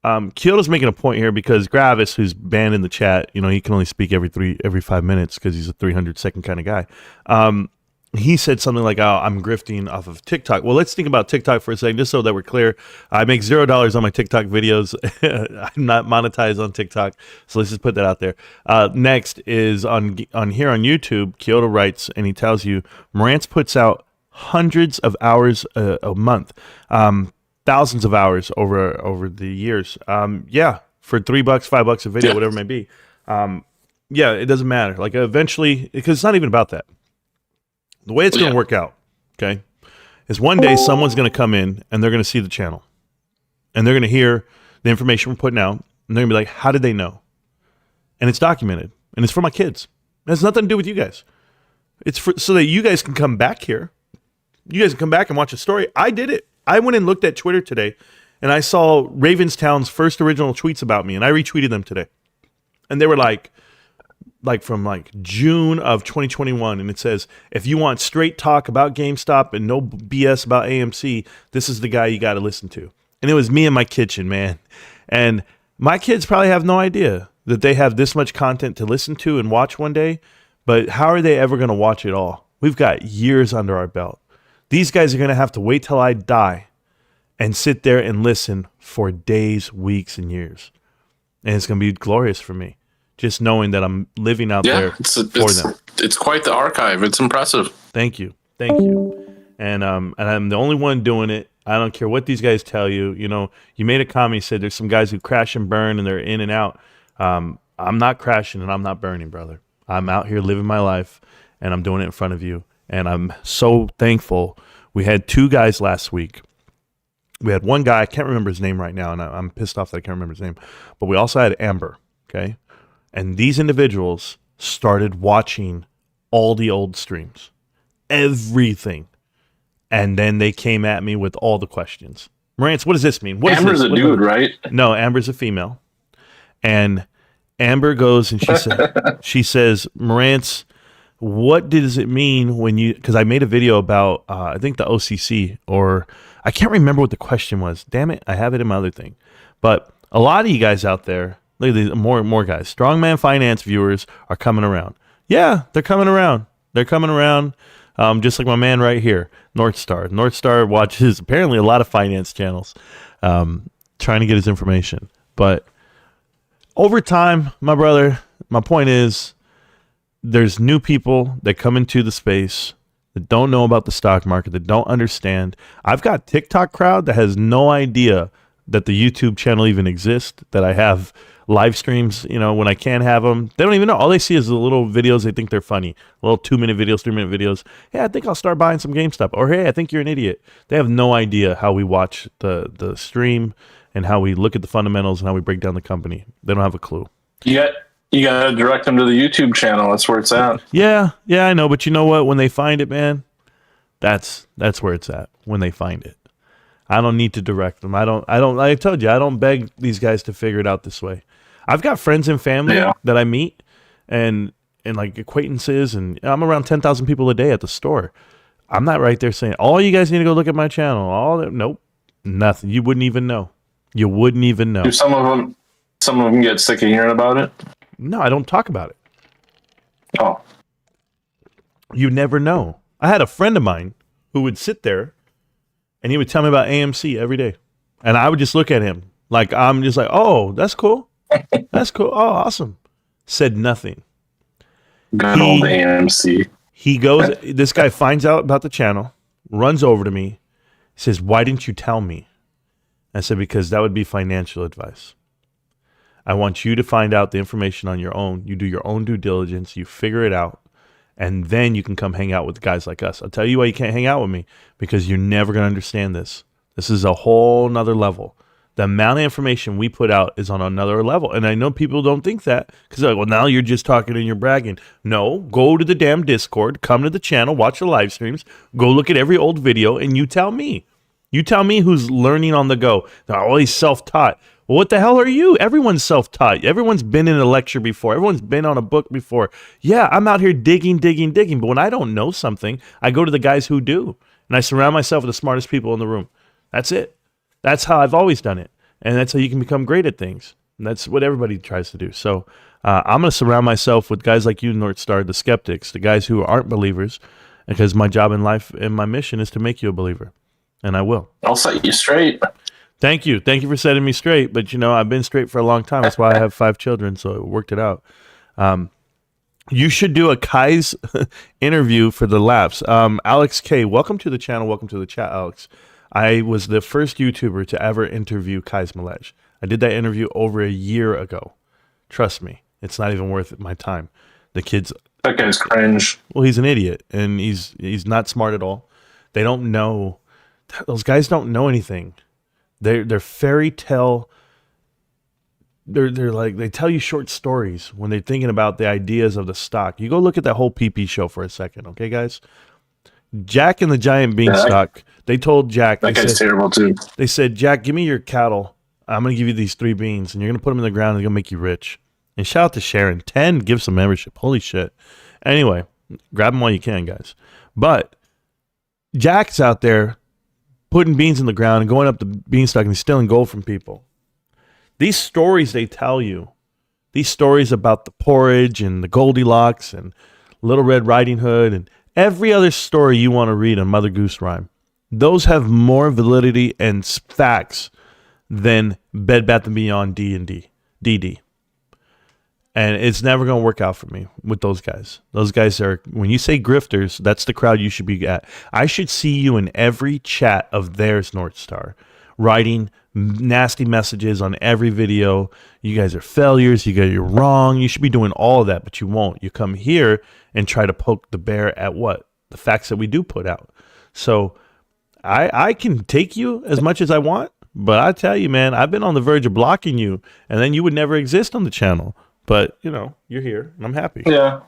Kyoto's making a point here because Gravis, who's banned in the chat, he can only speak every 5 minutes because he's a 300-second kind of guy. He said something like, "Oh, I'm grifting off of TikTok." Well, let's think about TikTok for a second, just so that we're clear. I make $0 on my TikTok videos. I'm not monetized on TikTok, so let's just put that out there. Next is on here on YouTube. Kyoto writes, and he tells you, Marantz puts out hundreds of hours a month, thousands of hours over the years. For $3, $5 a video, whatever it may be. It doesn't matter. Like eventually, because it's not even about that. The way it's going to work out, okay, is one day someone's going to come in and they're going to see the channel and they're going to hear the information we're putting out and they're going to be like, how did they know? And it's documented and it's for my kids. It has nothing to do with you guys. It's so that you guys can come back here. You guys can come back and watch a story. I did it. I went and looked at Twitter today and I saw Ravenstown's first original tweets about me and I retweeted them today. And they were like, like from like June of 2021, and it says, if you want straight talk about GameStop and no BS about AMC, this is the guy you got to listen to. And it was me in my kitchen, man. And my kids probably have no idea that they have this much content to listen to and watch one day, but how are they ever going to watch it all? We've got years under our belt. These guys are going to have to wait till I die and sit there and listen for days, weeks, and years. And it's going to be glorious for me, just knowing that I'm living out there for them. It's quite the archive. It's impressive. Thank you. And I'm the only one doing it. I don't care what these guys tell you. You know, you made a comment, you said there's some guys who crash and burn and they're in and out. I'm not crashing and I'm not burning, brother. I'm out here living my life and I'm doing it in front of you. And I'm so thankful. We had 2 guys last week. We had one guy, I can't remember his name right now, and I'm pissed off that I can't remember his name. But we also had Amber, okay? And these individuals started watching all the old streams, everything. And then they came at me with all the questions. Marantz, what does this mean? Amber's a dude, right? No, Amber's a female. And Amber goes and she says, Marantz, what does it mean when you, because I made a video about, I think the OCC, or I can't remember what the question was. Damn it, I have it in my other thing. But a lot of you guys out there, look at these, more and more guys, Strongman Finance viewers are coming around. Yeah, they're coming around. They're coming around, just like my man right here, North Star. North Star watches apparently a lot of finance channels, trying to get his information. But over time, my brother, my point is, there's new people that come into the space that don't know about the stock market, that don't understand. I've got TikTok crowd that has no idea that the YouTube channel even exists, that I have live streams, you know, when I can have them. They don't even know. All they see is the little videos. They think they're funny. Little 2-minute videos, 3-minute videos. Hey, I think I'll start buying some GameStop. Or, hey, I think you're an idiot. They have no idea how we watch the stream and how we look at the fundamentals and how we break down the company. They don't have a clue. You got to direct them to the YouTube channel. That's where it's at. Yeah, I know. But you know what? When they find it, man, that's where it's at. When they find it, I don't need to direct them. I don't. Like I told you, I don't beg these guys to figure it out this way. I've got friends and family that I meet, and like acquaintances, and I'm around 10,000 people a day at the store. I'm not right there saying, "All you guys need to go look at my channel." All that, nope, nothing. You wouldn't even know. You wouldn't even know. Do some of them get sick of hearing about it? No, I don't talk about it. Oh. You never know. I had a friend of mine who would sit there and he would tell me about AMC every day. And I would just look at him like, I'm just like, oh, that's cool. That's cool. Oh, awesome. Said nothing. Good old AMC. He goes, this guy finds out about the channel, runs over to me, says, why didn't you tell me? I said, because that would be financial advice. I want you to find out the information on your own. You do your own due diligence. You figure it out. And then you can come hang out with guys like us. I'll tell you why you can't hang out with me. Because you're never going to understand this. This is a whole nother level. The amount of information we put out is on another level. And I know people don't think that. Because they're like, well, now you're just talking and you're bragging. No, go to the damn Discord. Come to the channel. Watch the live streams. Go look at every old video. And you tell me. You tell me who's learning on the go. They're always self-taught. Well, what the hell are you? Everyone's self-taught. Everyone's been in a lecture before. Everyone's been on a book before. Yeah, I'm out here digging. But when I don't know something, I go to the guys who do. And I surround myself with the smartest people in the room. That's it. That's how I've always done it. And that's how you can become great at things. And that's what everybody tries to do. So I'm going to surround myself with guys like you, North Star, the skeptics, the guys who aren't believers, because my job in life and my mission is to make you a believer. And I will. I'll set you straight. Thank you. Thank you for setting me straight. But, you know, I've been straight for a long time. That's why I have 5 children. So it worked it out. You should do a Kai's interview for the laughs. Alex K, welcome to the channel. Welcome to the chat, Alex. I was the first YouTuber to ever interview Kai's Malej. I did that interview over a year ago. Trust me. It's not even worth my time. The kid's... That guy's cringe. Well, he's an idiot. And he's not smart at all. They don't know... Those guys don't know anything. They're fairy tale. They're like, they tell you short stories when they're thinking about the ideas of the stock. You go look at that whole PP show for a second, okay, guys? Jack and the Giant Beanstalk. They told Jack. That guy's terrible too. They said, Jack, give me your cattle. I'm gonna give you these 3 beans, and you're gonna put them in the ground, and they're gonna make you rich. And shout out to Sharon. 10 gives some membership. Holy shit. Anyway, grab them while you can, guys. But Jack's out there putting beans in the ground and going up the beanstalk and stealing gold from people. These stories they tell you, these stories about the porridge and the Goldilocks and Little Red Riding Hood and every other story you want to read on Mother Goose Rhyme, those have more validity and facts than Bed Bath & Beyond D&D, DD. And it's never going to work out for me with those guys. Those guys are, when you say grifters, that's the crowd you should be at. I should see you in every chat of theirs, North Star, writing nasty messages on every video. You guys are failures. You're wrong. You should be doing all of that, but you won't. You come here and try to poke the bear at what? The facts that we do put out. So I can take you as much as I want, but I tell you, man, I've been on the verge of blocking you, and then you would never exist on the channel. But, you know, you're here, and I'm happy. Yeah,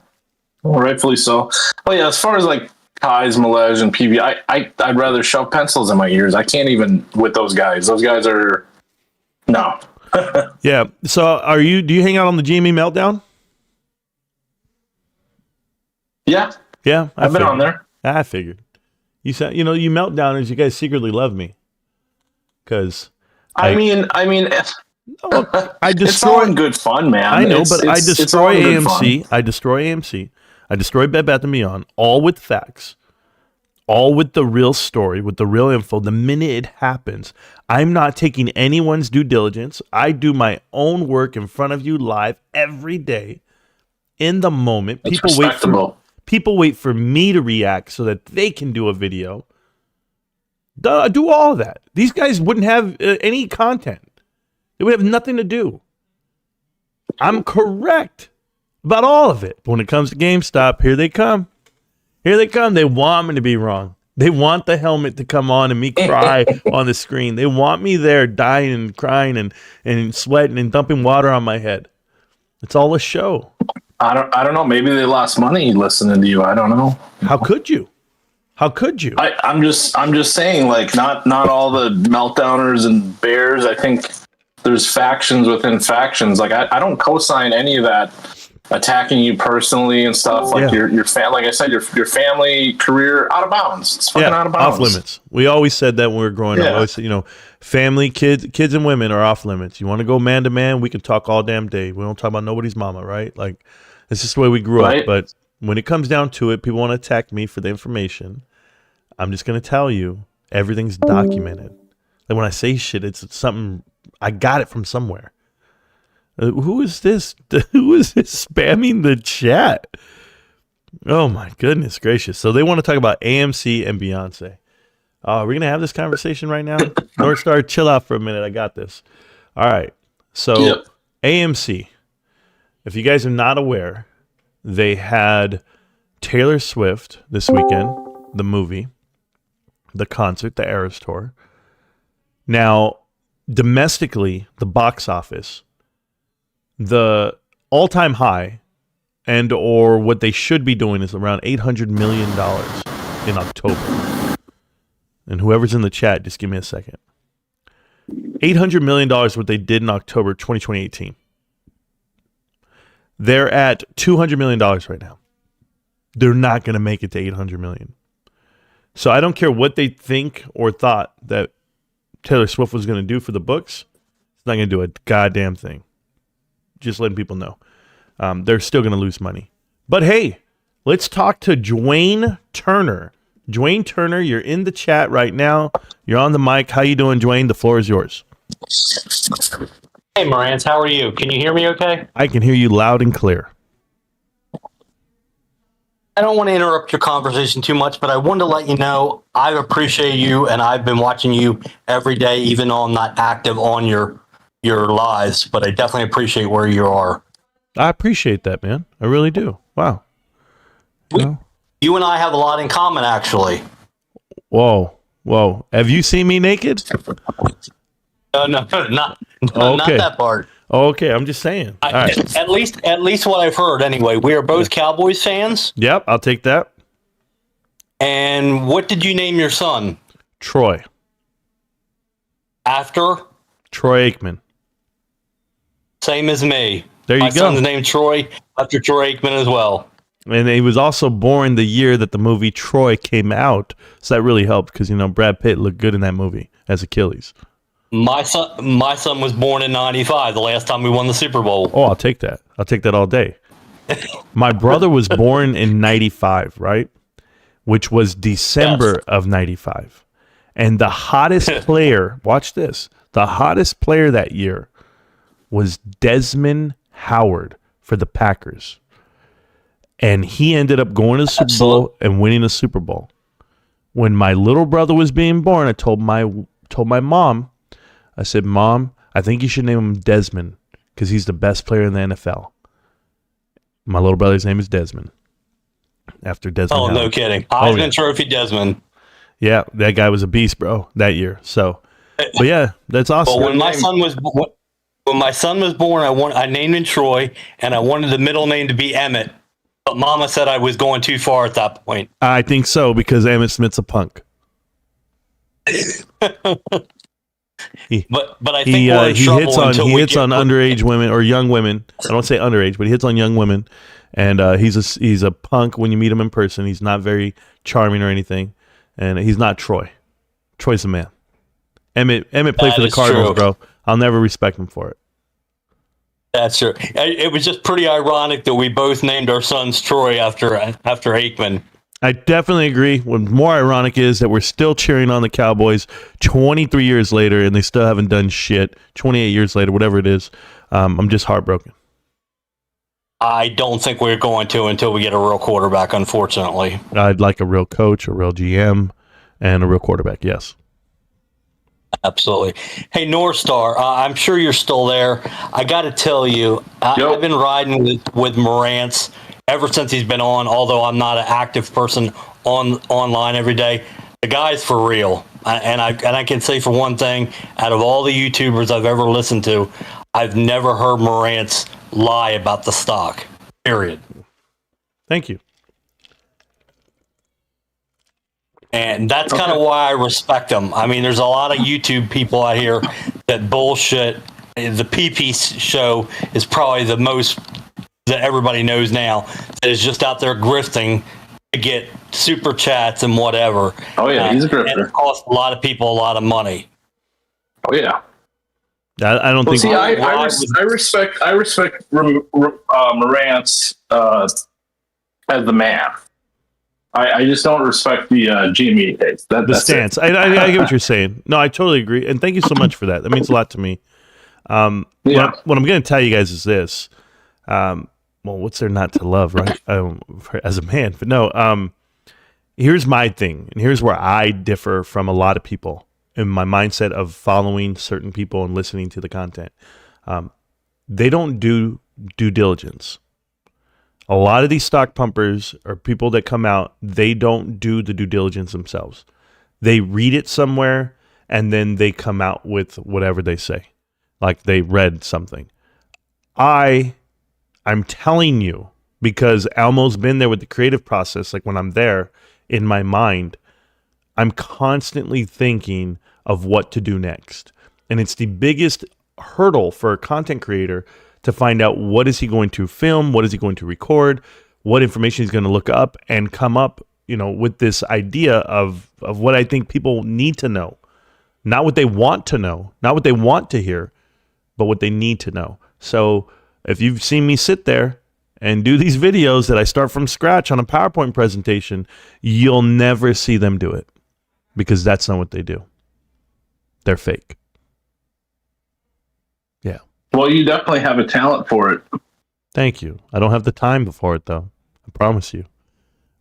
well, rightfully so. Oh, yeah, as far as, like, Kai's, Malej, and PB, I'd rather shove pencils in my ears. I can't even with those guys. Those guys are... No. Yeah, so do you hang out on the GME Meltdown? Yeah. Yeah, I've been on there. I figured. You said, you Meltdowners, you guys secretly love me. Because... I mean... I destroy. It's all in good fun, man. I know, but I destroy AMC. I destroy AMC. I destroy Bed Bath & Beyond, all with facts, all with the real story, with the real info. The minute it happens, I'm not taking anyone's due diligence. I do my own work in front of you live every day, in the moment. That's respectable. People wait for me to react so that they can do a video. Do all of that. These guys wouldn't have any content. They would have nothing to do. I'm correct about all of it. But when it comes to GameStop, here they come. Here they come. They want me to be wrong. They want the helmet to come on and me cry on the screen. They want me there dying and crying and sweating and dumping water on my head. It's all a show. I don't know. Maybe they lost money listening to you. I don't know. How could you? How could you? I'm just saying, like, not all the meltdowners and bears. I think there's factions within factions. Like, I don't co-sign any of that attacking you personally and stuff. Like, your like I said, your family, career, out of bounds. It's fucking out of bounds. Off limits. We always said that when we were growing up. We always said, family, kids and women are off limits. You want to go man to man, we can talk all damn day. We don't talk about nobody's mama, right? Like, it's just the way we grew up. But when it comes down to it, people want to attack me for the information. I'm just going to tell you, everything's documented. And when I say shit, it's something... I got it from somewhere. Who is this? Who is this spamming the chat? Oh my goodness gracious. So they want to talk about AMC and Beyonce. We're going to have this conversation right now. North Star, chill out for a minute. I got this. All right. So AMC, if you guys are not aware, they had Taylor Swift this weekend, the movie, the concert, the Eras Tour. Now, domestically, the box office, the all-time high, and or what they should be doing is around $800 million in October. And whoever's in the chat, just give me a second. $800 million what they did in October 2018. They're at $200 million right now. They're not going to make it to $800 million. So I don't care what they think or thought that Taylor Swift was going to do for the books. It's not going to do a goddamn thing. Just letting people know. They're still going to lose money. But hey, let's talk to Dwayne Turner. Dwayne Turner, you're in the chat right now. You're on the mic. How you doing, Dwayne? The floor is yours. Hey, Marantz. How are you? Can you hear me okay? I can hear you loud and clear. I don't want to interrupt your conversation too much, but I wanted to let you know I appreciate you, and I've been watching you every day, even though I'm not active on your lives, but I definitely appreciate where you are. I appreciate that, man. I really do. Wow. You and I have a lot in common, actually. Whoa. Have you seen me naked? No, not that part. Okay, I'm just saying. All right. At least what I've heard, anyway. We are both Cowboys fans. Yep, I'll take that. And what did you name your son? Troy. After? Troy Aikman. Same as me. There you My go. son's named Troy after Troy Aikman as well. And he was also born the year that the movie Troy came out. So that really helped because, Brad Pitt looked good in that movie as Achilles. My son was born in 95, the last time we won the Super Bowl. Oh, I'll take that. I'll take that all day. My brother was born in 95, right? Which was December of 95. And the hottest player, watch this, the hottest player that year was Desmond Howard for the Packers. And he ended up going to the Super Bowl and winning a Super Bowl. When my little brother was being born, I told my mom, I said, Mom, I think you should name him Desmond because he's the best player in the NFL. My little brother's name is Desmond. After Desmond. Oh, Howard. no kidding. Heisman Trophy Desmond. Yeah, that guy was a beast, bro, that year. So, but yeah, that's awesome. But when my son was born, I named him Troy, and I wanted the middle name to be Emmett. But Mama said I was going too far at that point. I think so because Emmett Smith's a punk. But I think we're in he trouble hits on until he we hits get on underage women or young women. I don't say underage, but he hits on young women, and he's a punk when you meet him in person. He's not very charming or anything, and he's not Troy. Troy's the man. Emmett played That for the is Cardinals, true. bro. I'll never respect him for it. That's true. It was just pretty ironic that we both named our sons Troy after Aikman. I definitely agree. What more ironic is that we're still cheering on the Cowboys 23 years later, and they still haven't done shit. 28 years later, whatever it is. I'm just heartbroken. I don't think we're going to until we get a real quarterback, unfortunately. I'd like a real coach, a real GM, and a real quarterback, yes. Absolutely. Hey, North Star, I'm sure you're still there. I got to tell you, I've been riding with Marantz ever since he's been on, although I'm not an active person online every day. The guy's for real. And I can say for one thing, out of all the YouTubers I've ever listened to, I've never heard Marantz lie about the stock, period. Thank you. And that's kind of why I respect him. I mean, there's a lot of YouTube people out here that bullshit. The PP show is probably the most that everybody knows now that is just out there grifting to get super chats and whatever. Oh yeah, he's a grifter. And it costs a lot of people a lot of money. Oh yeah. I don't think. See, I respect Marantz as the man. I just don't respect the GME case. The stance. I get what you're saying. No, I totally agree, and thank you so much for that. That means a lot to me. What I'm going to tell you guys is this. Well, what's there not to love, right? As a man, but no. Here's my thing, and here's where I differ from a lot of people in my mindset of following certain people and listening to the content. They don't do due diligence. A lot of these stock pumpers or people that come out, they don't do the due diligence themselves. They read it somewhere and then they come out with whatever they say, like they read something. I'm telling you, because Almo's been there with the creative process, like when I'm there in my mind, I'm constantly thinking of what to do next. And it's the biggest hurdle for a content creator to find out what is he going to film, what is he going to record, what information he's going to look up and come up, with this idea of what I think people need to know. Not what they want to know, not what they want to hear, but what they need to know. So if you've seen me sit there and do these videos that I start from scratch on a PowerPoint presentation, you'll never see them do it because that's not what they do. They're fake. Yeah. Well, you definitely have a talent for it. Thank you. I don't have the time for it, though. I promise you.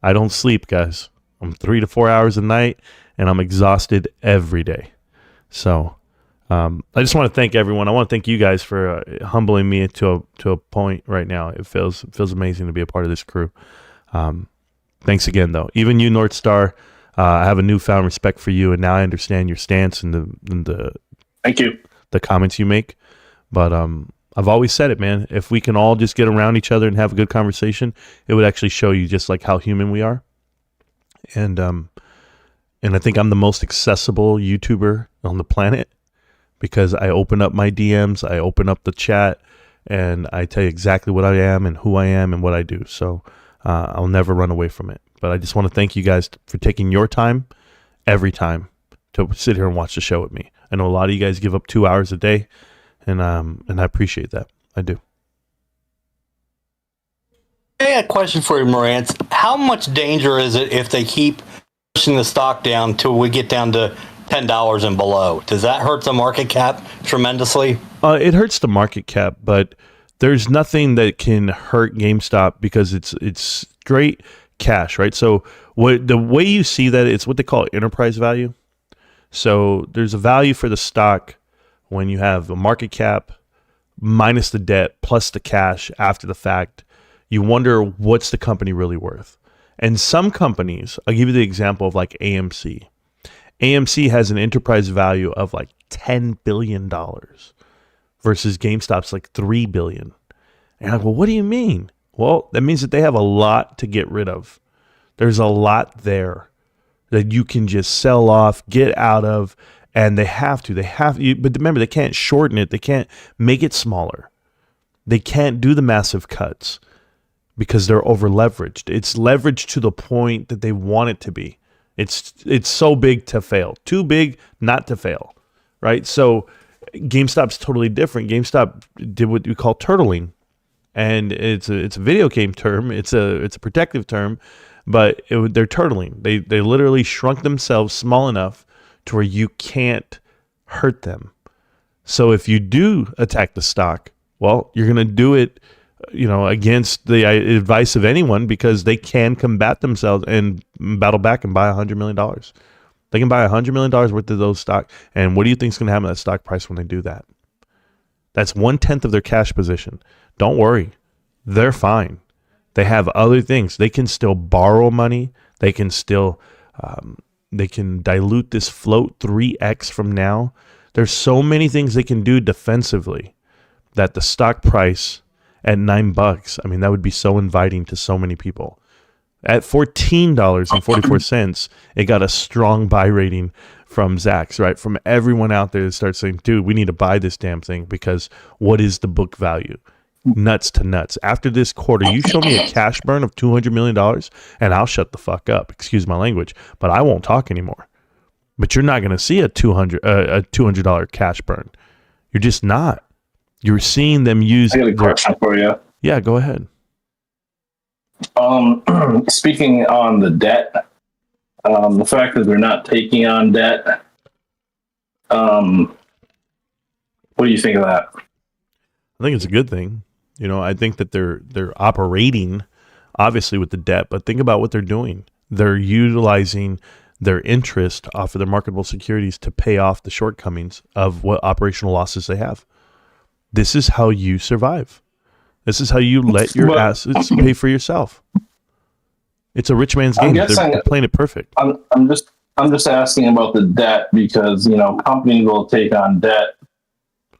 I don't sleep, guys. I'm 3 to 4 hours a night, and I'm exhausted every day. So I just want to thank everyone. I want to thank you guys for humbling me to a point right now. It feels amazing to be a part of this crew. Thanks again, though. Even you, North Star, I have a newfound respect for you, and now I understand your stance and the thank you, the comments you make. But I've always said it, man. If we can all just get around each other and have a good conversation, it would actually show you just like how human we are. And I think I'm the most accessible YouTuber on the planet because I open up my DMs, I open up the chat, and I tell you exactly what I am and who I am and what I do. So I'll never run away from it. But I just want to thank you guys for taking your time every time to sit here and watch the show with me. I know a lot of you guys give up 2 hours a day, and I appreciate that. I do. I got a question for you, Marantz. How much danger is it if they keep pushing the stock down till we get down to $10 and below? Does that hurt the market cap tremendously? It hurts the market cap, but there's nothing that can hurt GameStop because it's straight cash, right? So the way you see that, it's what they call enterprise value. So there's a value for the stock when you have a market cap minus the debt plus the cash after the fact. You wonder, what's the company really worth? And some companies, I'll give you the example of like AMC. AMC has an enterprise value of like $10 billion versus GameStop's like $3 billion. And I go, well, what do you mean? Well, that means that they have a lot to get rid of. There's a lot there that you can just sell off, get out of, and they have to. But remember, they can't shorten it. They can't make it smaller. They can't do the massive cuts because they're over leveraged. It's leveraged to the point that they want it to be. It's so big to fail, too big not to fail, right? So GameStop's totally different. GameStop did what we call turtling. And it's a video game term. It's a protective term, but they're turtling. They literally shrunk themselves small enough to where you can't hurt them. So if you do attack the stock, well, you're going to do it, against the advice of anyone, because they can combat themselves and battle back and buy $100 million. They can buy $100 million worth of those stock. And what do you think is going to happen to that stock price when they do that? That's 1/10 of their cash position. Don't worry. They're fine. They have other things. They can still borrow money. They can still, they can dilute this float 3x from now. There's so many things they can do defensively that the stock price at $9, I mean, that would be so inviting to so many people. At $14.44, it got a strong buy rating from Zach's, right? From everyone out there that starts saying, dude, we need to buy this damn thing because what is the book value? Nuts to nuts. After this quarter, you show me a cash burn of $200 million and I'll shut the fuck up. Excuse my language, but I won't talk anymore. But you're not going to see a $200 cash burn. You're just not. You're seeing them use. I got a question for you. Yeah, go ahead. Speaking on the debt, the fact that they're not taking on debt, what do you think of that? I think it's a good thing. I think that they're operating obviously with the debt, but think about what they're doing. They're utilizing their interest off of their marketable securities to pay off the shortcomings of what operational losses they have. This is how you survive. This is how you let your assets pay for yourself. It's a rich man's game. They're playing it perfect. I'm just asking about the debt because companies will take on debt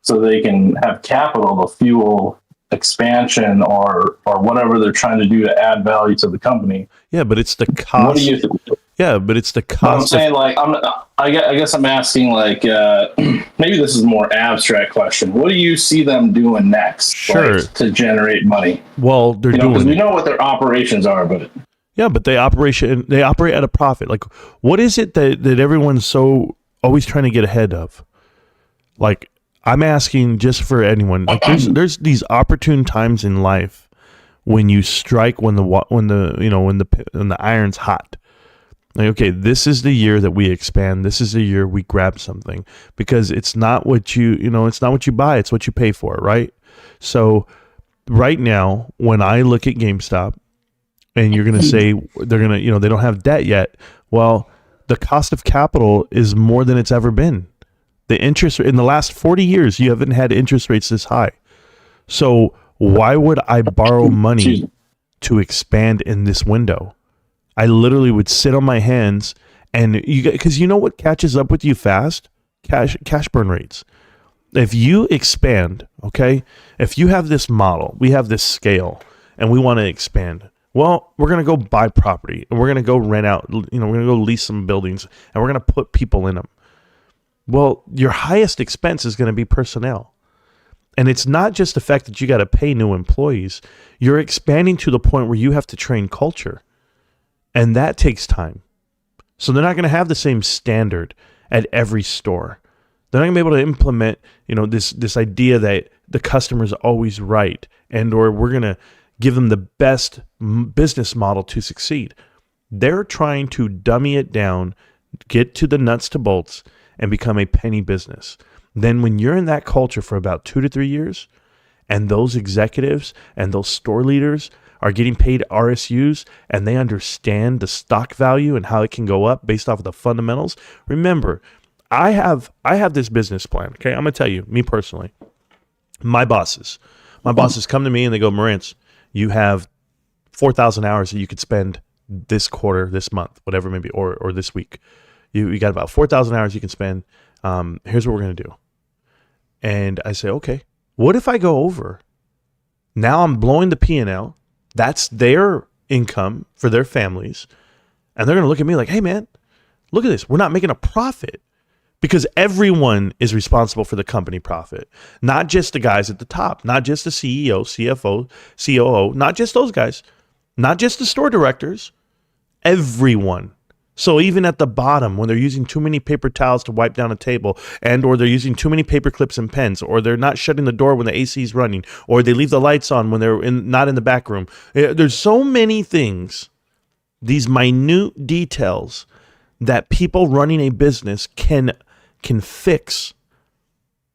so they can have capital to fuel expansion or whatever they're trying to do to add value to the company. Yeah, but it's the cost. What do you think? Yeah, but it's the cost. I'm saying, I guess I'm asking, maybe this is a more abstract question. What do you see them doing next? Sure. To generate money. Well, they're doing. Because we know what their operations are, but. Yeah, but they operate at a profit. Like, what is it that everyone's so always trying to get ahead of? Like, I'm asking just for anyone. Like, there's these opportune times in life when you strike when the iron's hot. Like, okay, this is the year that we expand. This is the year we grab something, because it's not what it's not what you buy, it's what you pay for, right? So right now, when I look at GameStop and you're going to say they're going to, they don't have debt yet. Well, the cost of capital is more than it's ever been. The interest in the last 40 years, you haven't had interest rates this high. So why would I borrow money to expand in this window? I literally would sit on my hands, and because you know what catches up with you fast? Cash burn rates. If you expand, okay, if you have this model, we have this scale, and we want to expand. Well, we're going to go buy property, and we're going to go rent out, we're going to go lease some buildings, and we're going to put people in them. Well, your highest expense is going to be personnel. And it's not just the fact that you got to pay new employees. You're expanding to the point where you have to train culture. And that takes time. So they're not going to have the same standard at every store. They're not going to be able to implement, this idea that the customer is always right, and or we're going to give them the best business model to succeed. They're trying to dummy it down, get to the nuts to bolts, and become a penny business. Then when you're in that culture for about 2 to 3 years, and those executives and those store leaders are getting paid RSUs, and they understand the stock value and how it can go up based off of the fundamentals. Remember, I have this business plan. Okay, I'm gonna tell you, me personally, my bosses come to me and they go, Marantz, you have 4,000 hours that you could spend this quarter, this month, whatever it may be, or this week. You got about 4,000 hours you can spend. Here's what we're gonna do. And I say, okay, what if I go over? Now I'm blowing the P&L. That's their income for their families. And they're going to look at me like, hey, man, look at this. We're not making a profit, because everyone is responsible for the company profit, not just the guys at the top, not just the CEO, CFO, COO, not just those guys, not just the store directors, everyone. So even at the bottom, when they're using too many paper towels to wipe down a table, and or they're using too many paper clips and pens, or they're not shutting the door when the AC is running, or they leave the lights on when they're not in the back room. There's so many things, these minute details that people running a business can fix.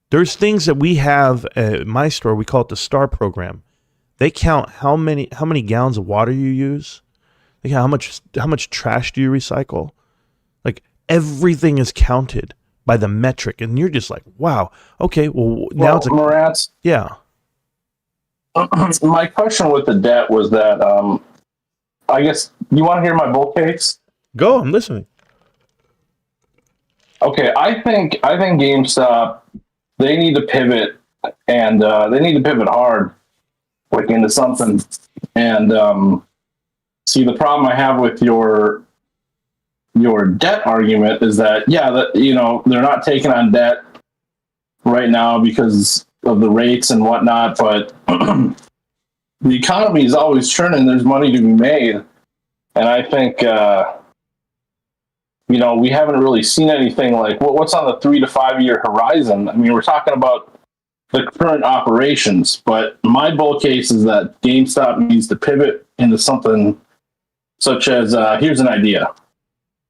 There's things that we have at my store. We call it the STAR program. They count how many gallons of water you use. How much trash do you recycle? Like, everything is counted by the metric, and you're just like, wow, okay, now it's Marantz, yeah. My question with the debt was that I guess you want to hear my bull case? Go, I'm listening. Okay, I think GameStop, they need to pivot, and they need to pivot hard, like into something. And see, the problem I have with your debt argument is that, they're not taking on debt right now because of the rates and whatnot, but the economy is always churning. There's money to be made. And I think, we haven't really seen anything like what's on the 3 to 5 year horizon. I mean, we're talking about the current operations, but my bull case is that GameStop needs to pivot into something such as, here's an idea.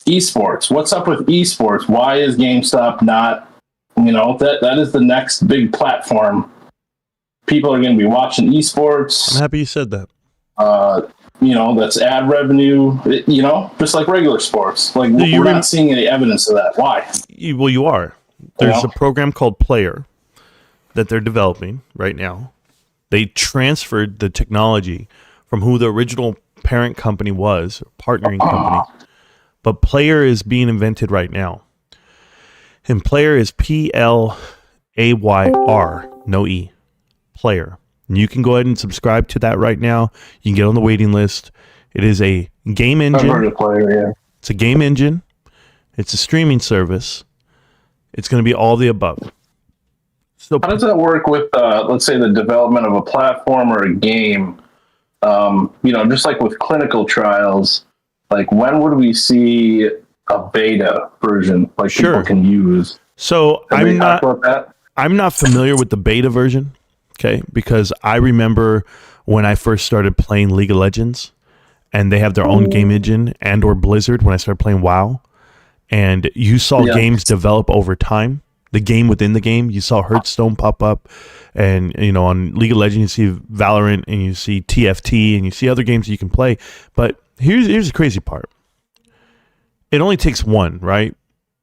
Esports. What's up with esports? Why is GameStop not, that is the next big platform. People are going to be watching esports. I'm happy you said that. That's ad revenue, just like regular sports. Like, we're not seeing any evidence of that. Why? You are. There's a program called Player that they're developing right now. They transferred the technology from who the original parent company was, partnering company. But Player is being invented right now. And Player is Playr, no E. Player. And you can go ahead and subscribe to that right now. You can get on the waiting list. It is a game engine. I've heard of Player, yeah. It's a game engine. It's a streaming service. It's going to be all the above. So how does that work with, let's say, the development of a platform or a game? Just like with clinical trials, like, when would we see a beta version like people can use? So I'm not familiar with the beta version, okay? Because I remember when I first started playing League of Legends, and they have their own game engine, and or Blizzard when I started playing WoW, and you saw games develop over time. The game within the game, you saw Hearthstone pop up, and on League of Legends you see Valorant, and you see TFT, and you see other games that you can play. But here's the crazy part. It only takes one, right?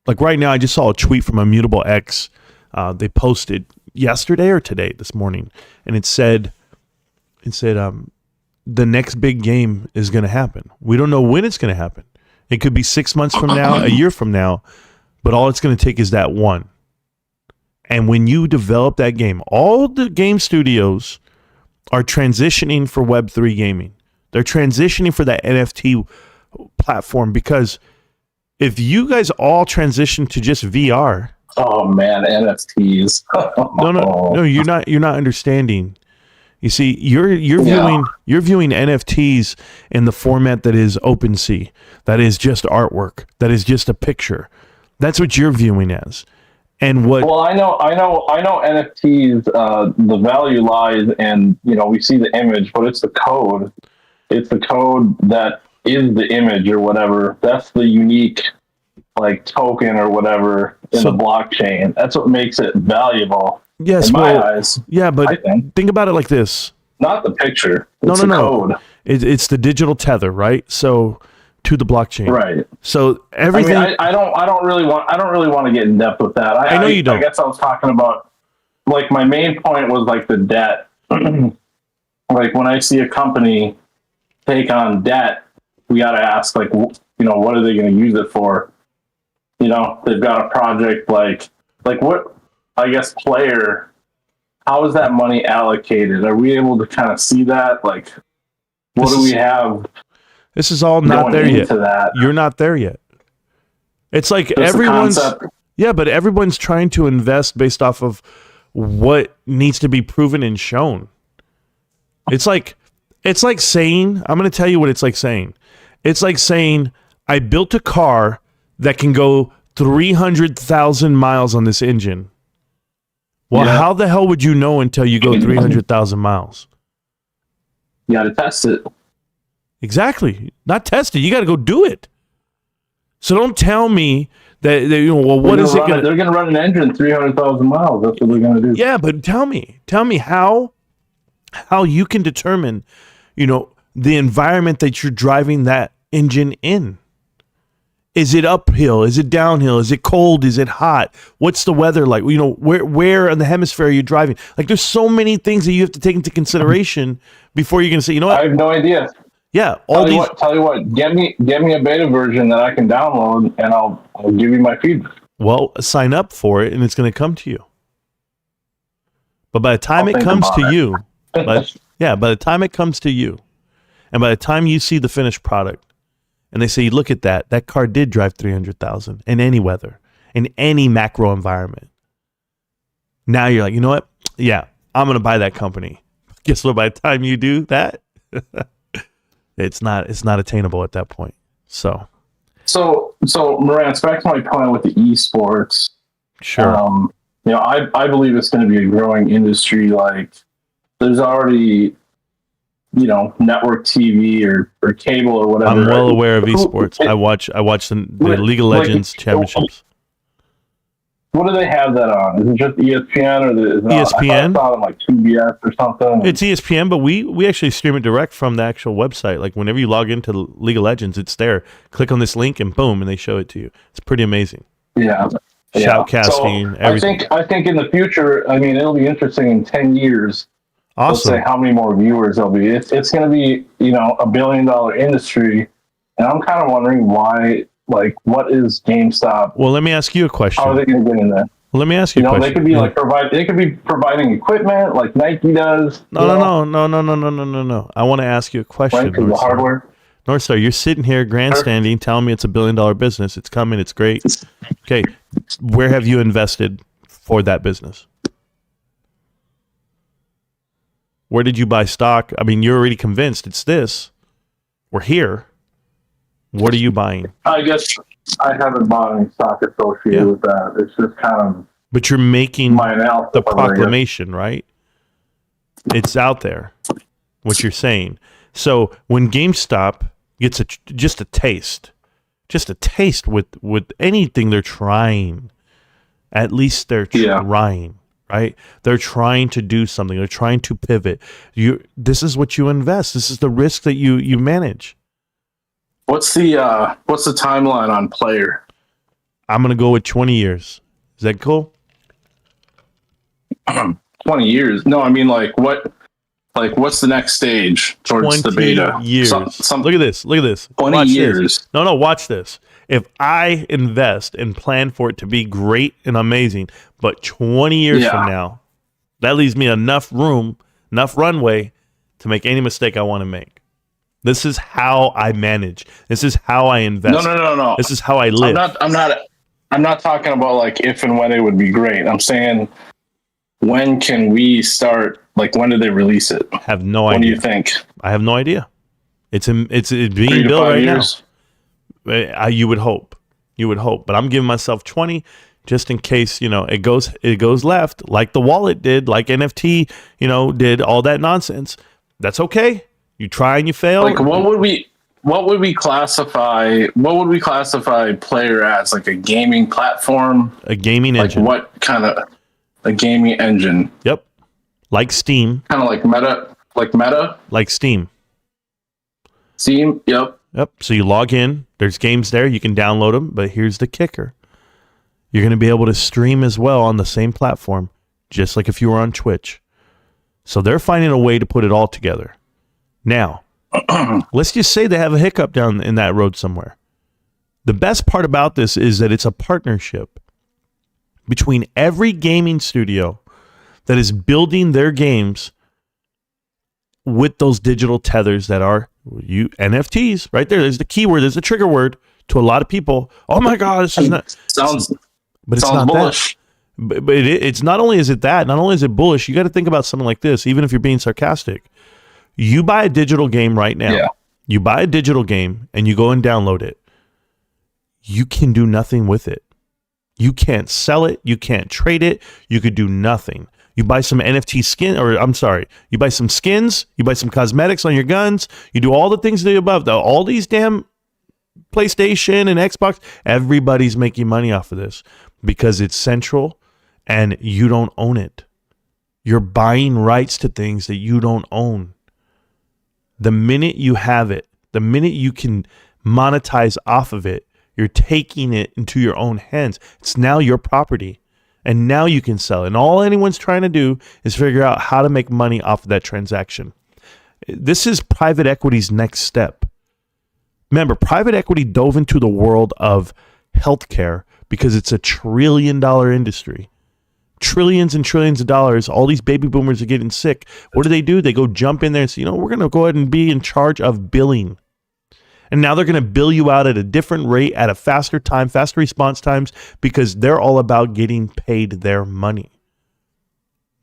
Like right now, I just saw a tweet from Immutable X. They posted yesterday or this morning, and it said, the next big game is going to happen. We don't know when it's going to happen. It could be 6 months from now, a year from now, but all it's going to take is that one. And when you develop that game, all the game studios are transitioning for Web3 gaming. They're transitioning for that NFT platform, because if you guys all transition to just VR, Oh man, NFTs. No, you're not understanding. You see, you're viewing NFTs in the format that is OpenSea, that is just artwork, that is just a picture. That's what you're viewing as. And what? Well, I know NFTs. The value lies, and we see the image, but it's the code. It's the code that is the image or whatever. That's the unique, like, token or whatever in the blockchain. That's what makes it valuable. Yes, in my eyes. Yeah, but think about it like this. Not the picture. It's the no. Code. It's the digital tether, right? So to the blockchain, right? So everything. I don't really want to get in depth with that. I know you don't. I guess I was talking about, like, my main point was like the debt. Like, when I see a company take on debt, we got to ask, like, what are they going to use it for? They've got a project like what, I guess, player, how is that money allocated? Are we able to kind of see that? Like, what do we have? This is all not there yet. That? You're not there yet. It's like Just everyone's, but everyone's trying to invest based off of what needs to be proven and shown. It's like saying, I'm going to tell you what it's like saying. It's like saying, I built a car that can go 300,000 miles on this engine. Well, how the hell would you know until you go 300,000 miles? You got to test it. Exactly. Not test it. You got to go do it. So don't tell me that what is it going to... They're going to run an engine 300,000 miles. That's what they're going to do. Yeah, but tell me how you can determine, the environment that you're driving that engine in. Is it uphill? Is it downhill? Is it cold? Is it hot? What's the weather like? Where in the hemisphere are you driving? Like, there's so many things that you have to take into consideration before you're going to say, you know what? I have no idea. Yeah. Tell you what, get me a beta version that I can download, and I'll give you my feedback. Well, sign up for it, and it's going to come to you. But by the time it comes to you, by the time it comes to you, and by the time you see the finished product, and they say, look at that car did drive 300,000 in any weather, in any macro environment. Now you're like, you know what? Yeah, I'm going to buy that company. Guess what? By the time you do that, it's not attainable at that point. So Marantz, back to my point with the esports. Sure. I believe it's going to be a growing industry. Like, there's already, network TV or cable or whatever. I'm well aware of esports. I watch the League of Legends championships. What do they have that on? Is it just ESPN or ESPN? I thought on like TBS or something. It's ESPN, but we actually stream it direct from the actual website. Like, whenever you log into League of Legends, it's there. Click on this link and boom, and they show it to you. It's pretty amazing. Yeah. Shoutcasting, everything. I think in the future, it'll be interesting in 10 years. Awesome. Let's say how many more viewers there'll be. It's going to be, $1 billion industry. And I'm kind of wondering why, like, what is GameStop? Well, let me ask you a question. How are they going to get in there? Well, let me ask you a question. They could be they could be providing equipment like Nike does. No. I want to ask you a question. Right, because the hardware. Northstar, you're sitting here grandstanding, telling me it's $1 billion business. It's coming. It's great. Okay. Where have you invested for that business? Where did you buy stock? I mean, you're already convinced it's this. We're here. What are you buying? I guess I haven't bought any stock associated with that. It's just kind of... But you're making the proclamation, right? It's out there, what you're saying. So when GameStop gets just a taste with anything they're trying, at least they're trying. Right? They're trying to do something. They're trying to pivot. This is what you invest. This is the risk that you manage. What's the timeline on player? I'm gonna go with 20 years. Is that cool? 20 years? No, I mean, what's the next stage towards the beta? Years. Look at this. 20 watch years. This. No, watch this. If I invest and plan for it to be great and amazing, but 20 years from now, that leaves me enough room, enough runway to make any mistake I want to make. This is how I manage. This is how I invest. No. This is how I live. I'm I'm not talking about like if and when it would be great. I'm saying when can we start? Like when do they release it? Have no What idea. do you think? I have no idea. It's being 3 to built 5 right years? now. You would hope. But I'm giving myself 20 just in case, it goes left like the wallet did, like NFT, did all that nonsense. That's okay. You try and you fail. Like what would we classify Player as? Like a gaming platform? A gaming Like engine. what kind of a gaming engine? Yep. Like Steam. Kind of like Meta? Like Steam. Steam? Yep. Yep. So you log in. There's games there. You can download them. But here's the kicker. You're going to be able to stream as well on the same platform, just like if you were on Twitch. So they're finding a way to put it all together. Now, let's just say they have a hiccup down in that road somewhere. The best part about this is that it's a partnership between every gaming studio that is building their games with those digital tethers that are NFTs. Right there. There's the keyword. There's the trigger word to a lot of people. Oh my God, this is not Sounds but it's sounds not bullish. that. But it's not only is it that, not only is it bullish, you got to think about something like this, even if you're being sarcastic. You buy a digital game right now. Yeah. You buy a digital game and you go and download it. You can do nothing with it. You can't sell it. You can't trade it. You could do nothing. You buy some NFT skin, you buy some skins, you buy some cosmetics on your guns, you do all the things that above. All these damn PlayStation and Xbox, everybody's making money off of this because it's central and you don't own it. You're buying rights to things that you don't own. The minute you have it, the minute you can monetize off of it, you're taking it into your own hands. It's now your property. And now you can sell it. And all anyone's trying to do is figure out how to make money off of that transaction. This is private equity's next step. Remember, private equity dove into the world of healthcare because it's a $1 trillion industry. Trillions and trillions of dollars. All these baby boomers are getting sick. What do? They go jump in there and say, we're going to go ahead and be in charge of billing. And now they're going to bill you out at a different rate, at a faster time, faster response times, because they're all about getting paid their money.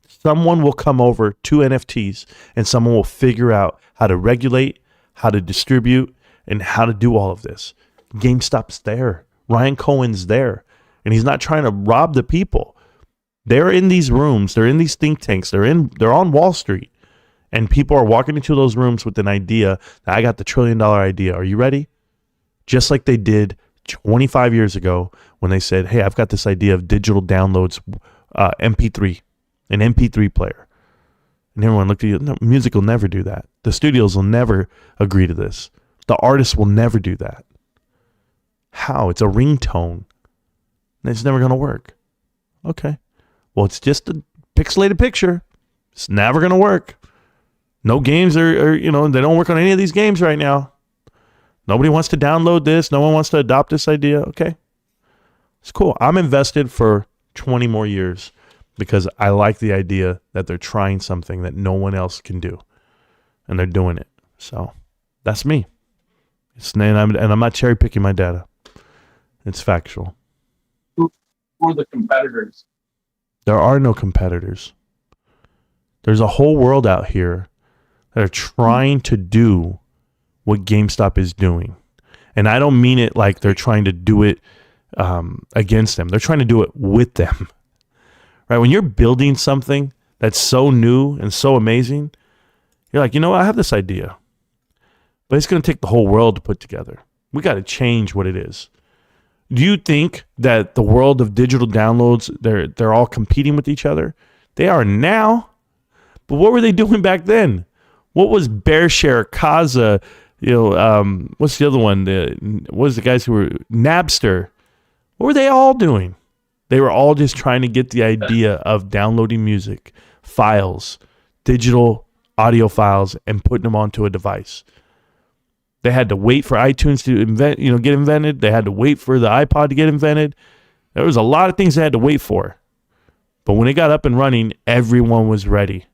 Someone will come over to NFTs and someone will figure out how to regulate, how to distribute, and how to do all of this. GameStop's there. Ryan Cohen's there. And he's not trying to rob the people. They're in these rooms. They're in these think tanks. They're on Wall Street. And people are walking into those rooms with an idea that I got the $1 trillion idea. Are you ready? Just like they did 25 years ago when they said, hey, I've got this idea of digital downloads, MP3, an MP3 player. And everyone looked at you. No, music will never do that. The studios will never agree to this. The artists will never do that. How? It's a ringtone. It's never going to work. Okay. Well, it's just a pixelated picture. It's never going to work. No games are, they don't work on any of these games right now. Nobody wants to download this. No one wants to adopt this idea. Okay. It's cool. I'm invested for 20 more years because I like the idea that they're trying something that no one else can do. And they're doing it. So that's me. And I'm not cherry picking my data. It's factual. Who are the competitors? There are no competitors. There's a whole world out here that are trying to do what GameStop is doing. And I don't mean it like they're trying to do it against them. They're trying to do it with them. Right? When you're building something that's so new and so amazing, you're like, I have this idea. But it's going to take the whole world to put together. We got to change what it is. Do you think that the world of digital downloads, they're all competing with each other? They are now. But what were they doing back then? What was BearShare, Kaza, what's the other one? What was the guys who were Napster? What were they all doing? They were all just trying to get the idea of downloading music, files, digital audio files, and putting them onto a device. They had to wait for iTunes to get invented. They had to wait for the iPod to get invented. There was a lot of things they had to wait for. But when it got up and running, everyone was ready.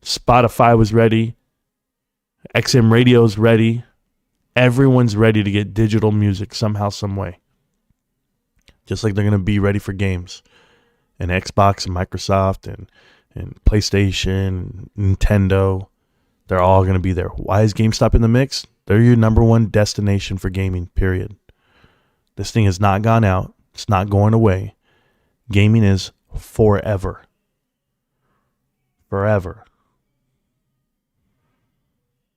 Spotify was ready. XM radio's ready. Everyone's ready to get digital music somehow, some way. just like they're going to be ready for games. And Xbox and Microsoft and PlayStation, Nintendo, they're all going to be there. Why is GameStop in the mix? They're your number one destination for gaming, period. This thing has not gone out. It's not going away. Gaming is forever. Forever.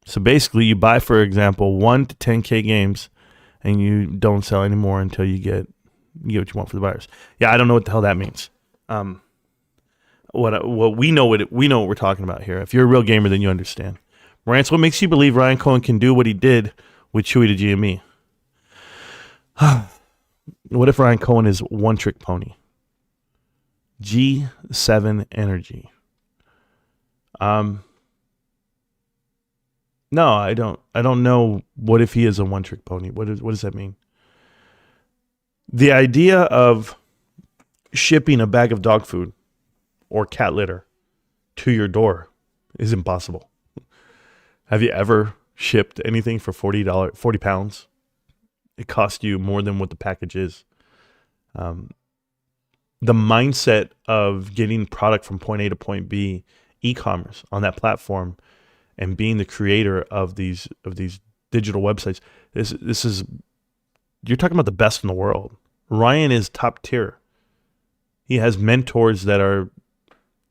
So basically, you buy, for example, 1 to 10K games, and you don't sell anymore until you get what you want for the buyers. Yeah, I don't know what the hell that means. What we know what we're talking about here. If you're a real gamer, then you understand. Marantz, what makes you believe Ryan Cohen can do what he did with Chewy to GME? What if Ryan Cohen is one trick pony? G7 energy. No, I don't know. What if he is a one trick pony? What does that mean? The idea of shipping a bag of dog food or cat litter to your door is impossible. Have you ever shipped anything for $40, 40 pounds? It costs you more than what the package is. The mindset of getting product from point A to point B, e-commerce on that platform, and being the creator of these digital websites, this is, you're talking about the best in the world. Ryan is top tier. He has mentors that are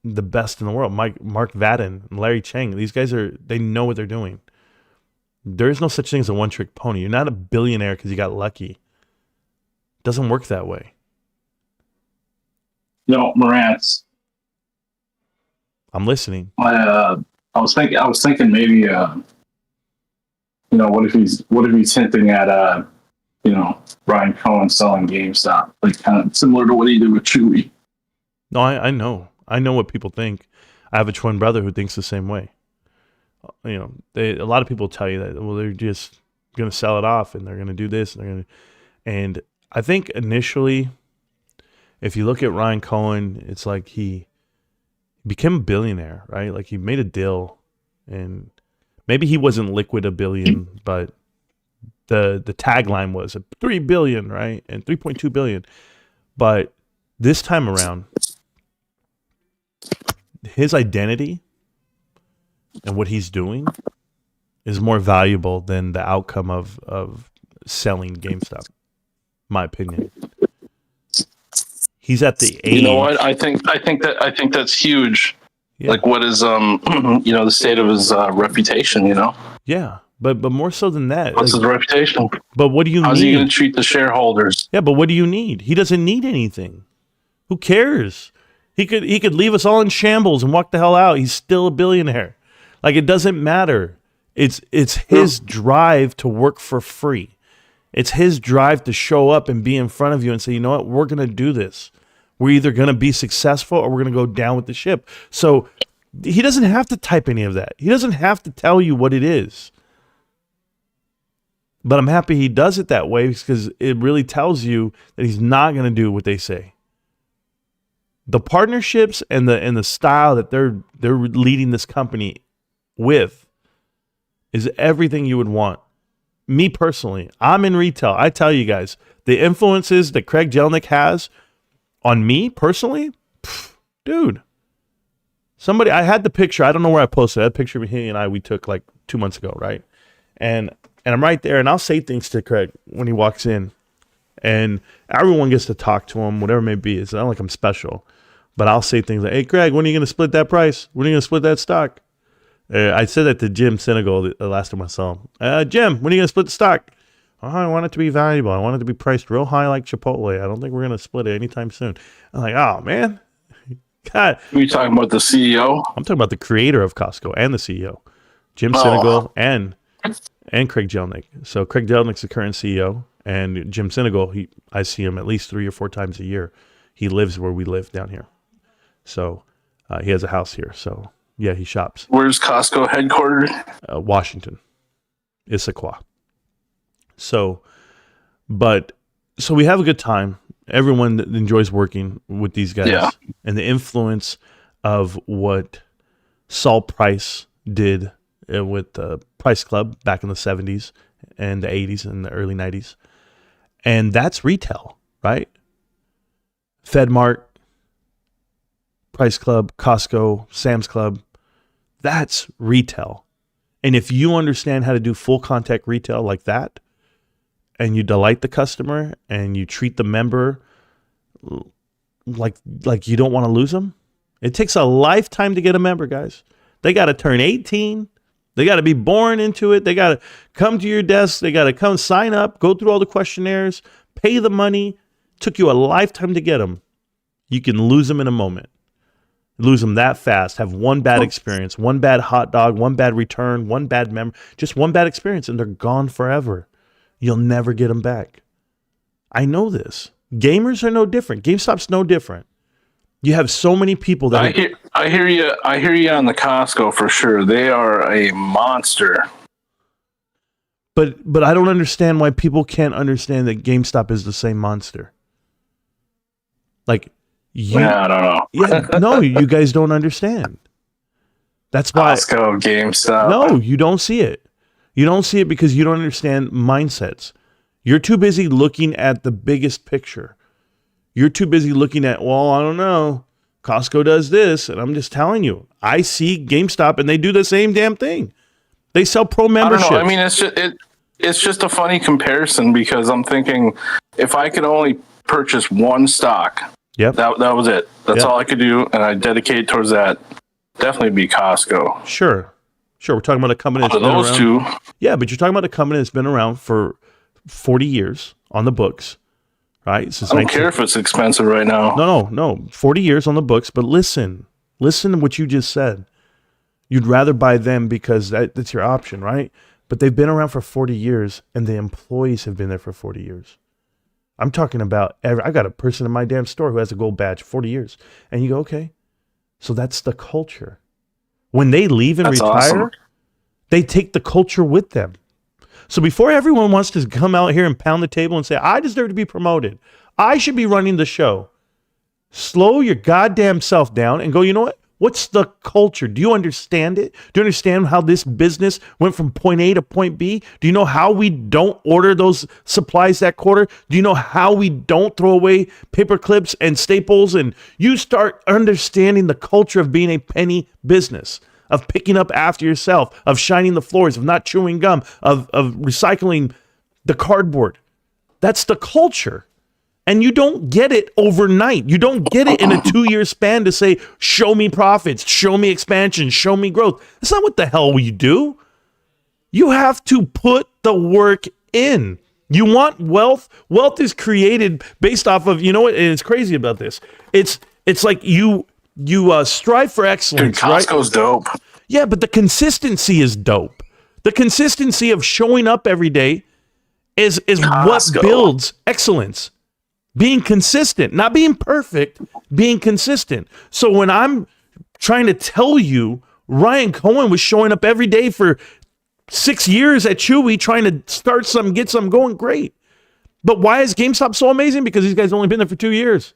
the best in the world. Mark Vadden, Larry Chang. These guys they know what they're doing. There is no such thing as a one-trick pony. You're not a billionaire because you got lucky. It doesn't work that way. Marantz. I'm listening. I was thinking maybe what if he's hinting at Ryan Cohen selling GameStop, like kind of similar to what he did with Chewy. No, I know. I know what people think. I have a twin brother who thinks the same way. A lot of people tell you that, well, they're just going to sell it off and they're going to do this and I think initially, if you look at Ryan Cohen, it's like he became a billionaire, right? Like he made a deal, and maybe he wasn't liquid $1 billion, but the tagline was $3 billion, right? And 3.2 billion. But this time around, his identity and what he's doing is more valuable than the outcome of selling GameStop, my opinion. He's at the age. You know what? I think that's huge. Yeah. Like, what is the state of his reputation? Yeah, but more so than that. What's his reputation? But what do you need? How's he going to treat the shareholders? Yeah, but what do you need? He doesn't need anything. Who cares? He could leave us all in shambles and walk the hell out. He's still a billionaire. Like, it doesn't matter. It's his drive to work for free. It's his drive to show up and be in front of you and say, you know what, we're going to do this. We're either going to be successful or we're going to go down with the ship. So he doesn't have to type any of that. He doesn't have to tell you what it is. But I'm happy he does it that way because it really tells you that he's not going to do what they say. The partnerships and the style that they're leading this company with is everything you would want. Me personally, I'm in retail. I tell you guys, the influences that Craig Jelnick has on me personally, dude. I had the picture. I don't know where I posted it. That picture of he and I we took like 2 months ago, right? And I'm right there, and I'll say things to Craig when he walks in, and everyone gets to talk to him, whatever it may be. It's not like I'm special, but I'll say things like, "Hey, Craig, when are you going to split that price? When are you going to split that stock?" I said that to Jim Senegal the last time I saw him. Jim, when are you going to split the stock? Oh, I want it to be valuable. I want it to be priced real high like Chipotle. I don't think we're going to split it anytime soon. I'm like, oh, man. God. Are you talking about the CEO? I'm talking about the creator of Costco and the CEO, Jim Senegal and Craig Jelnick. So Craig Jelnick's the current CEO, and Jim Senegal, I see him at least 3 or 4 times a year. He lives where we live down here. So he has a house here. So, yeah, he shops. Where's Costco headquartered? Washington, Issaquah. So we have a good time. Everyone enjoys working with these guys. Yeah. And the influence of what Saul Price did with the Price Club back in the 70s and the 80s and the early 90s. And that's retail, right? FedMart, Price Club, Costco, Sam's Club. That's retail. And if you understand how to do full contact retail like that, and you delight the customer and you treat the member like you don't want to lose them, it takes a lifetime to get a member, guys. They got to turn 18. They got to be born into it. They got to come to your desk. They got to come sign up, go through all the questionnaires, pay the money. It took you a lifetime to get them. You can lose them in a moment. Lose them that fast. Have one bad experience, one bad hot dog, one bad return, one bad member, just one bad experience, and they're gone forever. You'll never get them back. I know this. Gamers are no different. GameStop's no different. You have so many people that I hear you on the Costco for sure. They are a monster. But I don't understand why people can't understand that GameStop is the same monster. Like I don't know. Yeah, no, you guys don't understand. That's why Costco, GameStop. No, you don't see it. You don't see it because you don't understand mindsets. You're too busy looking at the biggest picture. You're too busy looking at, well, I don't know, Costco does this, and I'm just telling you, I see GameStop, and they do the same damn thing. They sell pro memberships. I don't know. I mean, it's just a funny comparison because I'm thinking if I could only purchase one stock, yep, that was it. That's all I could do, and I dedicate towards that. Definitely be Costco. Sure. We're talking about a company that's been those around. two. Yeah, but you're talking about a company that's been around for 40 years on the books. Right? Since I don't care if it's expensive right now. No. 40 years on the books, but listen to what you just said. You'd rather buy them because that's your option, right? But they've been around for 40 years and the employees have been there for 40 years. I'm talking about I got a person in my damn store who has a gold badge 40 years. And you go, okay, so that's the culture. When they leave and retire, awesome. They take the culture with them. So before everyone wants to come out here and pound the table and say, I deserve to be promoted, I should be running the show, slow your goddamn self down and go, you know what? What's the culture? Do you understand it? Do you understand how this business went from point A to point B? Do you know how we don't order those supplies that quarter? Do you know how we don't throw away paper clips and staples? And you start understanding the culture of being a penny business, of picking up after yourself, of shining the floors, of not chewing gum, of recycling the cardboard. That's the culture. And you don't get it overnight. You don't get it in a 2-year span to say, show me profits, show me expansion, show me growth. That's not what the hell we do. You have to put the work in. You want wealth? Wealth is created based off of, you know what? And it's crazy about this. It's like you strive for excellence. Dude, Costco's right? Dope. Yeah, but the consistency is dope. The consistency of showing up every day is what builds excellence. Being consistent, not being perfect, being consistent. So when I'm trying to tell you Ryan Cohen was showing up every day for 6 years at Chewy trying to start some, get some going, great. But why is GameStop so amazing? Because these guys have only been there for 2 years.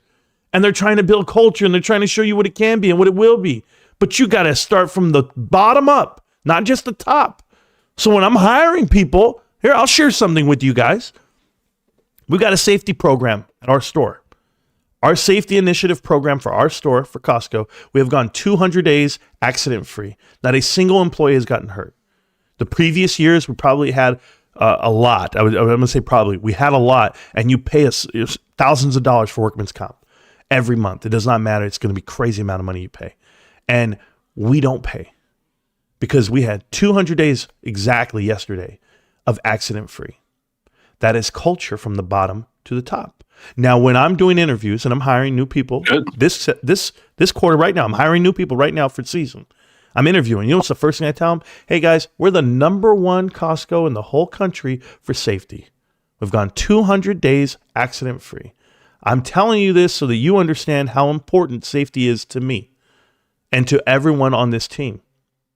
And they're trying to build culture and they're trying to show you what it can be and what it will be. But you got to start from the bottom up, not just the top. So when I'm hiring people, here, I'll share something with you guys. We got a safety program at our store. Our safety initiative program for our store, for Costco, we have gone 200 days accident-free. Not a single employee has gotten hurt. The previous years, we probably had a lot. I'm going to say probably. We had a lot, and you pay us thousands of dollars for workman's comp every month. It does not matter. It's going to be crazy amount of money you pay. And we don't pay because we had 200 days exactly yesterday of accident-free. That is culture from the bottom to the top. Now, when I'm doing interviews and I'm hiring new people, this quarter right now, I'm hiring new people right now for the season. I'm interviewing. You know what's the first thing I tell them? Hey, guys, we're the #1 Costco in the whole country for safety. We've gone 200 days accident-free. I'm telling you this so that you understand how important safety is to me and to everyone on this team.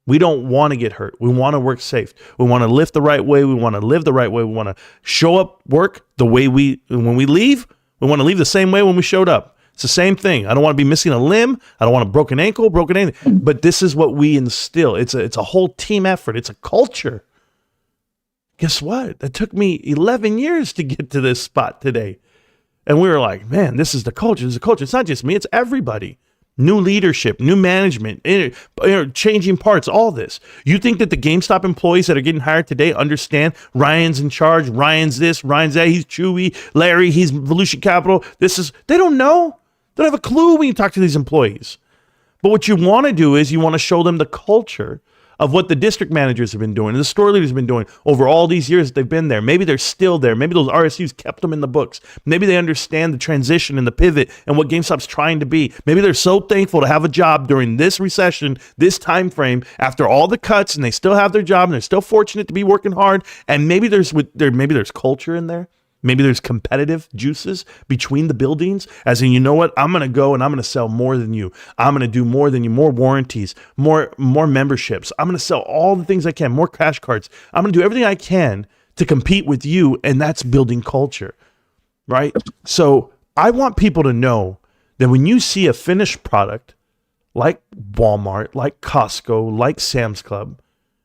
We don't want to get hurt. We want to work safe. We want to lift the right way. We want to live the right way. We want to show up, work the way when we leave, we want to leave the same way when we showed up. It's the same thing. I don't want to be missing a limb. I don't want a broken ankle, broken anything. But this is what we instill. It's a whole team effort. It's a culture. Guess what? It took me 11 years to get to this spot today. And we were like, man, this is the culture. This is the culture. It's not just me. It's everybody. New leadership, new management, changing parts, all this. You think that the GameStop employees that are getting hired today understand Ryan's in charge, Ryan's this, Ryan's that, he's Chewy, Larry, he's Volusia Capital. They don't know. They don't have a clue when you talk to these employees. But what you want to do is you want to show them the culture of what the district managers have been doing and the store leaders have been doing over all these years that they've been there. Maybe they're still there. Maybe those RSUs kept them in the books. Maybe they understand the transition and the pivot and what GameStop's trying to be. Maybe they're so thankful to have a job during this recession, this time frame, after all the cuts, and they still have their job and they're still fortunate to be working hard. And maybe there's culture in there. Maybe there's competitive juices between the buildings, as in, you know what, I'm going to go and I'm going to sell more than you. I'm going to do more than you, more warranties, more memberships. I'm going to sell all the things I can, more cash cards. I'm going to do everything I can to compete with you, and that's building culture, right? So I want people to know that when you see a finished product like Walmart, like Costco, like Sam's Club,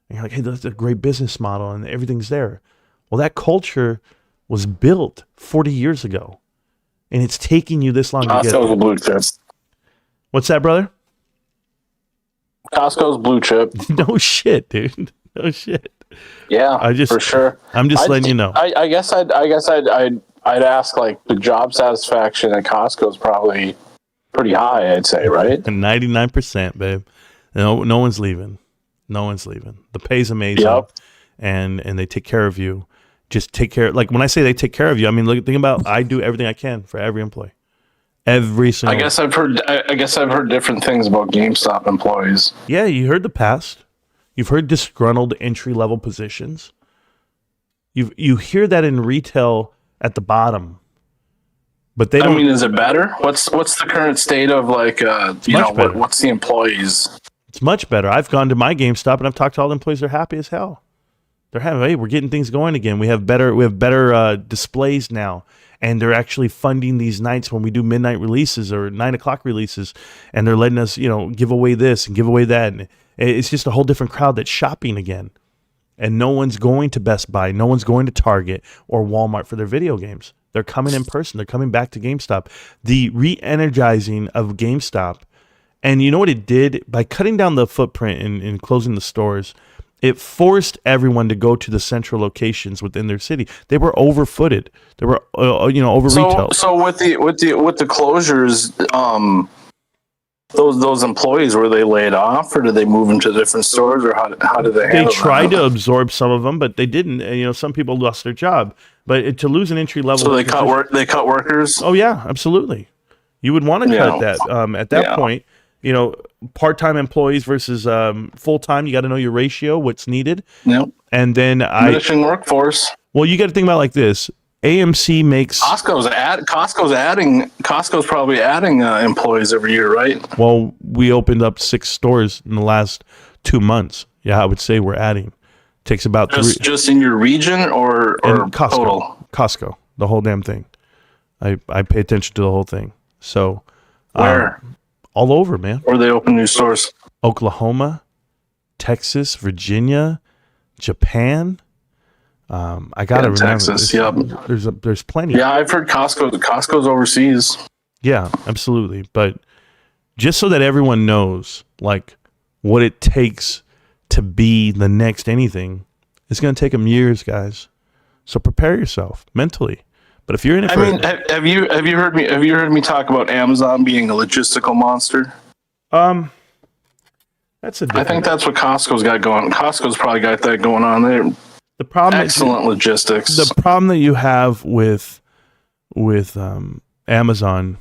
and you're like, hey, that's a great business model and everything's there. Well, that culture was built 40 years ago, and it's taking you this long to get Costco's blue chip. What's that, brother? Costco's blue chip. No shit, dude. No shit. Yeah, for sure. I'm just letting you know. I guess I'd ask, like, the job satisfaction at Costco is probably pretty high, I'd say, right? 99%, babe. No one's leaving. No one's leaving. The pay's amazing. Yep. And they take care of you. Just take care. Like, when I say they take care of you, I mean, think about, I do everything I can for every employee. Every single. I guess I've heard different things about GameStop employees. Yeah, you heard the past. You've heard disgruntled entry level positions. You hear that in retail at the bottom, but they don't. I mean, is it better? What's the current state of, like, what's the employees? It's much better. I've gone to my GameStop and I've talked to all the employees. They're happy as hell. They're happy. Hey, we're getting things going again. We have better displays now, and they're actually funding these nights when we do midnight releases or 9 o'clock releases, and they're letting us, give away this and give away that. And it's just a whole different crowd that's shopping again. And no one's going to Best Buy, no one's going to Target or Walmart for their video games. They're coming in person. They're coming back to GameStop. The re-energizing of GameStop, and you know what it did? By cutting down the footprint and closing the stores, it forced everyone to go to the central locations within their city. They were overfooted. They were, over retail. So with the closures, those employees, were they laid off, or did they move into different stores, or how did they handle They tried to absorb some of them, but they didn't. And, some people lost their job. But to lose an entry level, so they cut workers. Oh yeah, absolutely. You would want to cut that at that point. Part-time employees versus full-time, you got to know your ratio, what's needed. Yep. And then diminishing workforce. Well, you got to think about it like this. AMC makes Costco's probably adding employees every year, right? Well, we opened up 6 stores in the last 2 months. Yeah, I would say we're adding. Takes about just in your region or Costco, total? Costco, the whole damn thing. I pay attention to the whole thing. So where? All over, man. Where they open new stores? Oklahoma, Texas, Virginia, Japan. I gotta remember Texas. Yep. There's plenty. Yeah, I've heard Costco's overseas. Yeah, absolutely. But just so that everyone knows, like, what it takes to be the next anything, it's going to take them years, guys. So prepare yourself mentally. But if you're in it, have you heard me talk about Amazon being a logistical monster? That's a. I think that's what Costco's got going. Costco's probably got that going on there. The problem, excellent logistics. The problem that you have with Amazon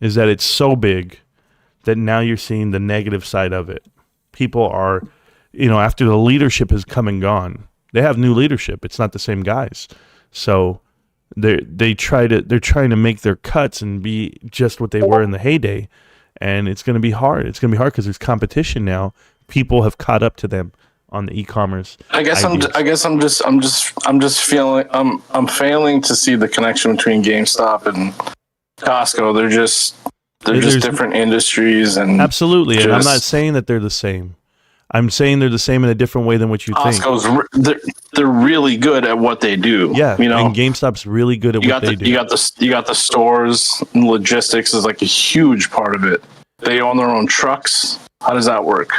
is that it's so big that now you're seeing the negative side of it. People are, after the leadership has come and gone, they have new leadership. It's not the same guys, so. They're trying to make their cuts and be just what they were in the heyday, and it's going to be hard. It's going to be hard because there's competition now. People have caught up to them on the e-commerce. I'm failing to see the connection between GameStop and Costco. They're just different industries, and absolutely. And I'm not saying that they're the same. I'm saying they're the same in a different way than what you think. They're really good at what they do. Yeah, you know, and GameStop's really good at what they do. You got the stores, and logistics is like a huge part of it. They own their own trucks. How does that work?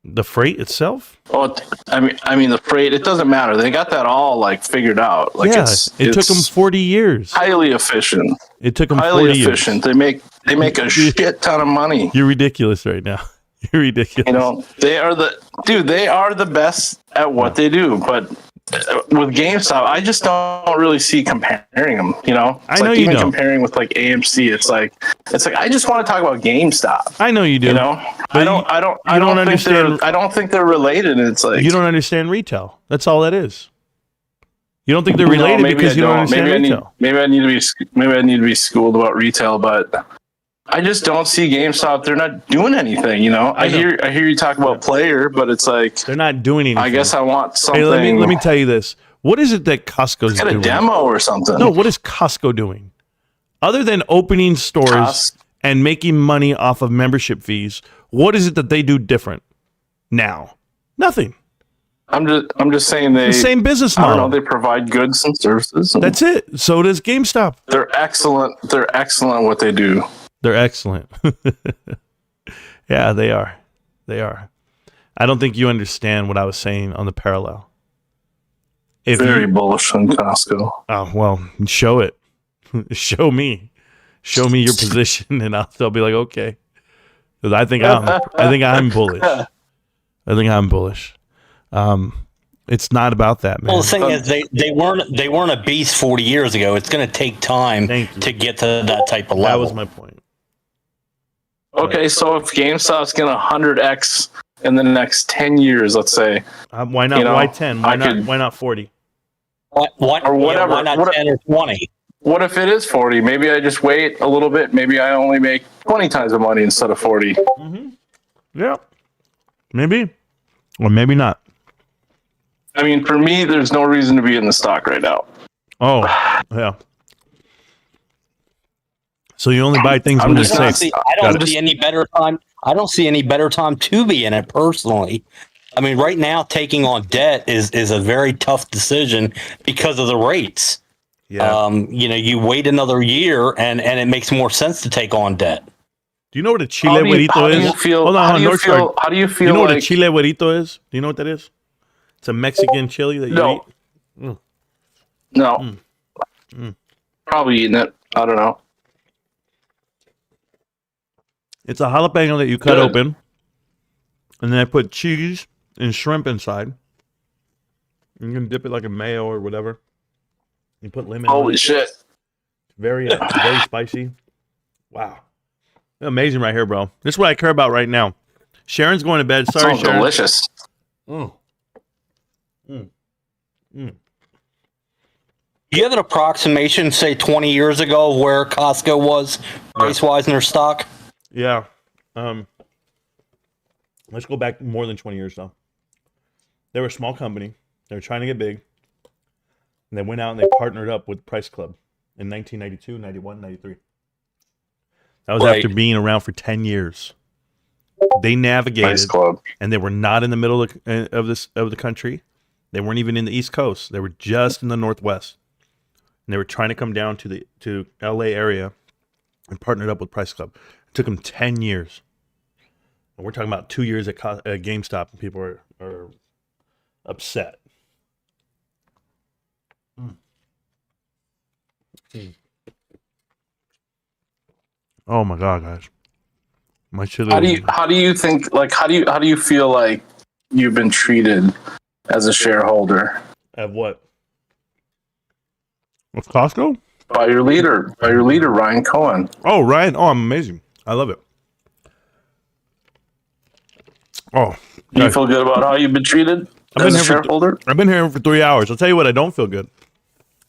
The freight itself? Oh, I mean the freight. It doesn't matter. They got that all like figured out. Like yeah, it took them 40 years. Highly efficient. It took them highly 40 efficient. years. They make a shit ton of money. You're ridiculous right now. You're ridiculous. You know, they are the best at what they do. But with GameStop, I just don't really see comparing them. You know, I know you don't. Comparing with like AMC, it's like I just want to talk about GameStop. I know you do. You know, I don't understand. I don't think they're related. It's like you don't understand retail. That's all that is. You don't think they're related because you don't understand retail. Maybe I need to be schooled about retail, but I just don't see GameStop. They're not doing anything, you know. I hear you talk about player, but it's like they're not doing anything. I guess I want something. Hey, let me tell you this. What is it that Costco's doing? A demo or something. No, what is Costco doing? Other than opening stores and making money off of membership fees, what is it that they do different now? Nothing. I'm just saying the same business model. I don't know, they provide goods and services. That's it. So does GameStop. They're excellent. They're excellent at what they do. They're excellent. Yeah, they are. They are. I don't think you understand what I was saying on the parallel. Very bullish on Costco. Oh, well, show it. Show me your position, and I'll be like, okay. Because I think I'm bullish. I think I'm bullish. It's not about that, man. Well, the thing is, they weren't a beast 40 years ago. It's going to take time to get to that type of level. That was my point. Okay, so if GameStop's going to 100x in the next 10 years, let's say, why not? Why 10? Why not 40? Or whatever. Why not 10 or 20? What if it is 40? Maybe I just wait a little bit. Maybe I only make 20 times the money instead of 40. Mm-hmm. Yeah, maybe, or maybe not. I mean, for me, there's no reason to be in the stock right now. Oh, yeah. So you only buy things when they're safe. I don't see any better time. I don't see any better time to be in it personally. I mean, right now, taking on debt is a very tough decision because of the rates. Yeah. You wait another year, and it makes more sense to take on debt. Do you know what a chile güerito is? Hold on, how do you feel? You know what a chile güerito is? Do you know what that is? It's a Mexican chili that you eat. No. Probably eating it. I don't know. It's a jalapeno that you cut open, and then I put cheese and shrimp inside. You can dip it like a mayo or whatever. You put lemon. Holy shit! It's very spicy. Wow, amazing right here, bro. This is what I care about right now. Sharon's going to bed. Sorry, sounds Sharon. Delicious. Do you have an approximation, say 20 years ago, of where Costco was price-wise in their stock? Yeah. Let's go back more than 20 years though. They were a small company. They were trying to get big. And they went out and they partnered up with Price Club in 1992, 91, 93. That was after being around for 10 years. They navigated, and they were not in the middle of the country. They weren't even in the East Coast. They were just in the Northwest. And they were trying to come down to LA area and partnered up with Price Club. It took them 10 years. And we're talking about 2 years at GameStop, and people are upset. Oh my God, guys! My chili. How do you think? Like, how do you feel like you've been treated as a shareholder? At what? With Costco? By your leader, Ryan Cohen. Oh, Ryan! Oh, I'm amazing. I love it. Oh, do you feel good about how you've been treated as a shareholder? I've been here for 3 hours. I'll tell you what. I don't feel good.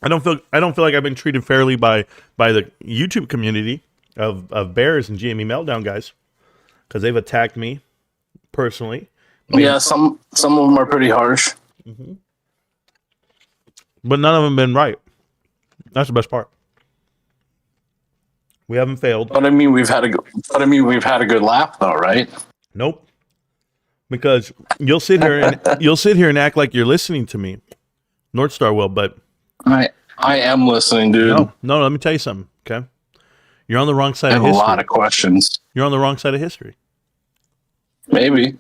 I don't feel like I've been treated fairly by the YouTube community of Bears and GME Meltdown guys, because they've attacked me personally. Yeah, some of them are pretty harsh. Mm-hmm. But none of them been right. That's the best part. We haven't failed. But I mean, we've had a good laugh, though, right? Nope. because you'll sit here and act like you're listening to me. North Star will, but I am listening, dude. No, let me tell you something, okay? You're on the wrong side I of have a history. lot of questions. You're on the wrong side of history. Maybe.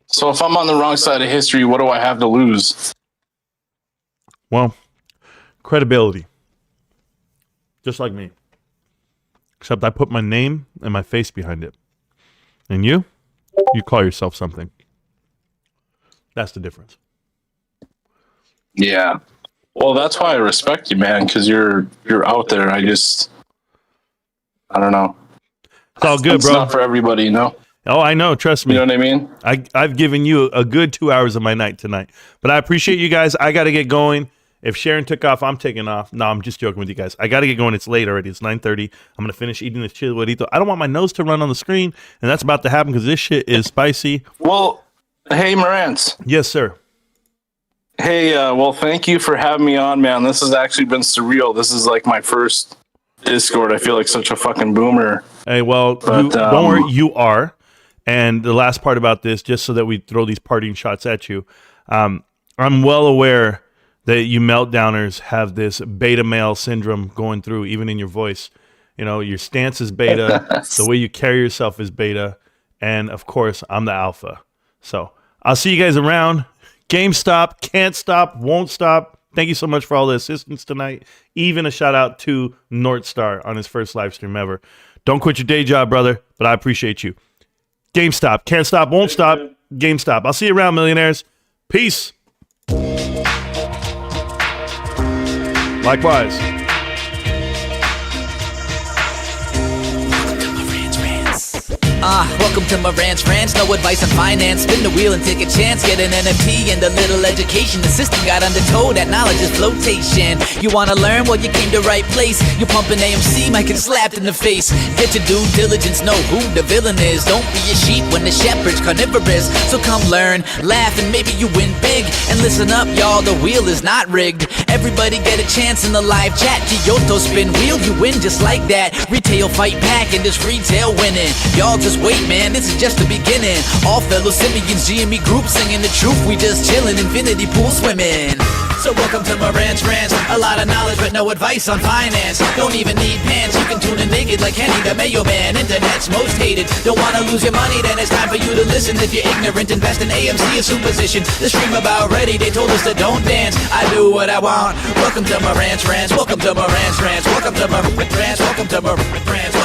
So if I'm on the wrong side of history, what do I have to lose? Well, credibility. Just like me. Except I put my name and my face behind it. And you call yourself something. That's the difference. Yeah. Well, that's why I respect you, man, because you're out there. I don't know. It's all good, it's bro. It's not for everybody, you know? Oh, I know. Trust me. You know what I mean? I've given you a good 2 hours of my night tonight. But I appreciate you guys. I got to get going. If Sharon took off, I'm taking off. No, I'm just joking with you guys. I got to get going. It's late already. It's 9:30. I'm going to finish eating this chili huevito. I don't want my nose to run on the screen, and that's about to happen because this shit is spicy. Well, hey, Marantz. Yes, sir. Hey, well, thank you for having me on, man. This has actually been surreal. This is like my first Discord. I feel like such a fucking boomer. Hey, well, don't worry. You are. And the last part about this, just so that we throw these parting shots at you, I'm well aware that you meltdowners have this beta male syndrome going through, even in your voice. You know, your stance is beta, the way you carry yourself is beta, and of course, I'm the alpha. So I'll see you guys around. GameStop, can't stop, won't stop. Thank you so much for all the assistance tonight. Even a shout out to North Star on his first live stream ever. Don't quit your day job, brother, but I appreciate you. GameStop, can't stop, won't stop. GameStop. I'll see you around, millionaires. Peace. Likewise. Welcome to Marantz Rantz. No advice on finance. Spin the wheel and take a chance. Get an NFT and a little education. The system got undertow. That knowledge is flotation. You wanna learn? Well, you came to right place. You're pumping AMC, might get slapped in the face. Get your due diligence. Know who the villain is. Don't be a sheep when the shepherd's carnivorous. So come learn, laugh, and maybe you win big. And listen up, y'all. The wheel is not rigged. Everybody get a chance in the live chat. Kyoto spin wheel, you win just like that. Retail fight back and this retail winning. Y'all just wait, man, this is just the beginning. All fellow simians, GME group singing the truth. We just chillin', infinity pool swimming. So welcome to Marantz Rantz. A lot of knowledge but no advice on finance. Don't even need pants, you can tune in naked like Henny the Mayo Man. Internet's most hated. Don't wanna lose your money, then it's time for you to listen. If you're ignorant, invest in AMC, a superstition. The stream about ready, they told us to don't dance. I do what I want. Welcome to Marantz Rantz. Welcome to Marantz Rantz. Welcome to Marantz Rantz. Welcome to Marantz Rantz.